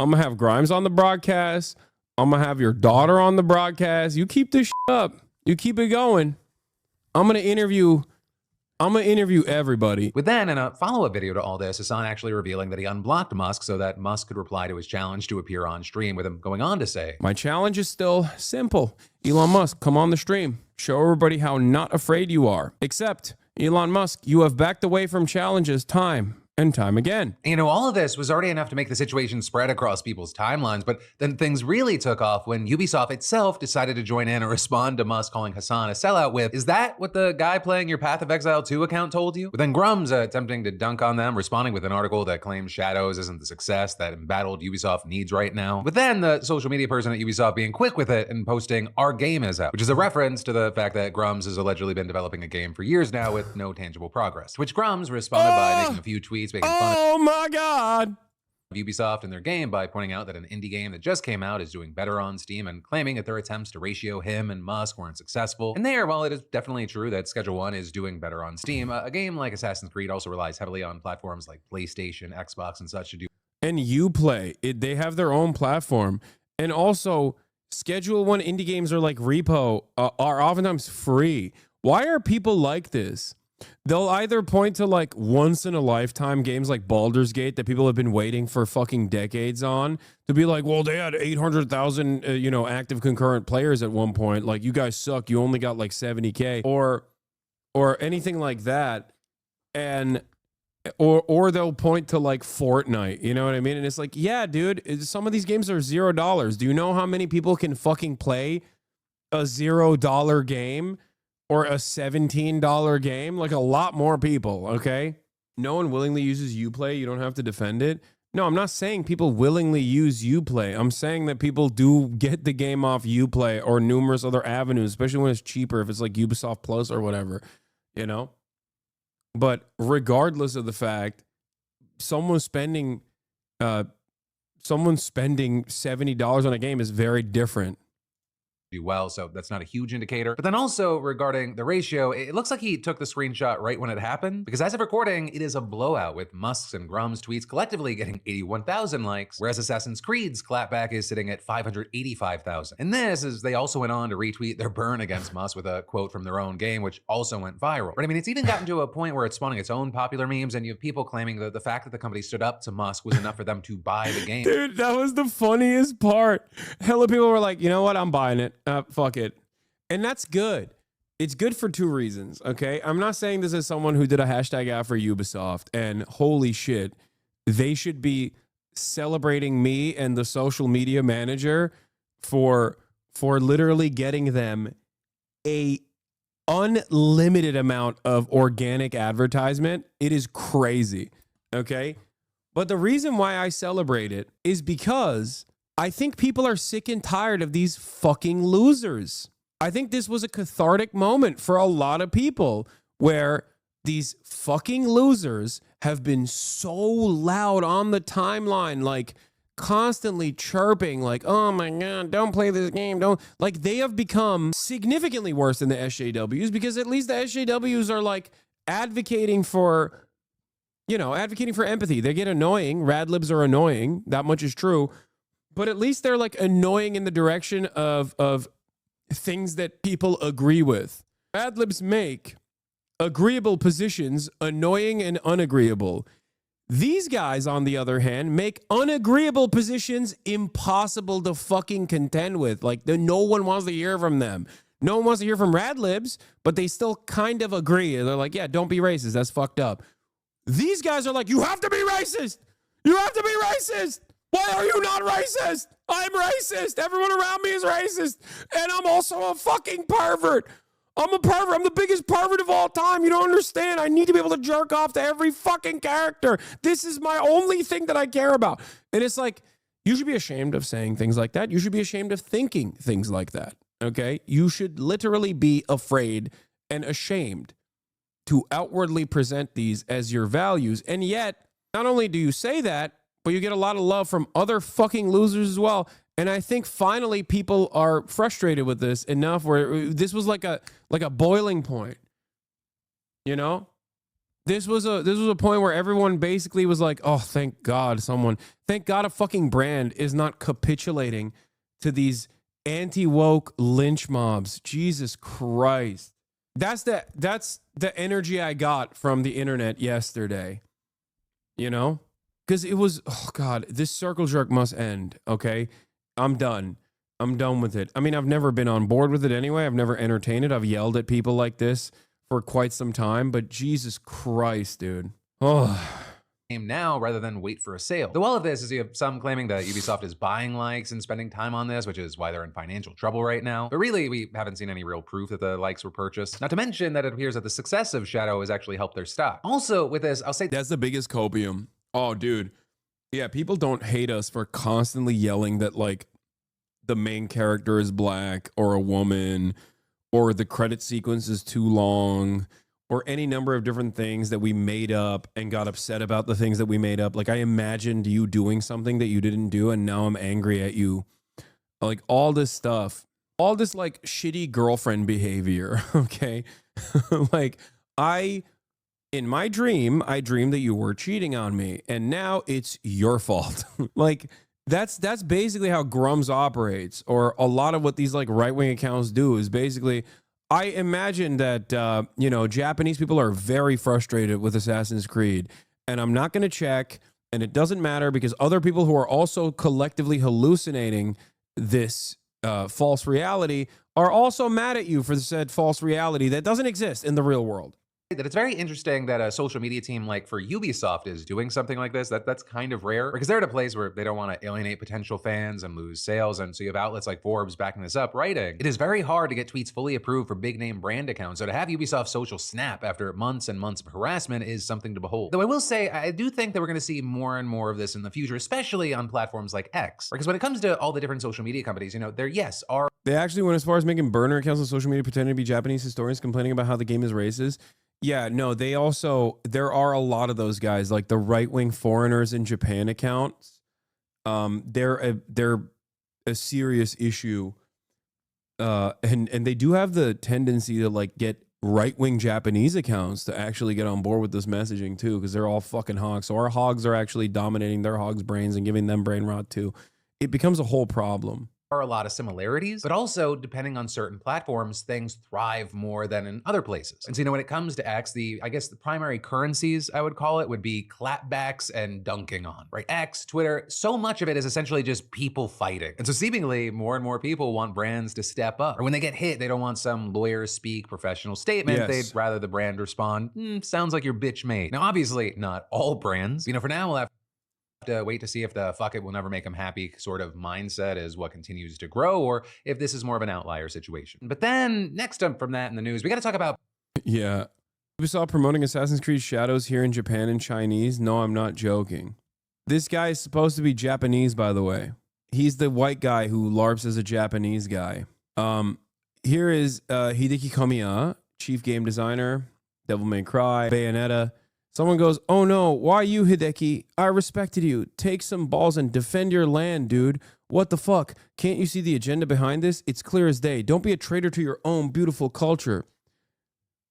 I'm going to have Grimes on the broadcast. I'm going to have your daughter on the broadcast. You keep this shit up. You keep it going. I'm going to interview everybody. With then, in a follow-up video to all this, Hassan actually revealing that he unblocked Musk so that Musk could reply to his challenge to appear on stream, with him going on to say, "My challenge is still simple. Elon Musk, come on the stream. Show everybody how not afraid you are. Except, Elon Musk, you have backed away from challenges time and time again." All of this was already enough to make the situation spread across people's timelines, but then things really took off when Ubisoft itself decided to join in and respond to Musk calling Hassan a sellout with, "Is that what the guy playing your Path of Exile 2 account told you?" But then Grums attempting to dunk on them, responding with an article that claims Shadows isn't the success that embattled Ubisoft needs right now. But then the social media person at Ubisoft being quick with it and posting, "Our game is out," which is a reference to the fact that Grums has allegedly been developing a game for years now with no tangible progress. To which Grums responded by making a few tweets making fun Oh my God. of Ubisoft and their game by pointing out that an indie game that just came out is doing better on Steam and claiming that their attempts to ratio him and Musk weren't successful. And there, while it is definitely true that Schedule 1 is doing better on Steam, a game like Assassin's Creed also relies heavily on platforms like PlayStation, Xbox, and such to do. And Uplay, they have their own platform. And also, Schedule 1 indie games are like Repo, are oftentimes free. Why are people like this? They'll either point to like once in a lifetime games like Baldur's Gate that people have been waiting for fucking decades on to be like, well, they had 800,000, active concurrent players at one point. Like, you guys suck. You only got like 70K or anything like that. And or they'll point to like Fortnite, you know what I mean? And it's like, yeah, dude, some of these games are $0. Do you know how many people can fucking play a $0 game? Or a $17 game, like a lot more people, okay? No one willingly uses Uplay. You don't have to defend it. No, I'm not saying people willingly use Uplay. I'm saying that people do get the game off Uplay or numerous other avenues, especially when it's cheaper, if it's like Ubisoft Plus or whatever, you know? But regardless of the fact, someone spending $70 on a game is very different. Do well, so that's not a huge indicator. But then also regarding the ratio, it looks like he took the screenshot right when it happened, because as of recording, it is a blowout with Musk's and Grum's tweets collectively getting 81,000 likes, whereas Assassin's Creed's clapback is sitting at 585,000. And this is, they also went on to retweet their burn against Musk with a quote from their own game, which also went viral. But I mean, it's even gotten to a point where it's spawning its own popular memes, and you have people claiming that the fact that the company stood up to Musk was enough for them to buy the game. Dude, that was the funniest part. Hella people were like, you know what, I'm buying it. Fuck it. And that's good. It's good for two reasons, okay? I'm not saying this as someone who did a hashtag ad for Ubisoft, and holy shit, they should be celebrating me and the social media manager for literally getting them a unlimited amount of organic advertisement. It is crazy, okay? But the reason why I celebrate it is because I think people are sick and tired of these fucking losers. I think this was a cathartic moment for a lot of people where these fucking losers have been so loud on the timeline, like constantly chirping, like, oh my God, don't play this game. Don't, like, they have become significantly worse than the SJWs, because at least the SJWs are like advocating for empathy. They get annoying. Radlibs are annoying. That much is true. But at least they're like annoying in the direction of things that people agree with. Radlibs make agreeable positions annoying and unagreeable. These guys, on the other hand, make unagreeable positions impossible to fucking contend with. Like, no one wants to hear from them. No one wants to hear from Radlibs, but they still kind of agree. They're like, yeah, don't be racist. That's fucked up. These guys are like, you have to be racist. You have to be racist. Why are you not racist? I'm racist. Everyone around me is racist. And I'm also a fucking pervert. I'm a pervert. I'm the biggest pervert of all time. You don't understand. I need to be able to jerk off to every fucking character. This is my only thing that I care about. And it's like, you should be ashamed of saying things like that. You should be ashamed of thinking things like that. Okay? You should literally be afraid and ashamed to outwardly present these as your values. And yet, not only do you say that, but you get a lot of love from other fucking losers as well. And I think finally people are frustrated with this enough where this was like a boiling point. You know? This was a point where everyone basically was like, oh, thank God a fucking brand is not capitulating to these anti-woke lynch mobs. Jesus Christ. That's the energy I got from the internet yesterday. You know? Because it was, oh God, this circle jerk must end, okay? I'm done. I'm done with it. I mean, I've never been on board with it anyway. I've never entertained it. I've yelled at people like this for quite some time, but Jesus Christ, dude. Oh. Now rather than wait for a sale. Though all of this is, you have some claiming that Ubisoft is buying likes and spending time on this, which is why they're in financial trouble right now. But really, we haven't seen any real proof that the likes were purchased. Not to mention that it appears that the success of Shadow has actually helped their stock. Also with this, I'll say that's the biggest copium. Oh, dude. Yeah, people don't hate us for constantly yelling that, like, the main character is black or a woman or the credit sequence is too long or any number of different things that we made up and got upset about the things that we made up. Like, I imagined you doing something that you didn't do and now I'm angry at you. Like, all this stuff. All this, like, shitty girlfriend behavior, okay? Like, in my dream, I dreamed that you were cheating on me, and now it's your fault. Like, that's basically how Grums operates, or a lot of what these like right-wing accounts do is basically, I imagine that, Japanese people are very frustrated with Assassin's Creed. And I'm not going to check, and it doesn't matter because other people who are also collectively hallucinating this false reality are also mad at you for said false reality that doesn't exist in the real world. That it's very interesting that a social media team like for Ubisoft is doing something like this. That's kind of rare because they're at a place where they don't want to alienate potential fans and lose sales. And so you have outlets like Forbes backing this up, writing, it is very hard to get tweets fully approved for big name brand accounts. So to have Ubisoft social snap after months and months of harassment is something to behold. Though I will say, I do think that we're going to see more and more of this in the future, especially on platforms like X. Because when it comes to all the different social media companies, They actually went as far as making burner accounts on social media pretending to be Japanese historians complaining about how the game is racist. Yeah, no, there are a lot of those guys, like the right-wing foreigners in Japan accounts. They're a serious issue. And they do have the tendency to like get right-wing Japanese accounts to actually get on board with this messaging too, because they're all fucking hogs. So our hogs are actually dominating their hogs' brains and giving them brain rot too. It becomes a whole problem. Are a lot of similarities, but also depending on certain platforms, things thrive more than in other places. And so, when it comes to X, I guess the primary currencies I would call it would be clapbacks and dunking on, right? X, Twitter, so much of it is essentially just people fighting. And so seemingly more and more people want brands to step up. Or when they get hit, they don't want some lawyer speak professional statement. Yes. They'd rather the brand respond, sounds like your bitch made. Now, obviously not all brands, for now we'll have to wait to see if the fuck it will never make them happy sort of mindset is what continues to grow, or if this is more of an outlier situation. But then next up from that in the news, we got to talk about Ubisoft promoting Assassin's Creed Shadows here in Japan in Chinese. No, I'm not joking. This guy is supposed to be Japanese, by the way. He's the white guy who LARPs as a Japanese guy. Here is Hideki Kamiya, chief game designer, Devil May Cry, Bayonetta. Someone goes, "Oh no, why you, Hideki? I respected you. Take some balls and defend your land, dude. What the fuck? Can't you see the agenda behind this? It's clear as day. Don't be a traitor to your own beautiful culture."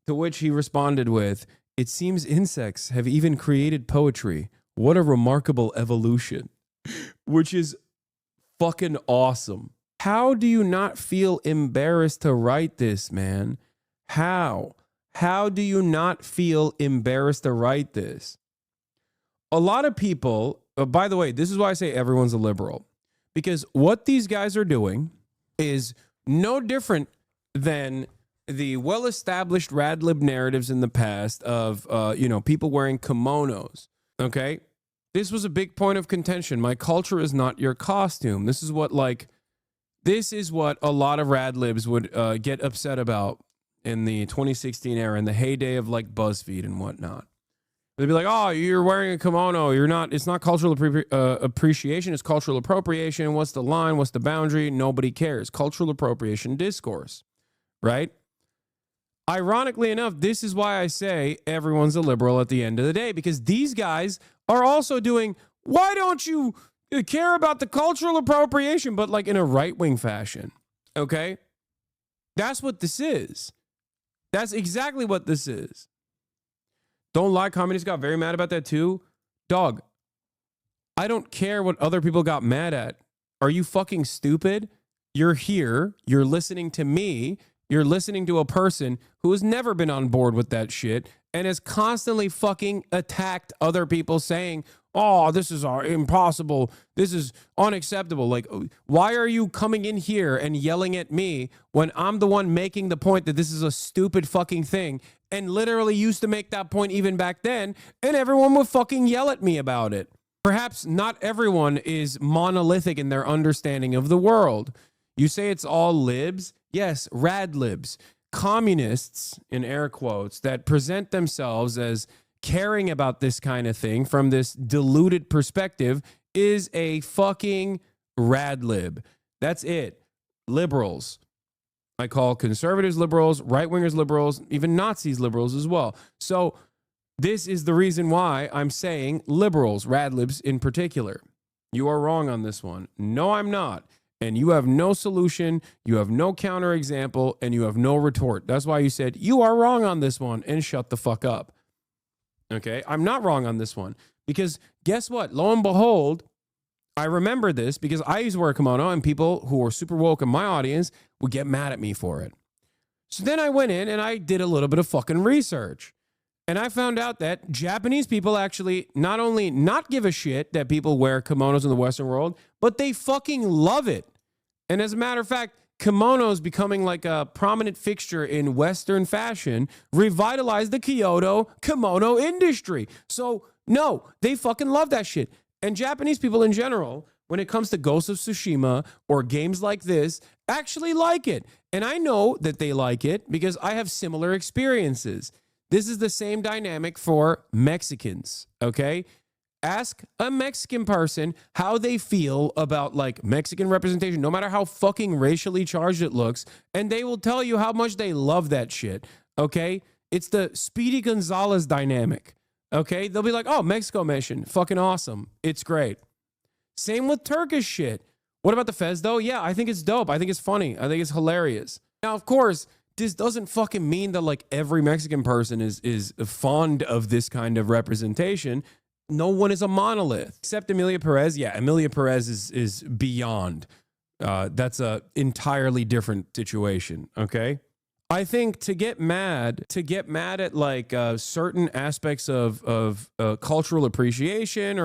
To which he responded with, "It seems insects have even created poetry. What a remarkable evolution." Which is fucking awesome. How do you not feel embarrassed to write this, man? How do you not feel embarrassed to write this? A lot of people, by the way, this is why I say everyone's a liberal. Because what these guys are doing is no different than the well-established radlib narratives in the past of, people wearing kimonos, okay? This was a big point of contention. My culture is not your costume. This is what a lot of radlibs would get upset about in the 2016 era, in the heyday of like BuzzFeed and whatnot. They'd be like, "Oh, you're wearing a kimono. It's not cultural appreciation. It's cultural appropriation. What's the line? What's the boundary? Nobody cares. Cultural appropriation discourse," right? Ironically enough, this is why I say everyone's a liberal at the end of the day, because these guys are also doing, why don't you care about the cultural appropriation, but like in a right-wing fashion, okay? That's what this is. That's exactly what this is. Don't lie, communists got very mad about that too. Dog, I don't care what other people got mad at. Are you fucking stupid? You're here, you're listening to me, you're listening to a person who has never been on board with that shit and has constantly fucking attacked other people saying, "Oh, this is impossible. This is unacceptable." Like, why are you coming in here and yelling at me when I'm the one making the point that this is a stupid fucking thing and literally used to make that point even back then, and everyone would fucking yell at me about it? Perhaps not everyone is monolithic in their understanding of the world. You say it's all libs? Yes, rad libs. Communists, in air quotes, that present themselves as caring about this kind of thing from this diluted perspective is a fucking radlib. That's it. Liberals. I call conservatives liberals, right-wingers liberals, even Nazis liberals as well. So this is the reason why I'm saying liberals, radlibs in particular. You are wrong on this one. No, I'm not. And you have no solution, you have no counterexample, and you have no retort. That's why you said, you are wrong on this one, and shut the fuck up. Okay, I'm not wrong on this one. Because guess what? Lo and behold, I remember this because I used to wear a kimono and people who were super woke in my audience would get mad at me for it. So then I went in and I did a little bit of fucking research. And I found out that Japanese people actually not only not give a shit that people wear kimonos in the Western world, but they fucking love it. And as a matter of fact, kimonos becoming like a prominent fixture in Western fashion revitalized the Kyoto kimono industry. So no, they fucking love that shit. And Japanese people in general, when it comes to Ghost of Tsushima or games like this, actually like it. And I know that they like it because I have similar experiences. This is the same dynamic for Mexicans, okay? Ask a Mexican person how they feel about like Mexican representation, no matter how fucking racially charged it looks, and they will tell you how much they love that shit, okay? It's the Speedy Gonzalez dynamic, okay? They'll be like, oh, Mexico mission, fucking awesome. It's great. Same with Turkish shit. What about the Fez though? Yeah, I think it's dope. I think it's funny. I think it's hilarious. Now, of course, this doesn't fucking mean that like every Mexican person is fond of this kind of representation. No one is a monolith except Emilia Perez. Yeah, Emilia Perez is beyond. That's a entirely different situation. Okay, I think to get mad at like certain aspects of cultural appreciation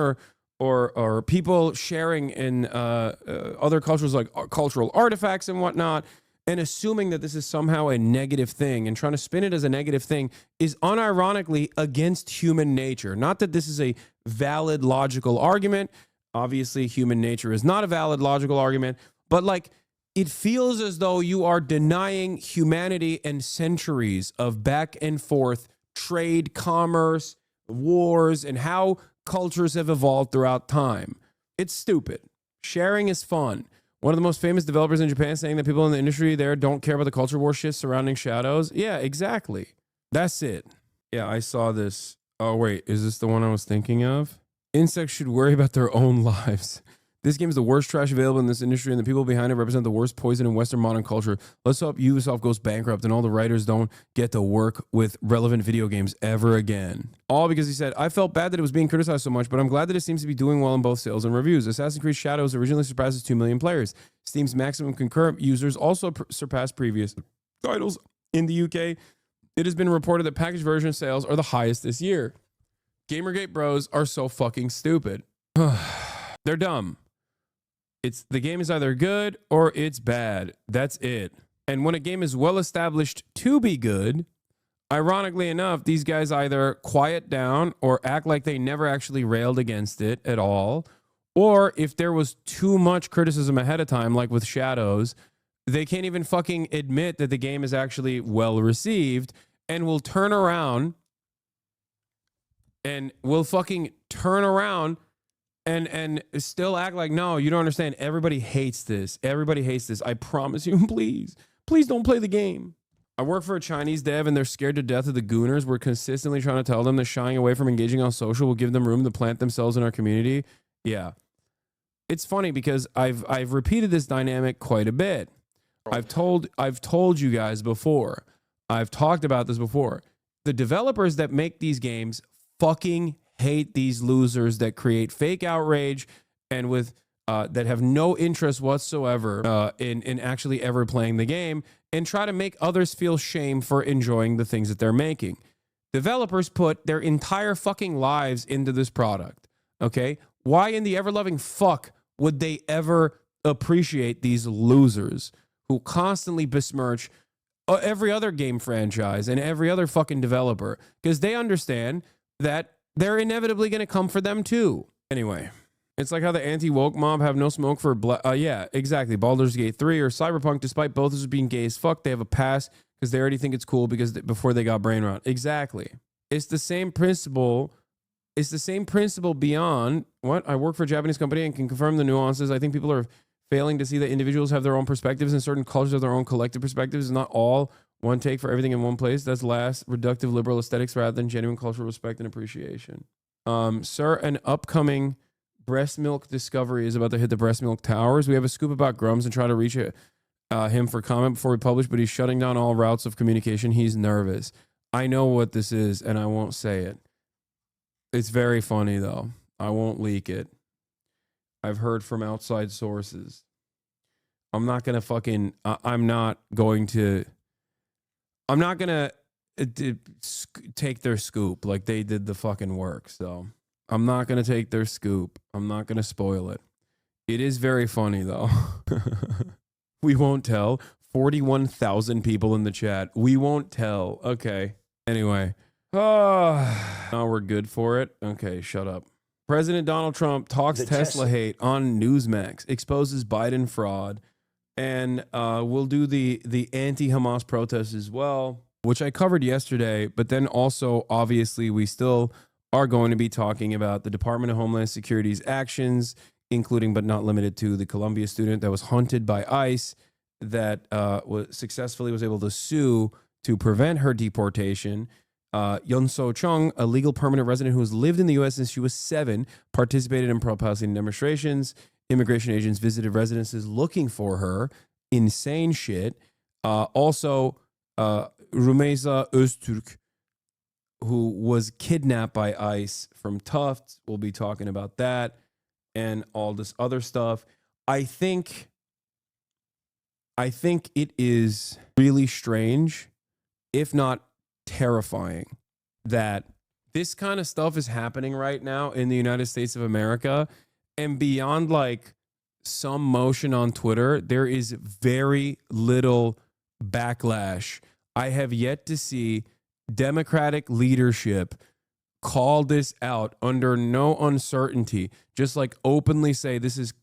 or people sharing in other cultures like cultural artifacts and whatnot, and assuming that this is somehow a negative thing and trying to spin it as a negative thing is unironically against human nature. Not that this is a valid logical argument. Obviously, human nature is not a valid logical argument, but like it feels as though you are denying humanity and centuries of back and forth trade, commerce, wars, and how cultures have evolved throughout time. It's stupid. Sharing is fun. One of the most famous developers in Japan saying that people in the industry there don't care about the culture war shit surrounding Shadows. Yeah, exactly. That's it. Yeah, I saw this. Oh, wait. Is this the one I was thinking of? Insects should worry about their own lives. This game is the worst trash available in this industry, and the people behind it represent the worst poison in Western modern culture. Let's hope Ubisoft goes bankrupt and all the writers don't get to work with relevant video games ever again. All because he said, I felt bad that it was being criticized so much, but I'm glad that it seems to be doing well in both sales and reviews. Assassin's Creed Shadows originally surpasses 2 million players. Steam's maximum concurrent users also surpassed previous titles. In the UK, it has been reported that packaged version sales are the highest this year. Gamergate bros are so fucking stupid. They're dumb. The game is either good or it's bad. That's it. And when a game is well established to be good, ironically enough, these guys either quiet down or act like they never actually railed against it at all. Or if there was too much criticism ahead of time, like with Shadows, they can't even fucking admit that the game is actually well received and will turn around and and still act like, no, you don't understand. Everybody hates this. Everybody hates this. I promise you, please don't play the game. I work for a Chinese dev and they're scared to death of the gooners. We're consistently trying to tell them that shying away from engaging on social will give them room to plant themselves in our community. Yeah. It's funny because I've repeated this dynamic quite a bit. I've told you guys before. I've talked about this before. The developers that make these games fucking hate these losers that create fake outrage and with that have no interest whatsoever in actually ever playing the game and try to make others feel shame for enjoying the things that they're making. Developers put their entire fucking lives into this product. Okay? Why in the ever-loving fuck would they ever appreciate these losers who constantly besmirch every other game franchise and every other fucking developer? Because they understand that they're inevitably going to come for them too. Anyway, it's like how the anti-woke mob have no smoke for yeah, exactly. Baldur's Gate 3 or Cyberpunk, despite both of us being gay as fuck, they have a pass because they already think it's cool because before they got brain rot. Exactly. It's the same principle. It's the same principle beyond what I work for a Japanese company and can confirm the nuances. I think people are failing to see that individuals have their own perspectives and certain cultures have their own collective perspectives. Not all one take for everything in one place. That's last reductive liberal aesthetics rather than genuine cultural respect and appreciation. Sir, an upcoming breast milk discovery is about to hit the breast milk towers. We have a scoop about Grums and try to reach him for comment before we publish, but he's shutting down all routes of communication. He's nervous. I know what this is, and I won't say it. It's very funny, though. I won't leak it. I've heard from outside sources. I'm not going to I'm not gonna take their scoop like they did the fucking work. So I'm not gonna take their scoop. I'm not gonna spoil it. It is very funny though. We won't tell. 41,000 people in the chat. We won't tell. Okay. Anyway. Now we're good for it. Okay, shut up. President Donald Trump talks Tesla hate on Newsmax, exposes Biden fraud, and we'll do the anti-Hamas protests as well, which I covered yesterday. But then also, obviously, we still are going to be talking about the Department of Homeland Security's actions, including but not limited to the Columbia student that was hunted by ICE, that was able to sue to prevent her deportation. Yun So Chung, a legal permanent resident who has lived in the U.S. since she was 7, participated in pro-Palestinian demonstrations. Immigration agents visited residences looking for her. Insane shit. Also, Rumeysa Öztürk, who was kidnapped by ICE from Tufts. We'll be talking about that and all this other stuff. I think it is really strange, if not terrifying, that this kind of stuff is happening right now in the United States of America, and beyond like some motion on Twitter, there is very little backlash. I have yet to see Democratic leadership call this out under no uncertainty, just like openly say this is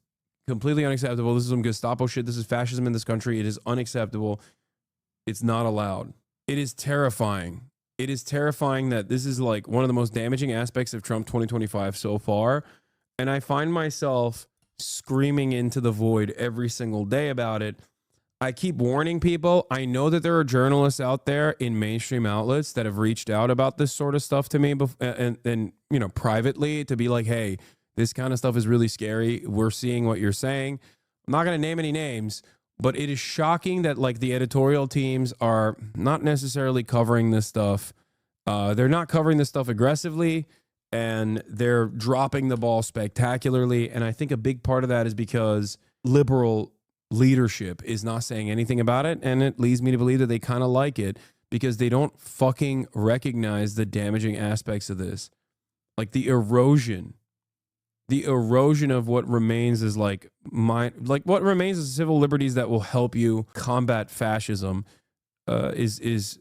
completely unacceptable. This is some Gestapo shit. This is fascism in this country. It is unacceptable. It's not allowed. It is terrifying. It is terrifying that this is like one of the most damaging aspects of Trump 2025 so far. And I find myself screaming into the void every single day about it. I keep warning people. I know that there are journalists out there in mainstream outlets that have reached out about this sort of stuff to me and you know, privately, to be like, hey, this kind of stuff is really scary. We're seeing what you're saying. I'm not going to name any names, but it is shocking that like the editorial teams are not necessarily covering this stuff. They're not covering this stuff aggressively, and they're dropping the ball spectacularly. And I think a big part of that is because liberal leadership is not saying anything about it. And it leads me to believe that they kind of like it because they don't fucking recognize the damaging aspects of this. Like the erosion of what remains is what remains is civil liberties that will help you combat fascism is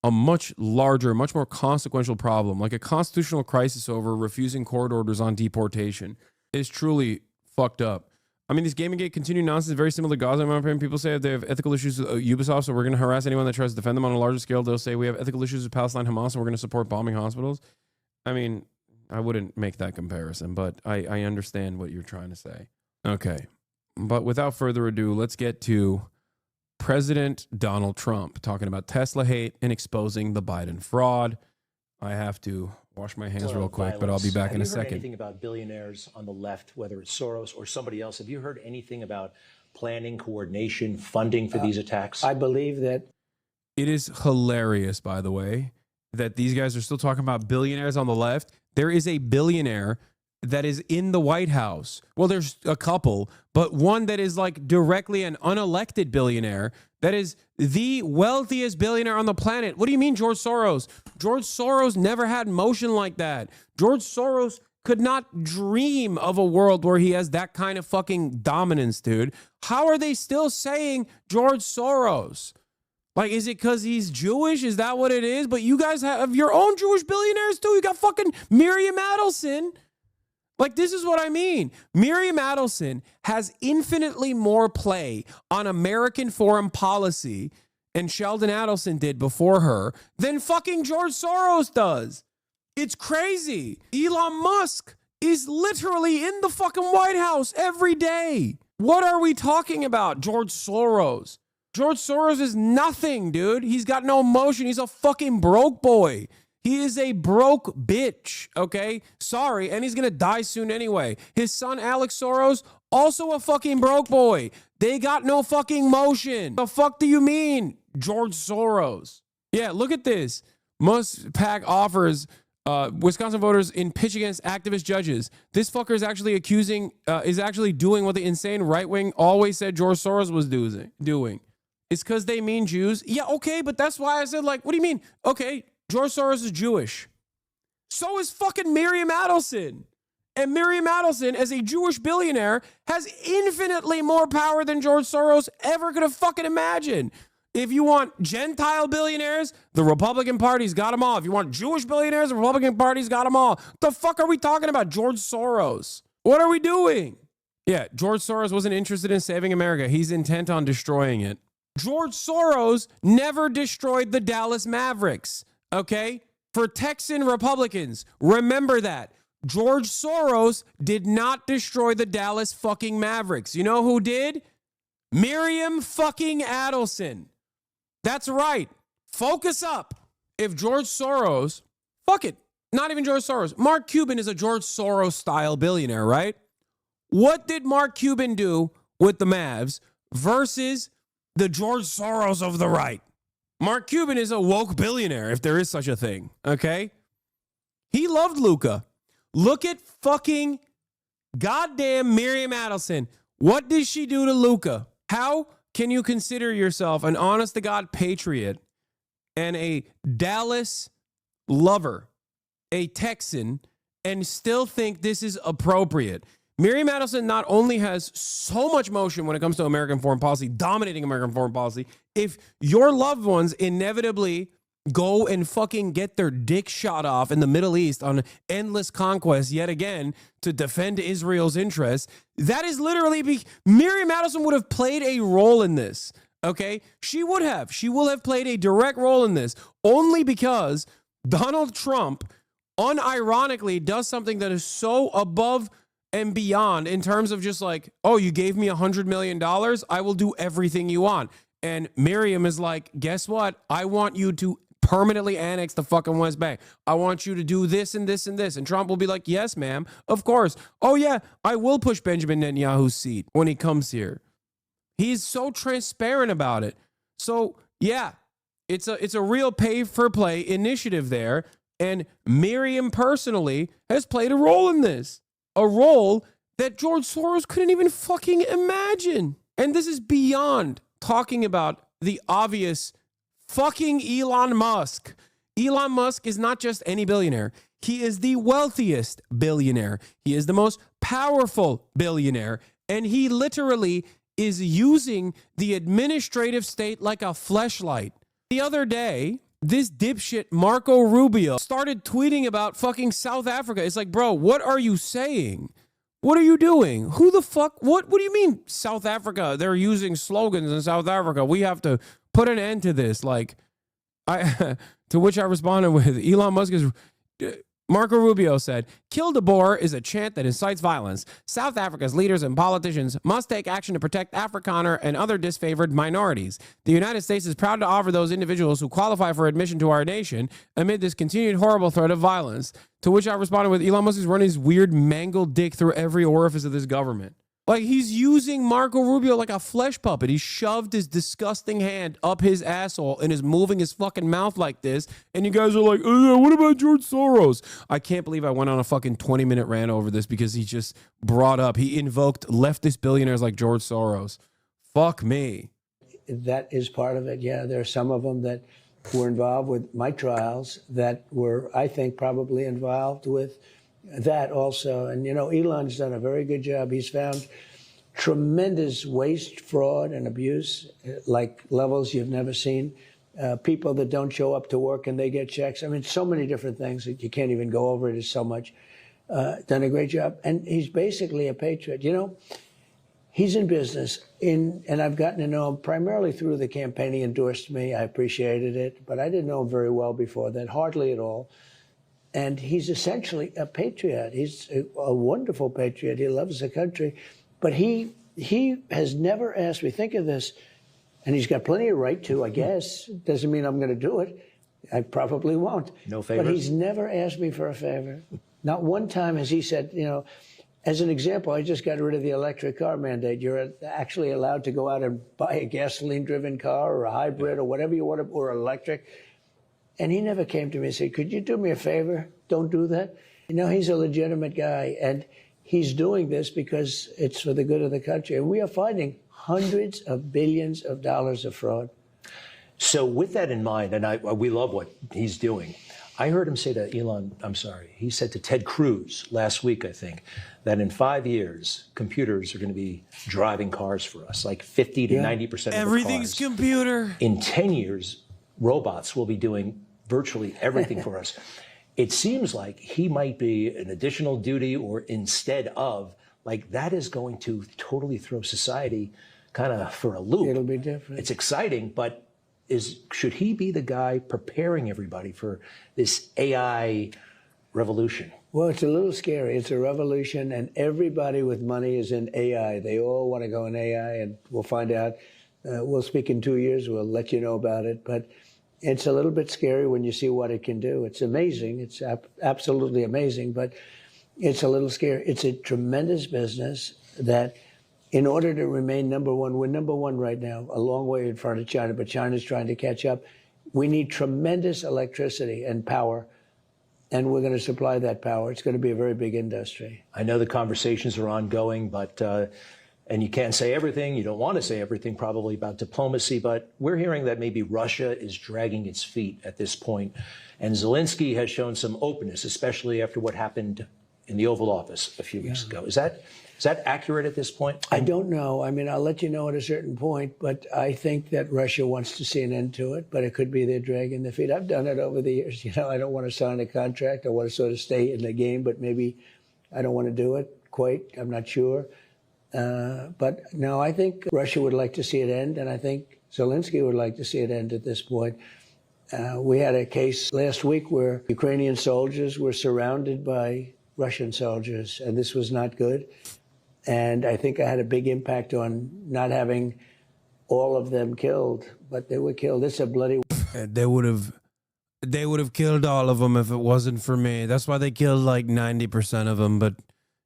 a much larger, much more consequential problem. Like a constitutional crisis over refusing court orders on deportation is truly fucked up. I mean, this Gamergate continued nonsense is very similar to Gaza. In my opinion, people say they have ethical issues with Ubisoft, so we're going to harass anyone that tries to defend them on a larger scale. They'll say we have ethical issues with Palestine, Hamas, and we're going to support bombing hospitals. I mean, I wouldn't make that comparison, but I understand what you're trying to say. Okay. But without further ado, let's get to President Donald Trump talking about Tesla hate and exposing the Biden fraud. I have to wash my hands real quick, but I'll be back in a second. Have you heard anything about billionaires on the left, whether it's Soros or somebody else? Have you heard anything about planning, coordination, funding for these attacks? I believe that it is hilarious, by the way, that these guys are still talking about billionaires on the left. There is a billionaire that is in the White House. Well, there's a couple, but one that is like directly an unelected billionaire that is the wealthiest billionaire on the planet. What do you mean, George Soros? George Soros never had motion like that. George Soros could not dream of a world where he has that kind of fucking dominance, dude. How are they still saying George Soros? Like, is it because he's Jewish? Is that what it is? But you guys have your own Jewish billionaires too. You got fucking Miriam Adelson. Like, this is what I mean. Miriam Adelson has infinitely more play on American foreign policy, and Sheldon Adelson did before her, than fucking George Soros does. It's crazy. Elon Musk is literally in the fucking White House every day. What are we talking about, George Soros? George Soros is nothing, dude. He's got no motion. He's a fucking broke boy. He is a broke bitch, okay? Sorry, and he's gonna die soon anyway. His son, Alex Soros, also a fucking broke boy. They got no fucking motion. The fuck do you mean, George Soros? Yeah, look at this. Musk PAC offers Wisconsin voters in pitch against activist judges. This fucker is actually is actually doing what the insane right wing always said George Soros was doing. It's because they mean Jews. Yeah, okay, but that's why I said, like, what do you mean? Okay, George Soros is Jewish. So is fucking Miriam Adelson. And Miriam Adelson, as a Jewish billionaire, has infinitely more power than George Soros ever could have fucking imagined. If you want Gentile billionaires, the Republican Party's got them all. If you want Jewish billionaires, the Republican Party's got them all. What the fuck are we talking about? George Soros. What are we doing? Yeah, George Soros wasn't interested in saving America. He's intent on destroying it. George Soros never destroyed the Dallas Mavericks, okay? For Texan Republicans, remember that. George Soros did not destroy the Dallas fucking Mavericks. You know who did? Miriam fucking Adelson. That's right. Focus up. If George Soros, fuck it, not even George Soros. Mark Cuban is a George Soros style billionaire, right? What did Mark Cuban do with the Mavs versus the George Soros of the right? Mark Cuban is a woke billionaire, if there is such a thing, okay? He loved Luka. Look at fucking goddamn Miriam Adelson. What did she do to Luka? How can you consider yourself an honest-to-God patriot and a Dallas lover, a Texan, and still think this is appropriate? Miriam Adelson not only has so much motion when it comes to American foreign policy, dominating American foreign policy, if your loved ones inevitably go and fucking get their dick shot off in the Middle East on endless conquest yet again to defend Israel's interests, that is literally Miriam Adelson would have played a role in this, okay? She will have played a direct role in this only because Donald Trump unironically does something that is so above and beyond in terms of just like, oh, you gave me $100 million, I will do everything you want. And Miriam is like, guess what? I want you to permanently annex the fucking West Bank. I want you to do this and this and this. And Trump will be like, yes, ma'am, of course. Oh, yeah, I will push Benjamin Netanyahu's seat when he comes here. He's so transparent about it. So, yeah, it's a real pay-for-play initiative there. And Miriam personally has played a role in this. A role that George Soros couldn't even fucking imagine. And this is beyond talking about the obvious fucking Elon Musk. Elon Musk is not just any billionaire. He is the wealthiest billionaire. He is the most powerful billionaire. And he literally is using the administrative state like a fleshlight. The other day, this dipshit Marco Rubio started tweeting about fucking South Africa. It's like, bro, what are you saying? What are you doing? Who the fuck? What do you mean South Africa? They're using slogans in South Africa. We have to put an end to this. Like, to which I responded with, Elon Musk is... Marco Rubio said, "Kill the Boer is a chant that incites violence. South Africa's leaders and politicians must take action to protect Afrikaner and other disfavored minorities. The United States is proud to offer those individuals who qualify for admission to our nation amid this continued horrible threat of violence." To which I responded with, Elon Musk is running his weird mangled dick through every orifice of this government. Like, he's using Marco Rubio like a flesh puppet. He shoved his disgusting hand up his asshole and is moving his fucking mouth like this. And you guys are like, what about George Soros? I can't believe I went on a fucking 20-minute rant over this because he just he invoked leftist billionaires like George Soros. Fuck me. That is part of it. Yeah, there are some of them that were involved with my trials that were, I think, probably involved with that also. And, you know, Elon's done a very good job. He's found tremendous waste, fraud, and abuse, like levels you've never seen. People that don't show up to work and they get checks. I mean, so many different things that you can't even go over. It is so much. Done a great job. And he's basically a patriot. You know, he's in business, and I've gotten to know him primarily through the campaign. He endorsed me. I appreciated it. But I didn't know him very well before that, hardly at all. And he's essentially a patriot. He's a wonderful patriot. He loves the country. But he has never asked me, think of this, and he's got plenty of right to, I guess. Doesn't mean I'm going to do it. I probably won't. No favors? But he's never asked me for a favor. Not one time has he said, you know, as an example, I just got rid of the electric car mandate. You're actually allowed to go out and buy a gasoline-driven car or a hybrid or whatever you want, or electric. And he never came to me and said, could you do me a favor? Don't do that. You know, he's a legitimate guy, and he's doing this because it's for the good of the country. And we are finding hundreds of billions of dollars of fraud. So with that in mind, and we love what he's doing, I heard him say to he said to Ted Cruz last week, I think, that in 5 years, computers are going to be driving cars for us, like 50 to 90% of Everything's the cars. computer. In 10 years, robots will be doing virtually everything for us. It seems like he might be an additional duty or instead of, like that is going to totally throw society kind of for a loop. It'll be different. It's exciting, but should he be the guy preparing everybody for this AI revolution? Well, it's a little scary. It's a revolution, and everybody with money is in AI. They all want to go in AI, and we'll find out. We'll speak in 2 years. We'll let you know about it. But it's a little bit scary when you see what it can do. It's amazing. It's absolutely amazing, but it's a little scary. It's a tremendous business that, in order to remain number one, we're number one right now, a long way in front of China, but China's trying to catch up. We need tremendous electricity and power, and we're going to supply that power. It's going to be a very big industry. I know the conversations are ongoing, but and you can't say everything. You don't want to say everything probably about diplomacy, but we're hearing that maybe Russia is dragging its feet at this point. And Zelensky has shown some openness, especially after what happened in the Oval Office a few weeks ago. Is that accurate at this point? I don't know. I mean, I'll let you know at a certain point, but I think that Russia wants to see an end to it, but it could be they're dragging their feet. I've done it over the years. You know, I don't want to sign a contract. I want to sort of stay in the game, but maybe I don't want to do it quite. I'm not sure. But no, I think Russia would like to see it end, and I think Zelensky would like to see it end at this point. We had a case last week where Ukrainian soldiers were surrounded by Russian soldiers, and this was not good. And I think I had a big impact on not having all of them killed, but they were killed. It's a bloody... They would have killed all of them if it wasn't for me. That's why they killed like 90% of them, but...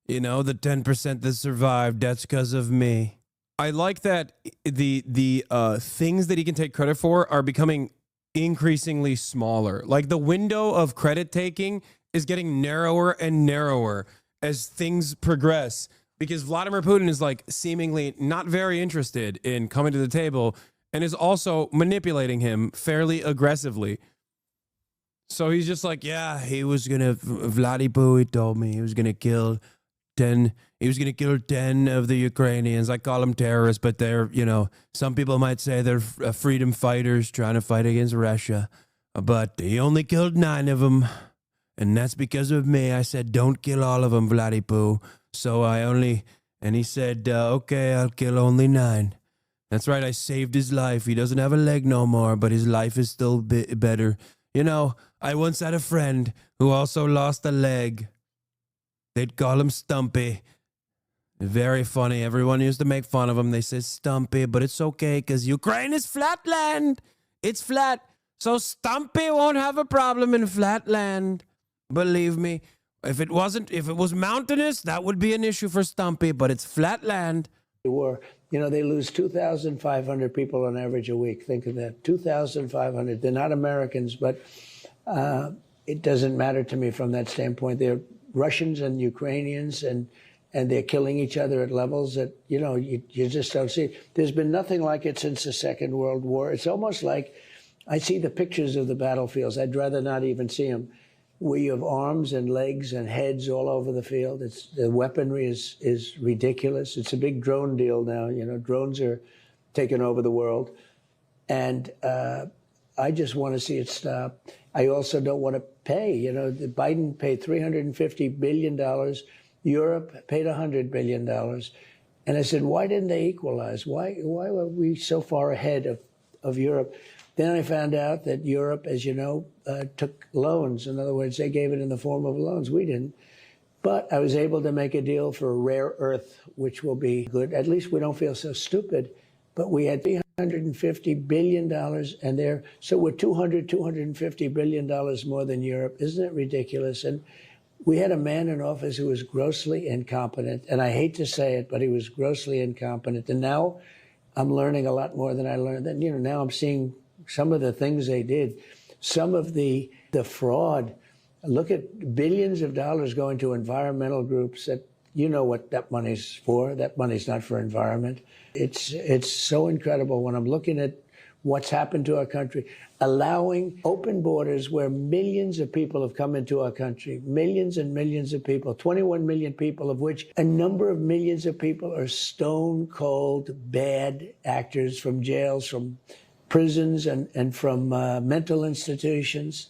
You know, the 10% that survived, that's because of me. I like that the things that he can take credit for are becoming increasingly smaller. Like the window of credit taking is getting narrower and narrower as things progress. Because Vladimir Putin is like seemingly not very interested in coming to the table and is also manipulating him fairly aggressively. So he's just like, yeah, he was going to, Vladimir, he told me he was going to kill 10 of the Ukrainians. I call them terrorists, but they're, you know, some people might say they're freedom fighters trying to fight against Russia. But he only killed 9 of them. And that's because of me. I said, don't kill all of them, Vladipoo. So and he said, okay, I'll kill only 9. That's right, I saved his life. He doesn't have a leg no more, but his life is still better. You know, I once had a friend who also lost a leg. They'd call him Stumpy. Very funny. Everyone used to make fun of him. They say Stumpy, but it's okay because Ukraine is flat land. It's flat. So Stumpy won't have a problem in flat land. Believe me. If it was mountainous, that would be an issue for Stumpy, but it's flat land. They were, you know, they lose 2,500 people on average a week. Think of that. 2,500. They're not Americans, but it doesn't matter to me from that standpoint. They're Russians and Ukrainians, and they're killing each other at levels that, you know, you just don't see. There's been nothing like it since the Second World War. It's almost like I see the pictures of the battlefields. I'd rather not even see them, where you have arms and legs and heads all over the field. The weaponry is ridiculous. It's a big drone deal now. You know, drones are taking over the world. And I just want to see it stop. I also don't want to pay. You know, Biden paid $350 billion. Europe paid $100 billion. And I said, why didn't they equalize? Why were we so far ahead of Europe? Then I found out that Europe, as you know, took loans. In other words, they gave it in the form of loans. We didn't. But I was able to make a deal for rare earth, which will be good. At least we don't feel so stupid. But we had $350 billion, and so we're $250 billion more than Europe. Isn't it ridiculous? And we had a man in office who was grossly incompetent, and I hate to say it, but he was grossly incompetent. And now I'm learning a lot more than I learned then. You know, now I'm seeing some of the things they did, some of the fraud. Look at billions of dollars going to environmental groups that You know what that money's for. That money's not for environment. It's so incredible when I'm looking at what's happened to our country, allowing open borders where millions of people have come into our country, millions and millions of people, 21 million people, of which a number of millions of people are stone cold bad actors from jails, from prisons, and from mental institutions.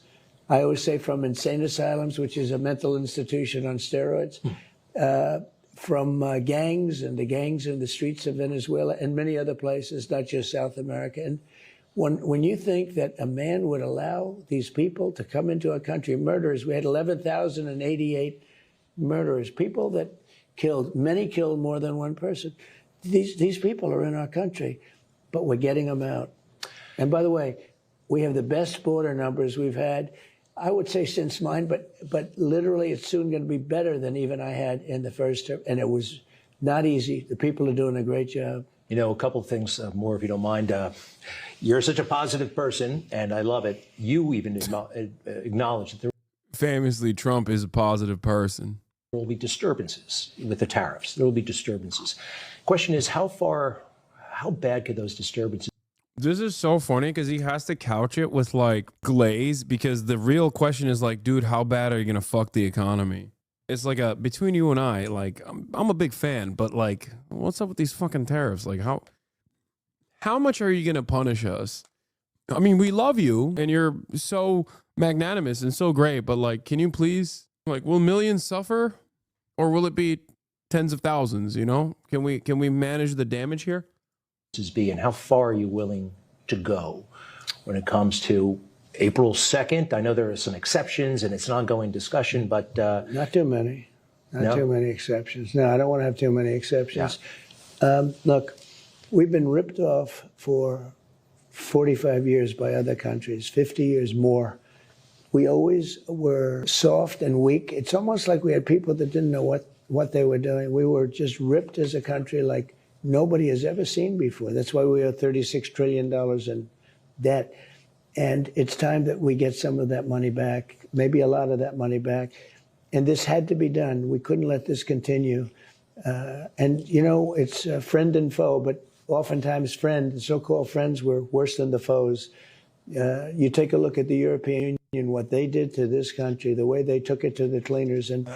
I always say from insane asylums, which is a mental institution on steroids, from gangs and the gangs in the streets of Venezuela and many other places, not just South America. And when you think that a man would allow these people to come into our country, murderers, we had 11,088 murderers, people that killed, many killed more than one person. These people are in our country, but we're getting them out. And by the way, we have the best border numbers we've had, I would say, since mine, but literally it's soon going to be better than even I had in the first term. And it was not easy. The people are doing a great job. You know, a couple of things more, if you don't mind. You're such a positive person, and I love it. You even acknowledge that there Famously, Trump is a positive person. will be disturbances with the tariffs. There will be disturbances. Question is, how bad could those disturbances? This is so funny because he has to couch it with like glaze, because the real question is like, dude, how bad are you gonna fuck the economy? It's like between you and I, like I'm a big fan, but like, what's up with these fucking tariffs? Like how much are you gonna punish us? I mean, we love you and you're so magnanimous and so great, but like, can you please, like, will millions suffer or will it be tens of thousands? You know, can we manage the damage here? Be, and how far are you willing to go when it comes to April 2nd? I know there are some exceptions and it's an ongoing discussion, but not too many. Not too many exceptions. No, I don't want to have too many exceptions. Yeah. Look, we've been ripped off for 45 years by other countries, 50 years more. We always were soft and weak. It's almost like we had people that didn't know what they were doing. We were just ripped as a country like nobody has ever seen before. That's why we owe $36 trillion in debt. And it's time that we get some of that money back, maybe a lot of that money back. And this had to be done. We couldn't let this continue. And, you know, it's friend and foe, but oftentimes so-called friends were worse than the foes. You take a look at the European Union, what they did to this country, the way they took it to the cleaners, and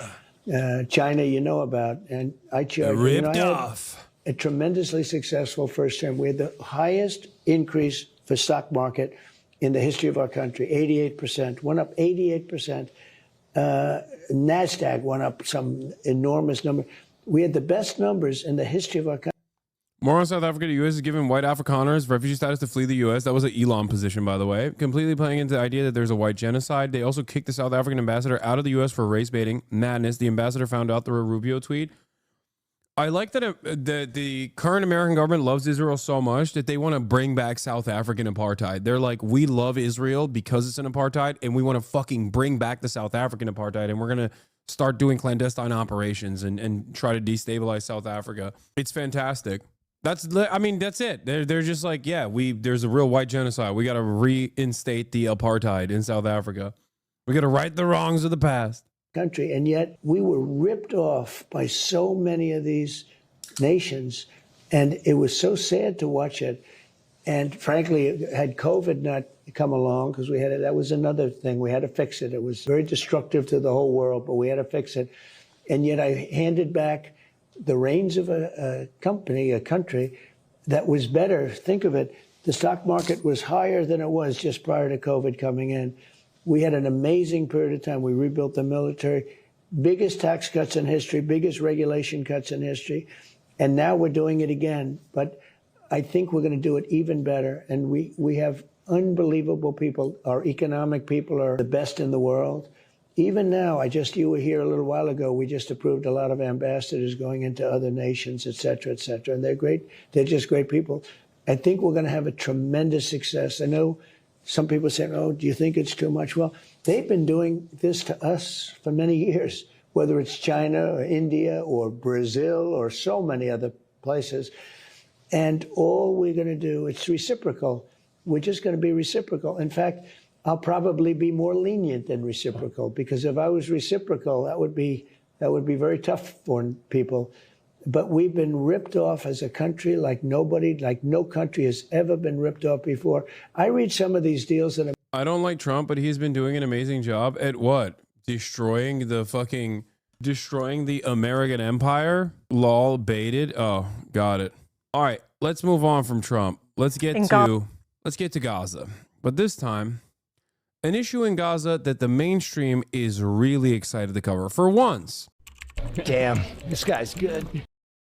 China, you know about. And I charge ripped off. A tremendously successful first term. We had the highest increase for stock market in the history of our country, 88%, went up 88%. NASDAQ went up some enormous number. We had the best numbers in the history of our country. More on South Africa. The U.S. is giving white Afrikaners refugee status to flee the U.S. That was an Elon position, by the way. Completely playing into the idea that there's a white genocide. They also kicked the South African ambassador out of the U.S. for race baiting. Madness. The ambassador found out through a Rubio tweet. I like that the current American government loves Israel so much that they want to bring back South African apartheid. They're like, we love Israel because it's an apartheid, and we want to fucking bring back the South African apartheid, and we're going to start doing clandestine operations and try to destabilize South Africa. It's fantastic. That's it. They're just like, yeah, there's a real white genocide. We got to reinstate the apartheid in South Africa. We got to right the wrongs of the past. Country, and yet we were ripped off by so many of these nations, and it was so sad to watch it. And frankly, had COVID not come along, because that was another thing, we had to fix it. It was very destructive to the whole world, but we had to fix it. And yet I handed back the reins of a country that was better. Think of it, the stock market was higher than it was just prior to COVID coming in. We had an amazing period of time. We rebuilt the military, biggest tax cuts in history, biggest regulation cuts in history. And now we're doing it again. But I think we're going to do it even better. And we have unbelievable people. Our economic people are the best in the world. Even now, you were here a little while ago, we just approved a lot of ambassadors going into other nations, et cetera, and they're great. They're just great people. I think we're going to have a tremendous success. I know some people say, oh, do you think it's too much? Well, they've been doing this to us for many years, whether it's China or India or Brazil or so many other places. And all we're going to do, it's reciprocal. We're just going to be reciprocal. In fact, I'll probably be more lenient than reciprocal, because if I was reciprocal, that would be That would be very tough for people. But we've been ripped off as a country like no country has ever been ripped off before. I read some of these deals that I don't like Trump, but he's been doing an amazing job at what? Destroying the American empire? Lol, baited. Oh, got it. All right, let's move on from Trump. Let's get to Gaza. But this time, an issue in Gaza that the mainstream is really excited to cover for once. Damn, this guy's good.